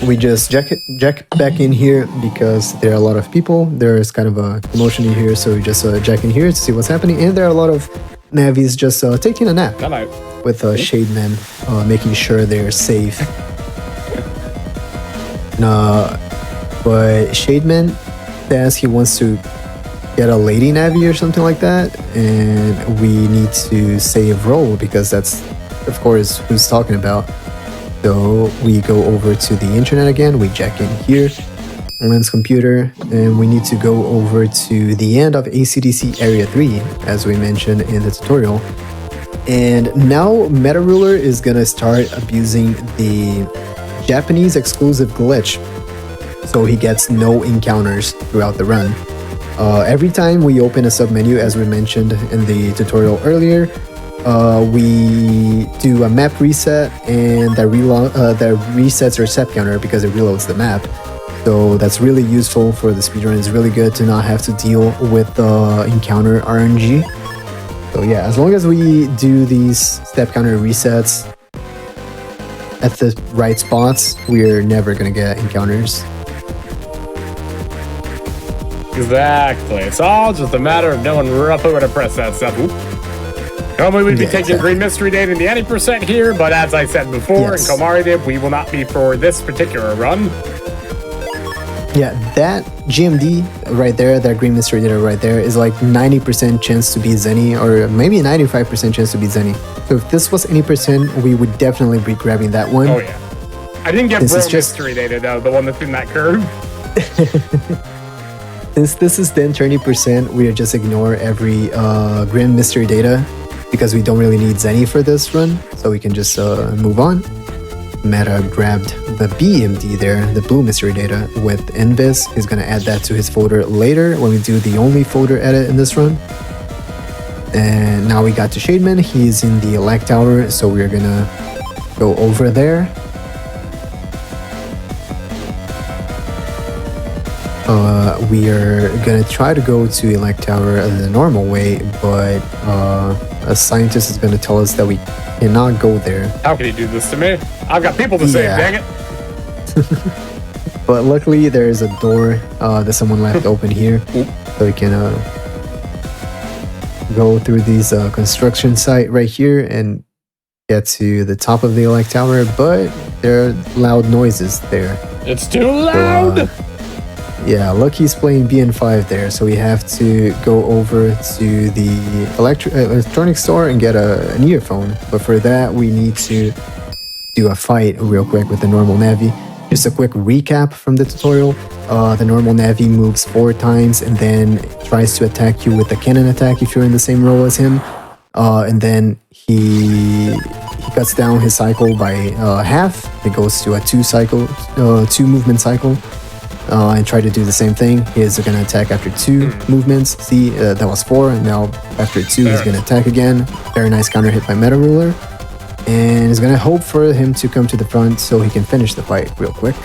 we just jack back in here because there are a lot of people. There is kind of a commotion in here, so we just jack in here to see what's happening. And there are a lot of Navis just taking a nap with Shade Men, making sure they're safe. But Shademan says he wants to get a lady Navi or something like that, and we need to save roll because that's, of course, who's talking about. So we go over to the internet again, we jack in here, Lens computer, and we need to go over to the end of ACDC Area 3, as we mentioned in the tutorial. And now Meta Ruler is gonna start abusing the Japanese exclusive glitch, so he gets no encounters throughout the run. Every time we open a submenu, as we mentioned in the tutorial earlier, we do a map reset, and that resets our step counter because it reloads the map. So that's really useful for the speedrun. It's really good to not have to deal with encounter RNG. So yeah, as long as we do these step counter resets at the right spots, we're never gonna get encounters. Exactly. It's all just a matter of knowing roughly where to press that stuff. Oop. Normally we'd be taking green mystery data in the 80% here, but as I said before, in Komari Dip, we will not be for this particular run. Yeah, that GMD right there, that green mystery data right there, is like 90% chance to be Zenny, or maybe 95% chance to be Zenny. So if this was 80%, we would definitely be grabbing that one. Oh yeah. I didn't get bro mystery data though, the one that's in that curve. Since this is then 20%, we just ignore every green mystery data because we don't really need Zenny for this run, so we can just move on. Meta grabbed the BMD there, the blue mystery data, with Invis. He's gonna add that to his folder later when we do the only folder edit in this run. And now we got to Shademan. He's in the Elect Tower, so we're gonna go over there. We are gonna try to go to Elect Tower the normal way, but a scientist is gonna tell us that we cannot go there. How can he do this to me? I've got people to save, dang it. But luckily there is a door that someone left open here, so we can go through these construction site right here and get to the top of the Elect Tower, but there are loud noises there. It's too loud! So, yeah, Lucky's playing BN5 there, so we have to go over to the electronic store and get an earphone. But for that, we need to do a fight real quick with the normal Navi. Just a quick recap from the tutorial. The normal Navi moves 4 times and then tries to attack you with a cannon attack if you're in the same row as him. And then he cuts down his cycle by half. It goes to a 2 movement cycle. And try to do the same thing. He's gonna attack after 2 movements. See, that was 4, and now after 2 he's gonna attack again. Very nice counter hit by Meta Ruler. And he's gonna hope for him to come to the front so he can finish the fight real quick.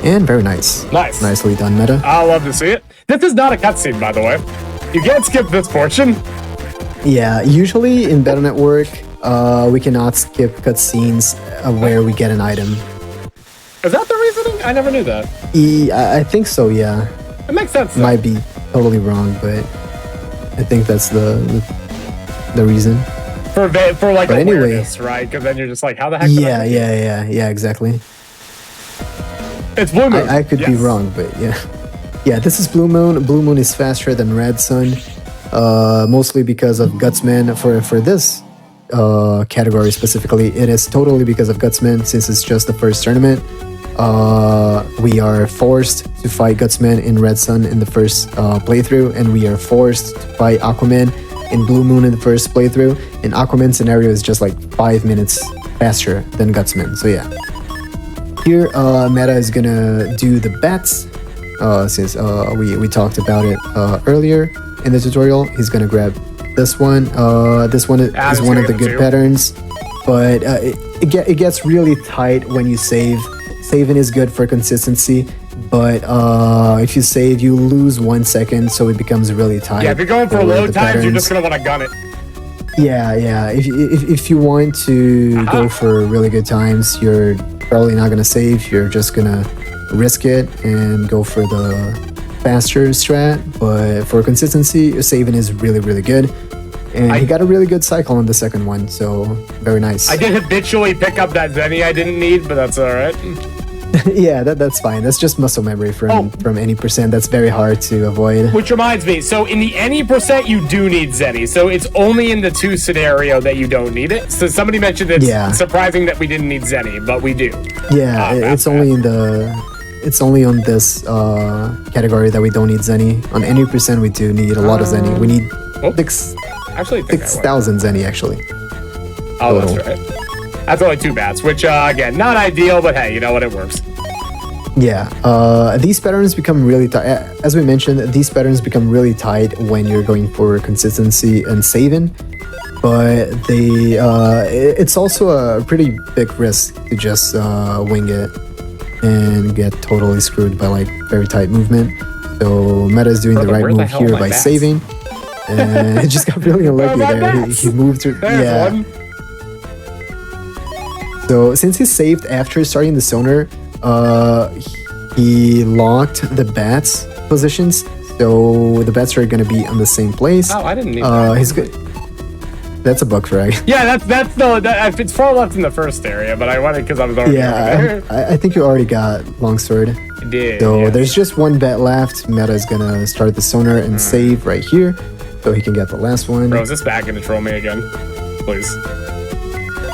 And very nice. Nicely done, Meta. I love to see it. This is not a cutscene, by the way. You can't skip this portion. Yeah, usually in Battle Network, we cannot skip cutscenes where we get an item. Is that the reasoning? I never knew that. I think so, yeah. It makes sense, though. Might be totally wrong, but I think that's the reason. For like But awareness, right? Because then you're just like, how the heck? Yeah, exactly. It's Blue Moon. I could be wrong, but yeah. Yeah, this is Blue Moon. Blue Moon is faster than Red Sun, mostly because of Gutsman. For this category specifically, it is totally because of Gutsman, since it's just the first tournament. We are forced to fight Gutsman in Red Sun in the first playthrough, and we are forced to fight Aquaman in Blue Moon in the first playthrough. And Aquaman's scenario is just like 5 minutes faster than Gutsman, so yeah. Here, Meta is gonna do the bats. Since we talked about it earlier in the tutorial, he's gonna grab this one. This one is one of the good patterns, but it gets really tight when you save. Saving is good for consistency, but if you save, you lose 1 second, so it becomes really tight. Yeah, if you're going for low times, you're just gonna want to gun it. Yeah. If you want to go for really good times, you're probably not gonna save. You're just gonna risk it and go for the faster strat. But for consistency, saving is really good. And he got a really good cycle on the second one, so very nice. I did habitually pick up that Zenny I didn't need, but that's all right. Yeah, that's fine. That's just muscle memory from any percent. That's very hard to avoid. Which reminds me, so in the any percent, you do need Zenny. So it's only in the 2 scenario that you don't need it. So somebody mentioned it's surprising that we didn't need Zenny, but we do. Yeah, it's only in the... It's only on this category that we don't need Zenny. On any percent, we do need a lot of Zenny. We need 6,000 Zenny, actually. Oh, that's right. That's only 2 bats, which, again, not ideal, but hey, you know what? It works. Yeah. These patterns become really tight. As we mentioned, these patterns become really tight when you're going for consistency and saving. But it's also a pretty big risk to just wing it and get totally screwed by like very tight movement. So Meta is doing the right move here by saving, and it just got really unlucky there. He moved through. Yeah. So since he saved after starting the sonar, he locked the bats positions. So the bats are gonna be on the same place. Oh, I didn't need that. He's good. That's a bug frag. Yeah, it's far left in the first area, but I wanted because I was already over there. I think you already got longsword. I did. So there's just 1 bat left. Meta is gonna start the sonar and save right here, so he can get the last one. Bro, is this bat gonna troll me again? Please.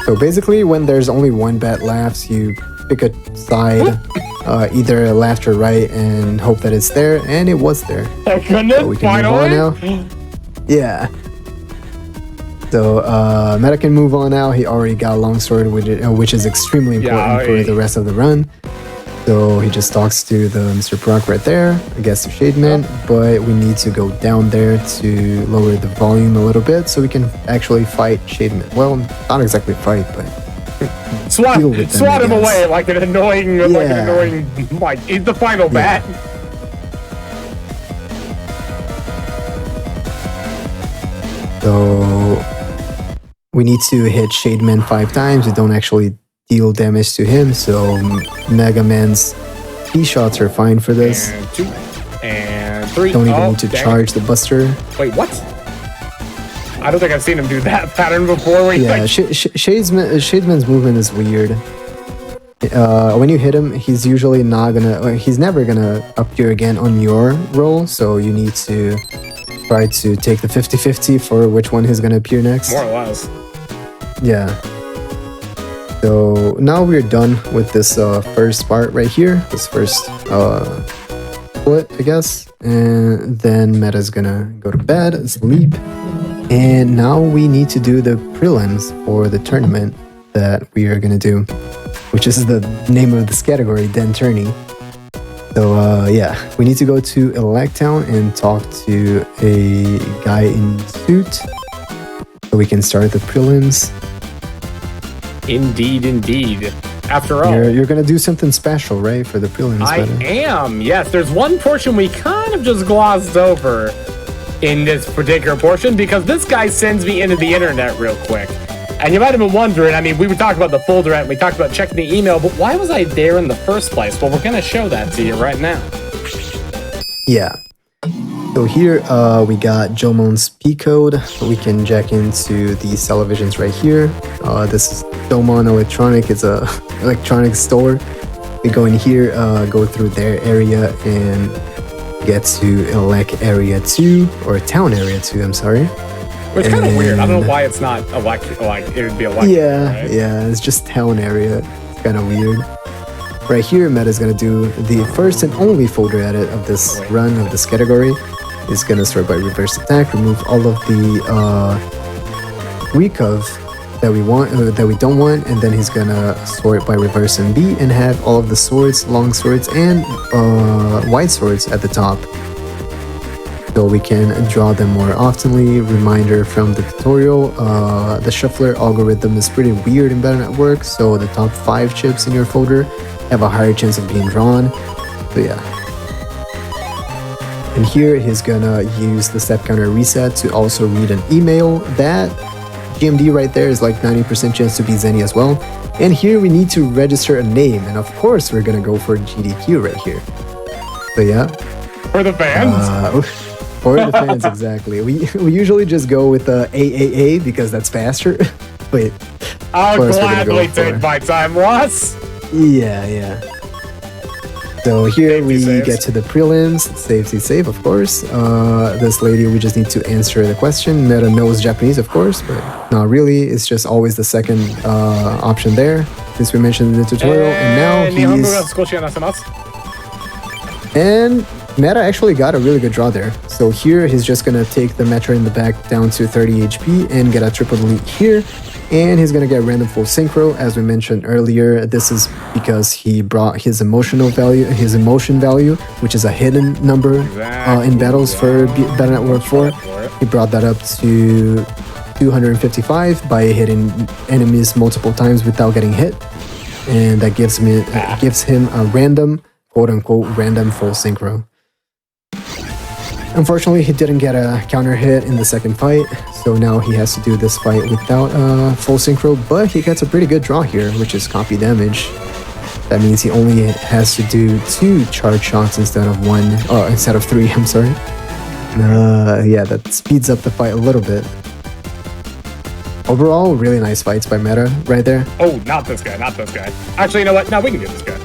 So basically, when there's only 1 bat left, you pick a side, either left or right, and hope that it's there, and it was there. Oh goodness! So we can move on now. Yeah. So Meta can move on now. He already got longsword, which is extremely important for the rest of the run. So he just talks to the Mr. Proc right there, I guess to Shademan, but we need to go down there to lower the volume a little bit so we can actually fight Shademan. Well, not exactly fight, but swat him away like an annoying, he's the final bat. So we need to hit Shademan 5 times. We don't actually deal damage to him, so Mega Man's E-shots are fine for this. And 2 and 3. Don't even need to charge the Buster. Wait, what? I don't think I've seen him do that pattern before. Yeah, Shademan's movement is weird. When you hit him, he's usually not gonna... He's never gonna appear again on your roll, so you need to try to take the 50-50 for which one he's gonna appear next. More or less. Yeah. So now we're done with this first part right here. This first split, I guess. And then Meta's gonna go to bed, sleep. And now we need to do the prelims for the tournament that we are gonna do, which is the name of this category, then Tourney. So yeah, we need to go to Electown and talk to a guy in suit so we can start the prelims. Indeed. After all, you're gonna do something special, right, for the prelims? I am. Yes, there's one portion we kind of just glossed over. in this particular portion because this guy sends me into the internet real quick. And you might have been wondering, I mean, we were talking about the folder and we talked about checking the email, but why was I there in the first place? Well, we're going to show that to you right now. Yeah. So here we got Jomon's P code. We can jack into the televisions right here. This is Jomon Electronic. It's a electronic store. We go in here, go through their area and get to elect area 2 or town area 2. I'm sorry. It's kind of weird. I don't know why it's not like it would be electric. Yeah, right? yeah. It's just town area. It's kind of weird. Right here, Meta's gonna do the first and only folder edit of this run of this category. It's gonna start by reverse attack, remove all of the recov that we want, that we don't want, and then he's gonna sort by reverse and B and have all of the swords, long swords, and wide swords at the top. So we can draw them more oftenly. Reminder from the tutorial, the shuffler algorithm is pretty weird in Battle Network, so the top 5 chips in your folder have a higher chance of being drawn. So yeah. And here he's gonna use the step counter reset to also read an email. That GMD right there is like 90% chance to be Zenny as well. And here we need to register a name, and of course we're gonna go for GDQ right here. So yeah. For the fans? For the fans, exactly. We usually just go with the AAA because that's faster. Wait. I'll gladly take my time, Ross. Yeah. So here we get to the prelims. Save, of course. This lady, we just need to answer the question. Meta knows Japanese, of course, but not really. It's just always the second option there, since we mentioned in the tutorial. And now And Meta actually got a really good draw there. So here he's just gonna take the Metra in the back down to 30 HP and get a triple delete here. And he's gonna get random full synchro, as we mentioned earlier. This is because he brought his emotion value, which is a hidden number in battles for Battle Network 4. He brought that up to 255 by hitting enemies multiple times without getting hit, and that gives him a random, quote-unquote, random full synchro. Unfortunately, he didn't get a counter hit in the second fight, so now he has to do this fight without full synchro, but he gets a pretty good draw here, which is copy damage. That means he only has to do 2 charge shots instead of 3, I'm sorry. Yeah, that speeds up the fight a little bit. Overall, really nice fights by Meta right there. Oh, not this guy. Actually, you know what? No, we can do this guy.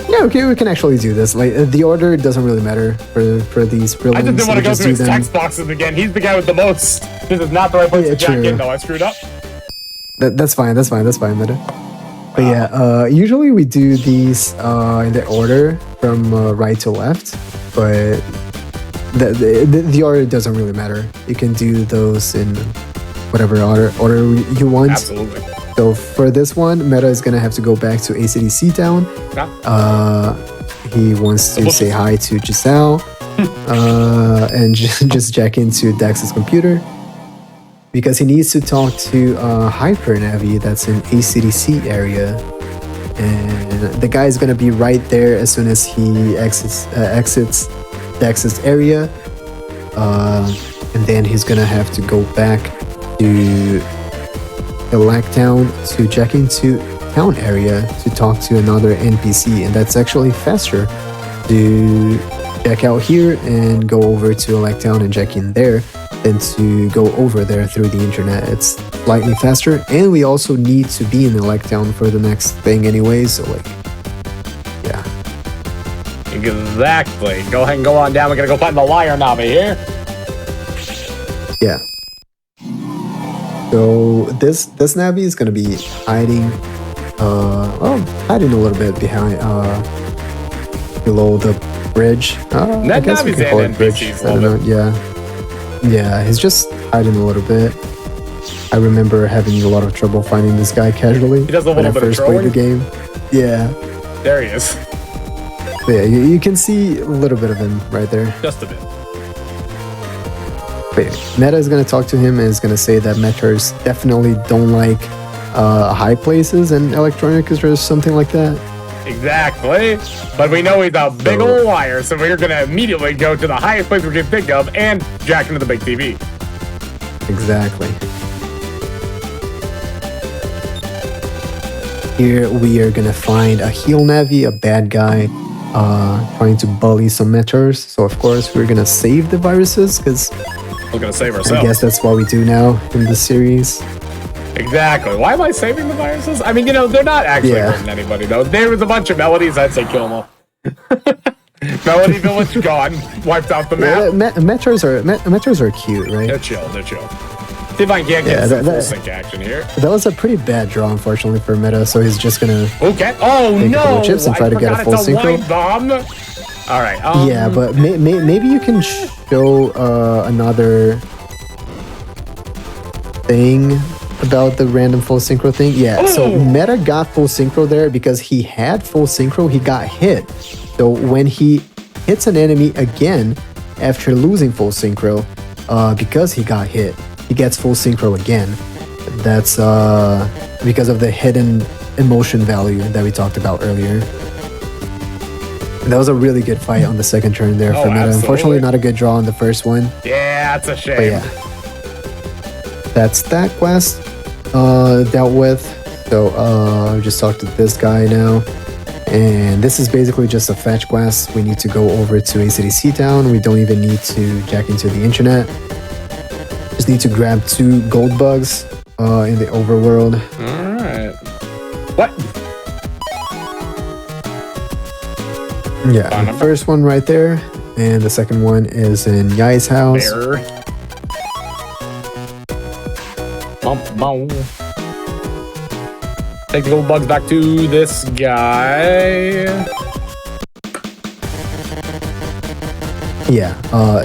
Yeah, okay, we can actually do this. Like, the order doesn't really matter for these prelims. I just didn't want to go through his text boxes again. He's the guy with the most. This is not the right place to jack in, though. I screwed up. That's fine, Meta. But yeah, usually we do these in the order from right to left, but the order doesn't really matter. You can do those in whatever order you want. Absolutely. So for this one, Meta is gonna have to go back to ACDC Town. He wants to say hi to Giselle and just jack into Dax's computer because he needs to talk to Hyper Navi that's in ACDC area, and the guy is gonna be right there as soon as he exits Dax's area, and then he's gonna have to go back to Elect Town to check into town area to talk to another NPC, and that's actually faster to check out here and go over to Elect Town and check in there than to go over there through the internet. It's slightly faster, and we also need to be in Elect Town for the next thing anyway, so like, yeah. Exactly. Go ahead and go on down. We're gonna go find the liar Navi here. Yeah. So this Navi is gonna be hiding, hiding a little bit behind, below the bridge. I guess we can call it bridge. I don't know. Yeah, he's just hiding a little bit. I remember having a lot of trouble finding this guy casually when I first played the game. Yeah. There he is. But yeah, you can see a little bit of him right there. Just a bit. But Meta is going to talk to him and is going to say that Meters definitely don't like high places and electronic or something like that. Exactly. But we know he's a big old liar, so we're going to immediately go to the highest place we can think of and jack into the big TV. Exactly. Here we are gonna find a heel Navi, a bad guy, trying to bully some meteors. So of course we're gonna save the viruses because We're going to save ourselves. I guess that's what we do now in the series. Exactly. Why am I saving the viruses? I mean, you know, they're not actually hurting anybody, though. There was a bunch of melodies. I'd say kill them all. Melody Village gone. Wiped out the map. Meteors are cute, right? They're chill. They're chill. See if I can get some full sync action here. That was a pretty bad draw, unfortunately, for Meta, so he's just gonna okay. Oh, take a couple no! of chips and try to get a full synchro. Bomb. All right. Yeah, but maybe you can show another thing about the random full synchro thing. Yeah, so Meta got full synchro there because he had full synchro, he got hit. So when he hits an enemy again after losing full synchro, because he got hit, he gets full synchro again. That's because of the hidden emotion value that we talked about earlier. That was a really good fight on the second turn there for Meta. Absolutely. Unfortunately, not a good draw on the first one. Yeah, that's a shame. But yeah, that's that quest dealt with. So we just talked to this guy now. And this is basically just a fetch quest. We need to go over to ACDC Town. We don't even need to jack into the internet. Just need to grab 2 gold bugs in the overworld. Alright. What? Yeah, the first one right there. And the second one is in Yai's house. There. Bum. Take the gold bugs back to this guy. Yeah,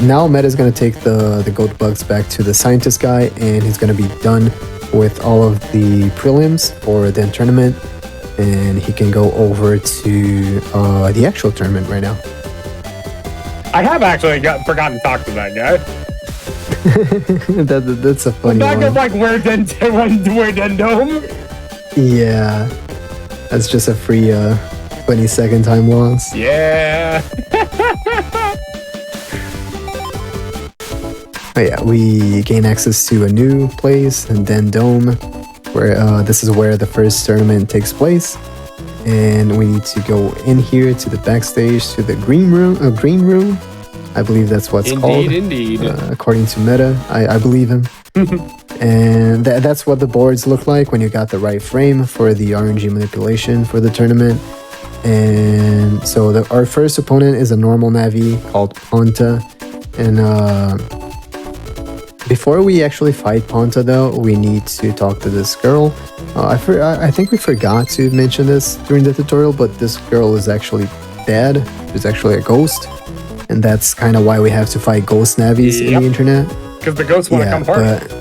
now Meta's gonna take the gold bugs back to the scientist guy, and he's gonna be done with all of the prelims for the tournament, and he can go over to the actual tournament right now. I have actually forgotten to talk to that guy. That's a funny Back one. up like we're Dendome. Yeah, that's just a free 20-second time loss. Yeah. Oh yeah, we gain access to a new place, and then Dome, where this is where the first tournament takes place, and we need to go in here to the backstage to the green room. I believe that's what's called. Indeed. According to Meta, I believe him. And that's what the boards look like when you got the right frame for the RNG manipulation for the tournament. And so our first opponent is a normal Navi called Ponta, and before we actually fight Ponta, though, we need to talk to this girl. I think we forgot to mention this during the tutorial, but this girl is actually dead. She's actually a ghost. And that's kind of why we have to fight ghost Navis in the internet. Because the ghosts want to come first.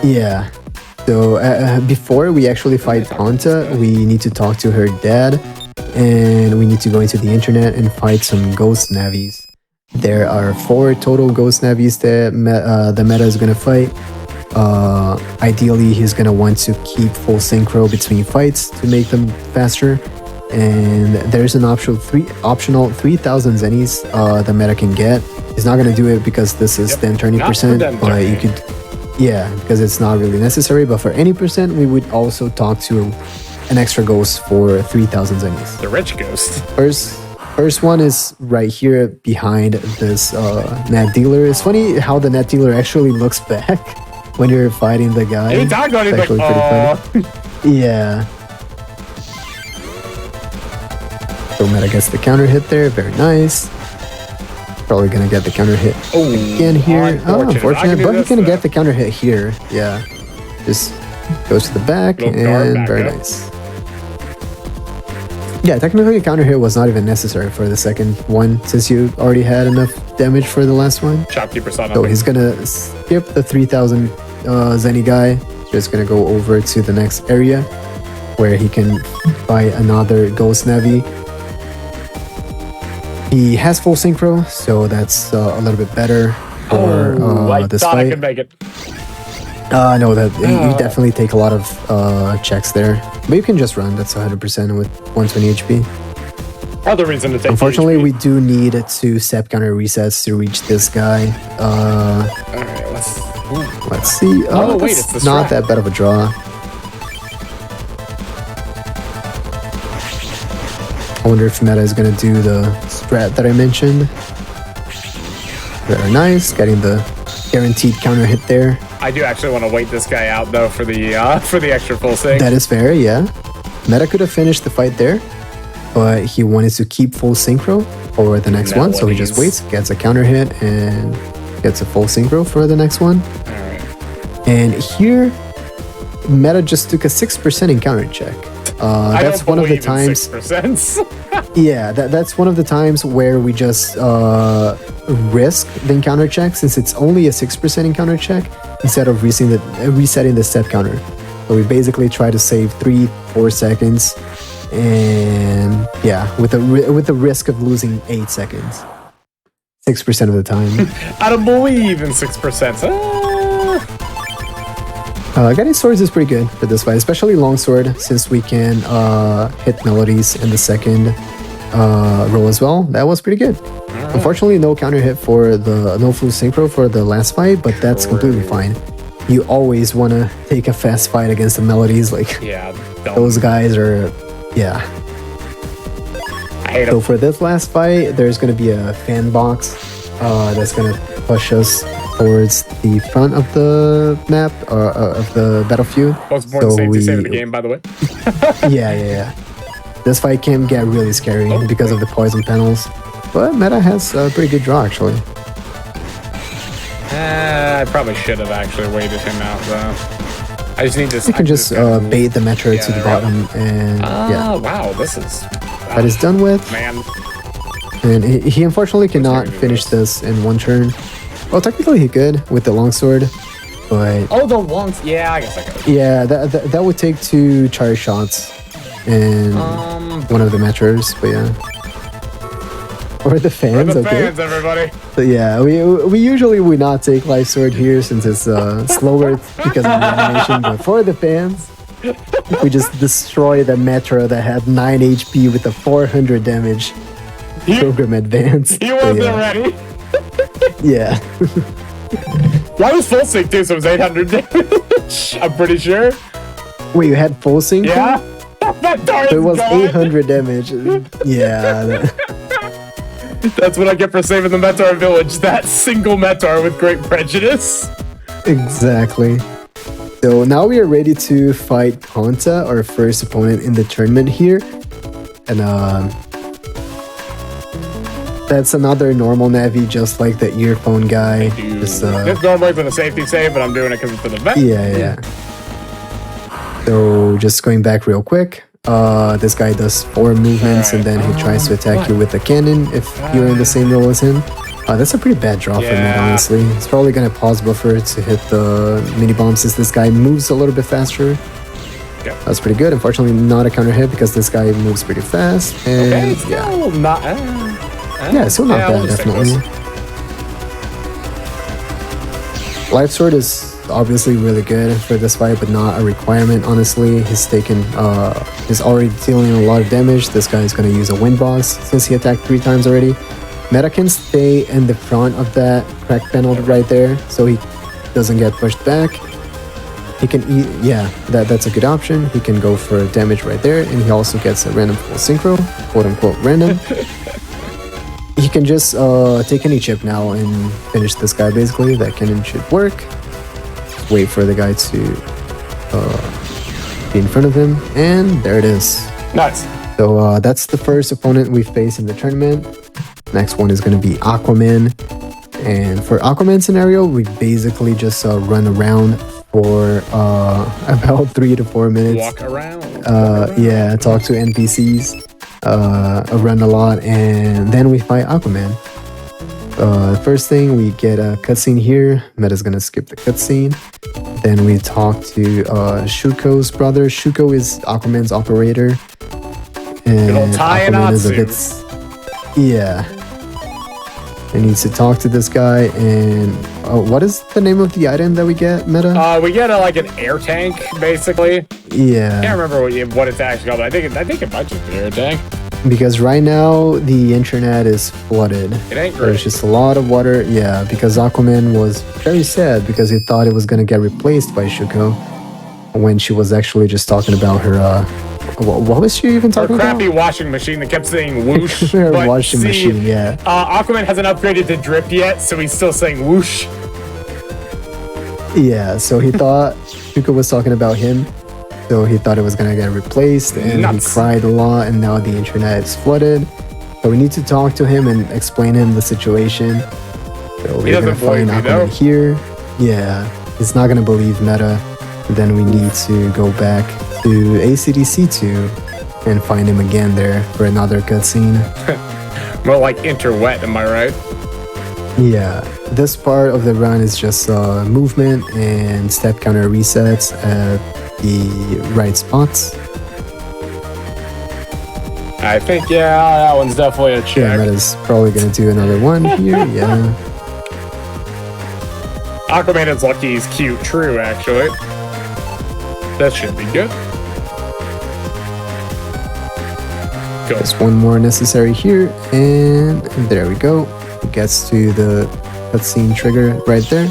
Yeah. So before we actually fight Ponta, we need to talk to her dad. And we need to go into the internet and fight some ghost Navis. There are 4 total ghost Navis that the Meta is going to fight. Ideally, he's going to want to keep full synchro between fights to make them faster. And there's an optional 3,000 zennies the Meta can get. He's not going to do it because this is then 20%, but you could, because it's not really necessary. But for any percent, we would also talk to an extra ghost for 3,000 zennies. The rich ghost. First one is right here behind this net dealer. It's funny how the net dealer actually looks back when you're fighting the guy. It's actually pretty funny. Yeah. So Meta gets the counter hit there. Very nice. Probably gonna get the counter hit again here. Unfortunate, but he's gonna get the counter hit here. Yeah. Just goes to the back and very nice. Yeah, technically a counter hit was not even necessary for the second one since you already had enough damage for the last one. Shopkeeper saw So he's gonna skip the 3,000 Zenny guy. Just gonna go over to the next area where he can buy another Ghost Navi. He has full synchro, so that's a little bit better for this fight. I could make it. No, that you definitely take a lot of checks there. But you can just run. That's 100% with 120 HP. Other reason to take. Unfortunately, we do need 2 step counter resets to reach this guy. Alright, Let's see. Oh, wait, it's the not strat. that bad of a draw. I wonder if Meta is going to do the strat that I mentioned. Very nice. Getting the guaranteed counter hit there. I do actually want to wait this guy out though for the extra full sync. That is fair, yeah. Meta could have finished the fight there, but he wanted to keep full synchro for the next one, so he just waits, gets a counter hit, and gets a full synchro for the next one. Alright. And here, Meta just took a 6% encounter check. That's one of the times. 6%. Yeah, that's one of the times where we just risk the encounter check, since it's only a 6% encounter check, instead of resetting the step counter. So we basically try to save 3-4 seconds, and yeah, with the risk of losing 8 seconds, 6% of the time. I don't believe in 6%. Getting swords is pretty good for this fight, especially longsword, since we can hit melodies in the second roll as well. That was pretty good. Unfortunately, no counter hit for the no full synchro for the last fight, but that's completely fine. You always want to take a fast fight against the melodies, like those guys are, yeah. I hate So for this last fight, there's going to be a fan box that's going to push us towards the front of the map, or of the battlefield. Most important safety save of the game, by the way. Yeah. This fight can get really scary because of the poison panels, but Meta has a pretty good draw actually. I probably should have actually waited him out though. I just need to. You can just bait the Metro to the bottom, and yeah. Wow, this is. That is done with. Man. And he unfortunately cannot finish this in one turn. Well, technically he could with the longsword, but Oh, the long. Yeah, I guess I could. yeah, that would take 2 charge shots and one of the Metros, but yeah. Or the fans, For the okay. fans, everybody. But yeah, we usually would not take life sword here since it's slower because of the animation, but for the fans, we just destroy the Metro that had 9 HP with a 400 damage program advance. He wasn't ready. Yeah. Why was full sync too? So it was 800 damage. I'm pretty sure. Wait, you had full sync? Yeah. That dart So it was gone. 800 damage. Yeah. That's what I get for saving the Meteor village. That single Meteor with great prejudice. Exactly. So now we are ready to fight Ponta, our first opponent in the tournament here. And that's another normal Navi, just like the earphone guy. This normally for the safety save, but I'm doing it because it's an event. Yeah. So just going back real quick. This guy does 4 movements, and then he tries to attack you with a cannon if you're in the same role as him. That's a pretty bad draw for me, honestly. It's probably going to pause buffer to hit the mini bomb since this guy moves a little bit faster. Yep. That's pretty good. Unfortunately, not a counter hit because this guy moves pretty fast. And Still not. Yeah, still not bad, definitely. Life Sword is obviously really good for this fight, but not a requirement, honestly. He's already dealing a lot of damage. This guy is going to use a wind box since he attacked 3 times already. Meta can stay in the front of that crack panel right there, so he doesn't get pushed back. He can eat, that's a good option. He can go for damage right there, and he also gets a random full synchro, quote unquote random. He can just take any chip now and finish this guy basically. That cannon should work. Just wait for the guy to be in front of him, and there it is. Nice. So that's the first opponent we face in the tournament. Next one is going to be Aquaman. And for Aquaman scenario, we basically just run around for about 3 to 4 minutes. Walk around. Yeah, talk to NPCs, run a lot, and then we fight Aquaman. First thing, we get a cutscene here. Meta's gonna skip the cutscene. Then we talk to Shuko's brother. Shuko is Aquaman's operator. And Aquaman is a bit... Yeah. He needs to talk to this guy. And what is the name of the item that we get, Meta? We get like an air tank, basically. Yeah. I can't remember what it's actually called, but I think it might just be air tank. Because right now the internet is flooded. It ain't great. There's just a lot of water. Yeah, because Aquaman was very sad because he thought it was gonna get replaced by Shuko when she was actually just talking about her. What was she even talking about? Crappy washing machine that kept saying whoosh. Her but washing machine, yeah. Aquaman hasn't upgraded to drip yet, so he's still saying whoosh. Yeah, so he thought Shuko was talking about him. So he thought it was gonna get replaced, and he cried a lot, and now the internet is flooded. So we need to talk to him and explain him the situation. So we're gonna find Aquaman here. Yeah, he's not gonna believe Meta. Then we need to go back to ACDC2 and find him again there for another cutscene. More like interwet, am I right? Yeah, this part of the run is just movement and step counter resets at the right spots. I think, yeah, that one's definitely a check. Yeah, that is probably going to do another one here, yeah. Aquaman is lucky he's cute, true, actually. That should be good. Go. There's one more necessary here, and there we go. It gets to the cutscene trigger right there.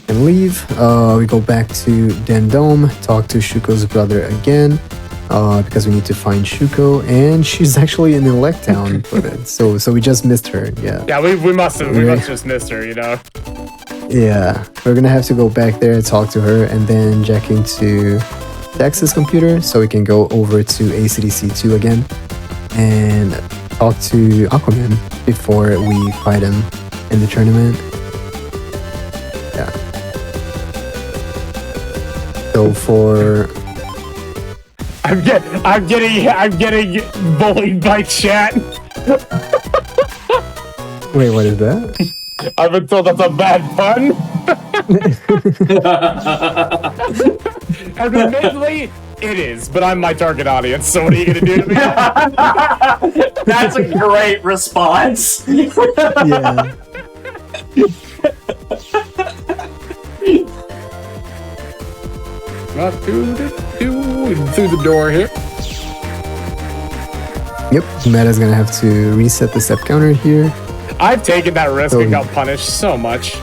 And leave. We go back to Dendome, talk to Shuko's brother again, because we need to find Shuko, and she's actually in Electown. So we just missed her. Yeah, we must just missed her, you know. Yeah, we're gonna have to go back there and talk to her, and then jack into Dex's computer so we can go over to ACDC2 again and talk to Aquaman before we fight him in the tournament. Yeah. So for I'm getting bullied by chat. Wait, what is that? I've been told that's a bad pun. And admittedly, it is, but I'm my target audience, so what are you gonna do to me? That's a great response. Yeah. Through the door here. Yep, Meta's gonna have to reset the step counter here. I've taken that risk and got punished so much.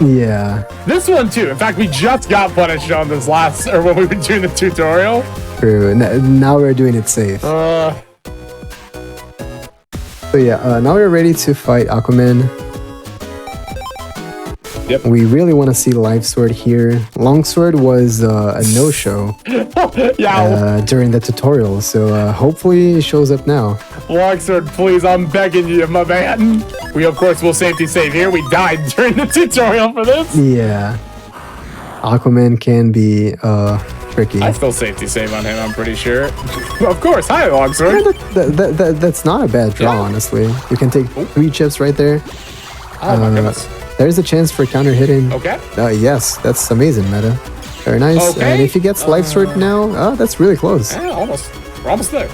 Yeah. This one too. In fact, we just got punished on this or when we were doing the tutorial. True. Now we're doing it safe. So yeah, now we're ready to fight Aquaman. Yep. We really want to see Life Sword here. Longsword was a no-show during the tutorial, so hopefully it shows up now. Longsword, please, I'm begging you, my man. We, of course, will safety save here. We died during the tutorial for this. Yeah. Aquaman can be tricky. I still safety save on him, I'm pretty sure. Of course, hi, Longsword. That's not a bad draw, honestly. You can take 3 chips right there. Oh, my goodness. There's a chance for counter hitting. Okay. Yes, that's amazing, Meta. Very nice. Okay. And if he gets Life Sword now, that's really close. Yeah, almost. We're almost there.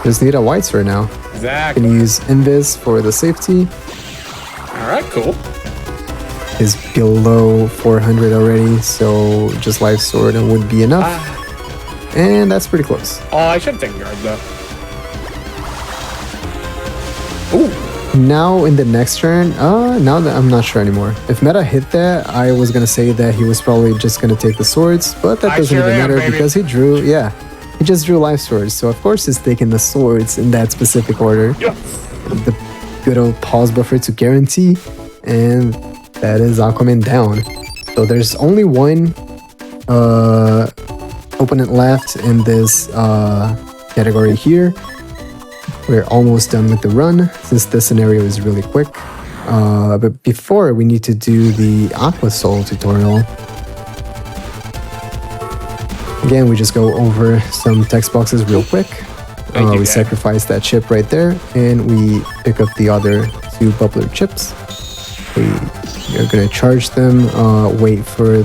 Just need a White Sword now. Exactly. Can use Invis for the safety. All right, cool. Is below 400 already, so just Life Sword would be enough. And that's pretty close. Oh, I should have taken guard, though. Ooh. Now in the next turn, now that I'm not sure anymore. If Meta hit that, I was gonna say that he was probably just gonna take the swords, but that doesn't even matter because he drew, he just drew Life Swords. So of course he's taking the swords in that specific order. Yes. The good old pause buffer to guarantee, and that is Aquaman down. So there's only one opponent left in this category here. We're almost done with the run since this scenario is really quick. But before, we need to do the Aqua Soul tutorial. Again, we just go over some text boxes real quick. We sacrifice that chip right there, and we pick up the other 2 bubbler chips. We are going to charge them, wait for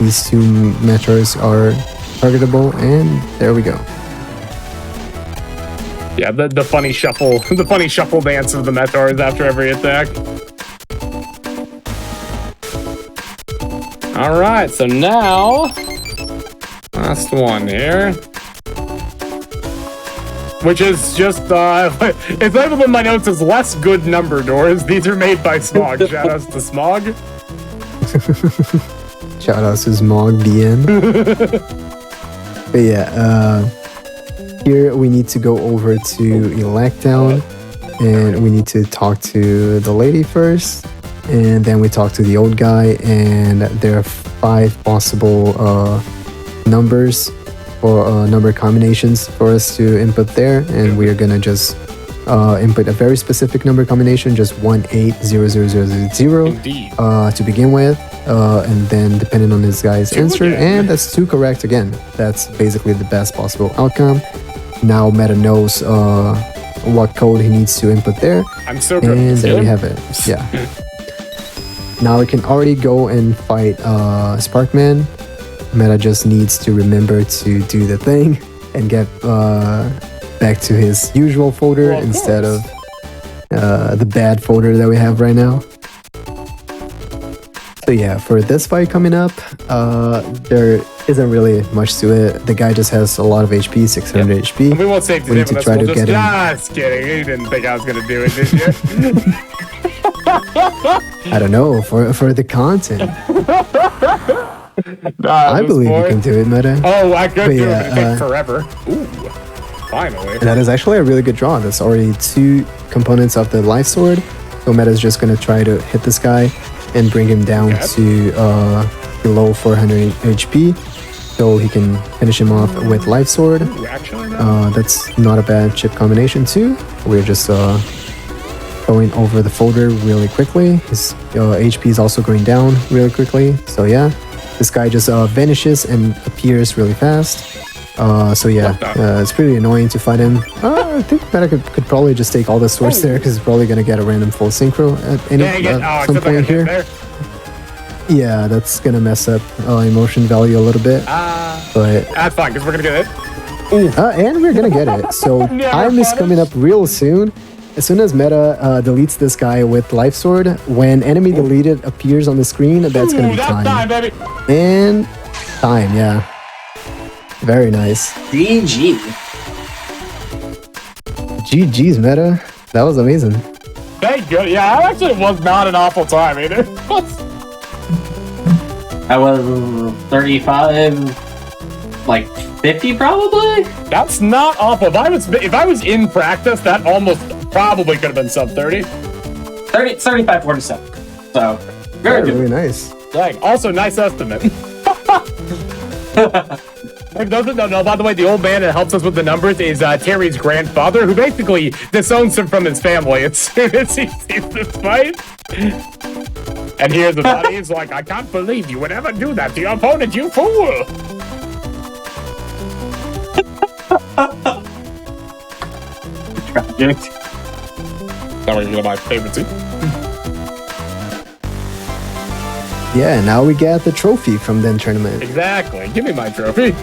these 2 meteors are targetable, and there we go. Yeah, the funny shuffle, the funny shuffle dance of the Metars after every attack. All right, so now last one here, which is just it's labeled in my notes as less good number doors. These are made by Smog. Shout outs to Smog. Shout outs to Smog BN. But yeah, here we need to go over to Electown, and we need to talk to the lady first, and then we talk to the old guy, and there are 5 possible numbers or number combinations for us to input there, and we are gonna just input a very specific number combination, just 180000 Indeed. to begin with, and then depending on this guy's answer, and that's 2 correct again. That's basically the best possible outcome. Now Meta knows what code he needs to input there, I'm so good. and there we have it. Yeah. Now we can already go and fight Sparkman. Meta just needs to remember to do the thing and get back to his usual folder instead of the bad folder that we have right now. So yeah, for this fight coming up, there isn't really much to it. The guy just has a lot of HP, 600 HP. We won't save the We need to try to get him. Just kidding. You didn't think I was gonna do it, did you? I don't know, for the content. I believe you can do it, Meta. Oh, I could do yeah, it. It'd take forever. Ooh, finally. That is actually a really good draw. That's already 2 components of the life sword. So Meta's just gonna try to hit this guy and bring him down to below 400 HP, so he can finish him off with life sword. Ooh, actually, no. That's not a bad chip combination too. We're just going over the folder really quickly. His HP is also going down really quickly. So yeah, this guy just vanishes and appears really fast. So yeah, it's pretty annoying to fight him. I think Meta could probably just take all the swords there, because he's probably gonna get a random full synchro at some point here. Yeah, that's gonna mess up emotion value a little bit. But that's fine, because we're gonna get it. And we're gonna get it. So time is coming up real soon. As soon as Meta deletes this guy with life sword, when enemy deleted appears on the screen, that's gonna be time. Baby. And time, yeah. Very nice. GG. GG's, Meta. That was amazing. Thank you. Yeah, that actually was not an awful time either. I was 35, like 50 probably? That's not awful. If I was in practice, that almost probably could have been sub 30. 35, 47. So, very good. Really nice. Dang. Also, nice estimate. If those that don't know, by the way, the old man that helps us with the numbers is Terry's grandfather, who basically disowns him from his family as soon as he sees this fight. And here's the buddy, he's like, I can't believe you would ever do that to your opponent, you fool! Tragic. Now we're gonna get my favorite seat. Yeah, now we get the trophy from the tournament. Exactly. Give me my trophy.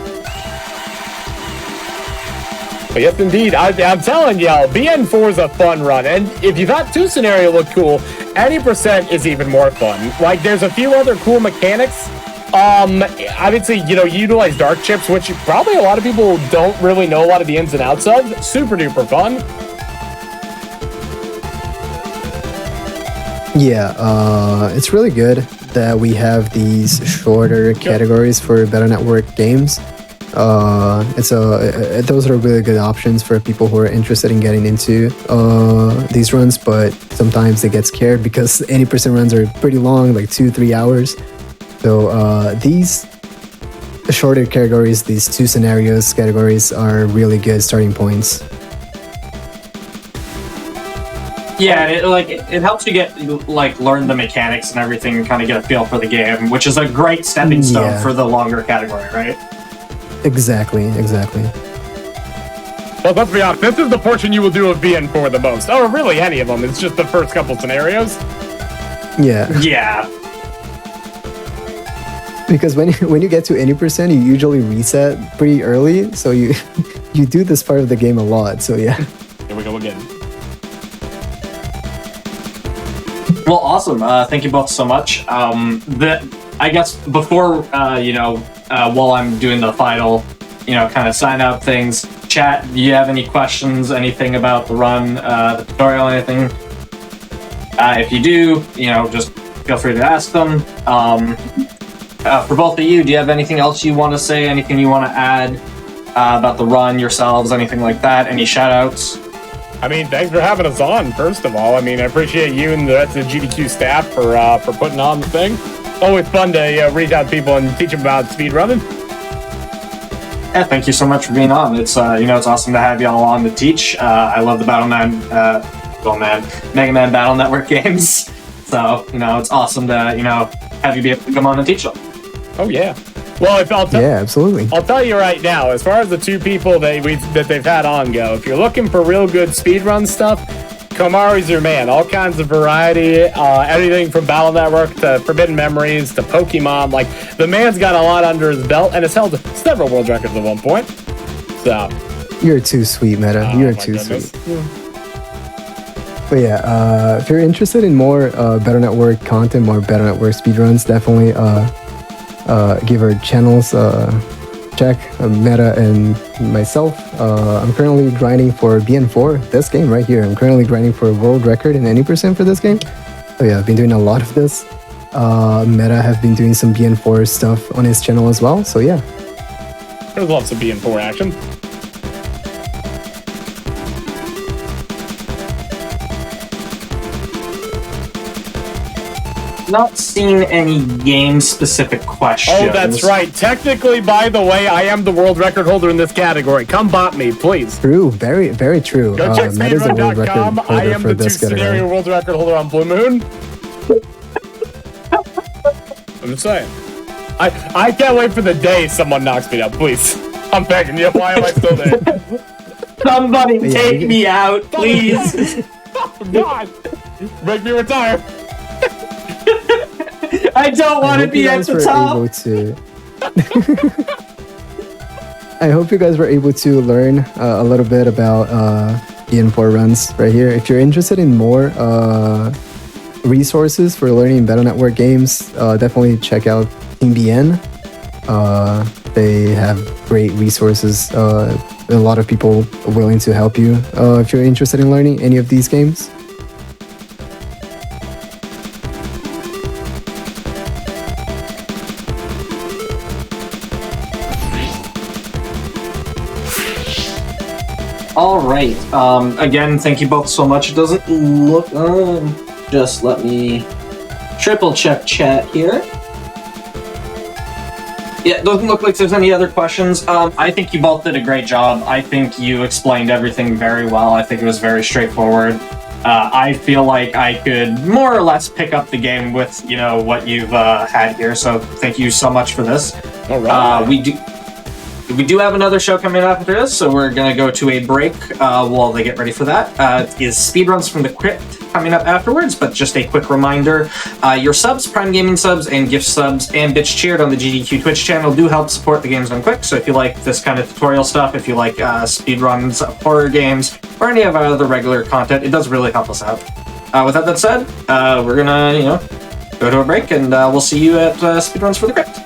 But yes, indeed. I'm telling y'all, BN4 is a fun run. And if you thought 2 scenario looked cool, 80% is even more fun. Like, there's a few other cool mechanics. Obviously, you know, you utilize dark chips, which probably a lot of people don't really know a lot of the ins and outs of. Super duper fun. Yeah, it's really good that we have these shorter categories for Better Network games. Those are really good options for people who are interested in getting into these runs, but sometimes they get scared because 80% runs are pretty long, like 2-3 hours. So these shorter categories, these 2 scenarios categories, are really good starting points. Yeah, it helps you get learn the mechanics and everything, and kind of get a feel for the game, which is a great stepping stone for the longer category, right? Exactly. Well, let's be honest, this is the portion you will do of BN4 the most. Or really any of them, it's just the first couple scenarios. Yeah. Yeah. Because when you get to 80%, you usually reset pretty early, so you do this part of the game a lot, so yeah. we go again. Well, awesome. Thank you both so much. I guess before, while I'm doing the final, kind of sign out things, chat, do you have any questions, anything about the run, the tutorial, anything? If you do, just feel free to ask them. For both of you, do you have anything else you want to say, anything you want to add about the run yourselves, anything like that? Any shout outs? I mean, thanks for having us on, first of all. I mean, I appreciate you and the rest of the GDQ staff for putting on the thing. Always fun to reach out to people and teach them about speedrunning. Yeah, thank you so much for being on. It's it's awesome to have y'all on to teach. I love the Mega Man Battle Network games. So, it's awesome to, have you be able to come on and teach them. Oh, yeah. Well, yeah, absolutely. I'll tell you right now, as far as the two people that they've had on go, if you're looking for real good speedrun stuff, Komari's your man. All kinds of variety, anything from Battle Network to Forbidden Memories to Pokemon. Like, the man's got a lot under his belt and has held several world records at one point. So, you're too sweet, Meta. You're too sweet. But yeah, if you're interested in more Battle Network content, more Battle Network speedruns, definitely give our channels a check. Meta and myself. I'm currently grinding for BN4, this game right here. I'm currently grinding for a world record in any percent for this game. Oh yeah, I've been doing a lot of this. Meta have been doing some BN4 stuff on his channel as well. So yeah. There's lots of BN4 action. Not seen any game-specific questions. Oh, that's right. Technically, by the way, I am the world record holder in this category. Come bot me, please. True. Very, very true. Go check speedrun.com. I am the two-scenario world record holder on Blue Moon. I'm just saying. I can't wait for the day someone knocks me down, please. I'm begging you. Why am I still there? Somebody take me out, please. Oh, God. Make me retire. I don't want to be at the top. I hope you guys were able to learn a little bit about BN4 runs right here. If you're interested in more resources for learning Battle Network games, definitely check out Team BN. They have great resources. A lot of people willing to help you if you're interested in learning any of these games. All right. Again, thank you both so much. It doesn't look... just let me triple check chat here. Yeah, it doesn't look like there's any other questions. I think you both did a great job. I think you explained everything very well. I think it was very straightforward. I feel like I could more or less pick up the game with, what you've had here. So thank you so much for this. All right. We do have another show coming up after this, so we're going to go to a break while they get ready for that. Is Speedruns from the Crypt coming up afterwards, but just a quick reminder, your subs, Prime Gaming subs, and gift subs, and Bitch Cheered on the GDQ Twitch channel do help support the Games Done Quick, so if you like this kind of tutorial stuff, if you like speedruns, horror games, or any of our other regular content, it does really help us out. With that said, we're going to, go to a break, and we'll see you at Speedruns for the Crypt.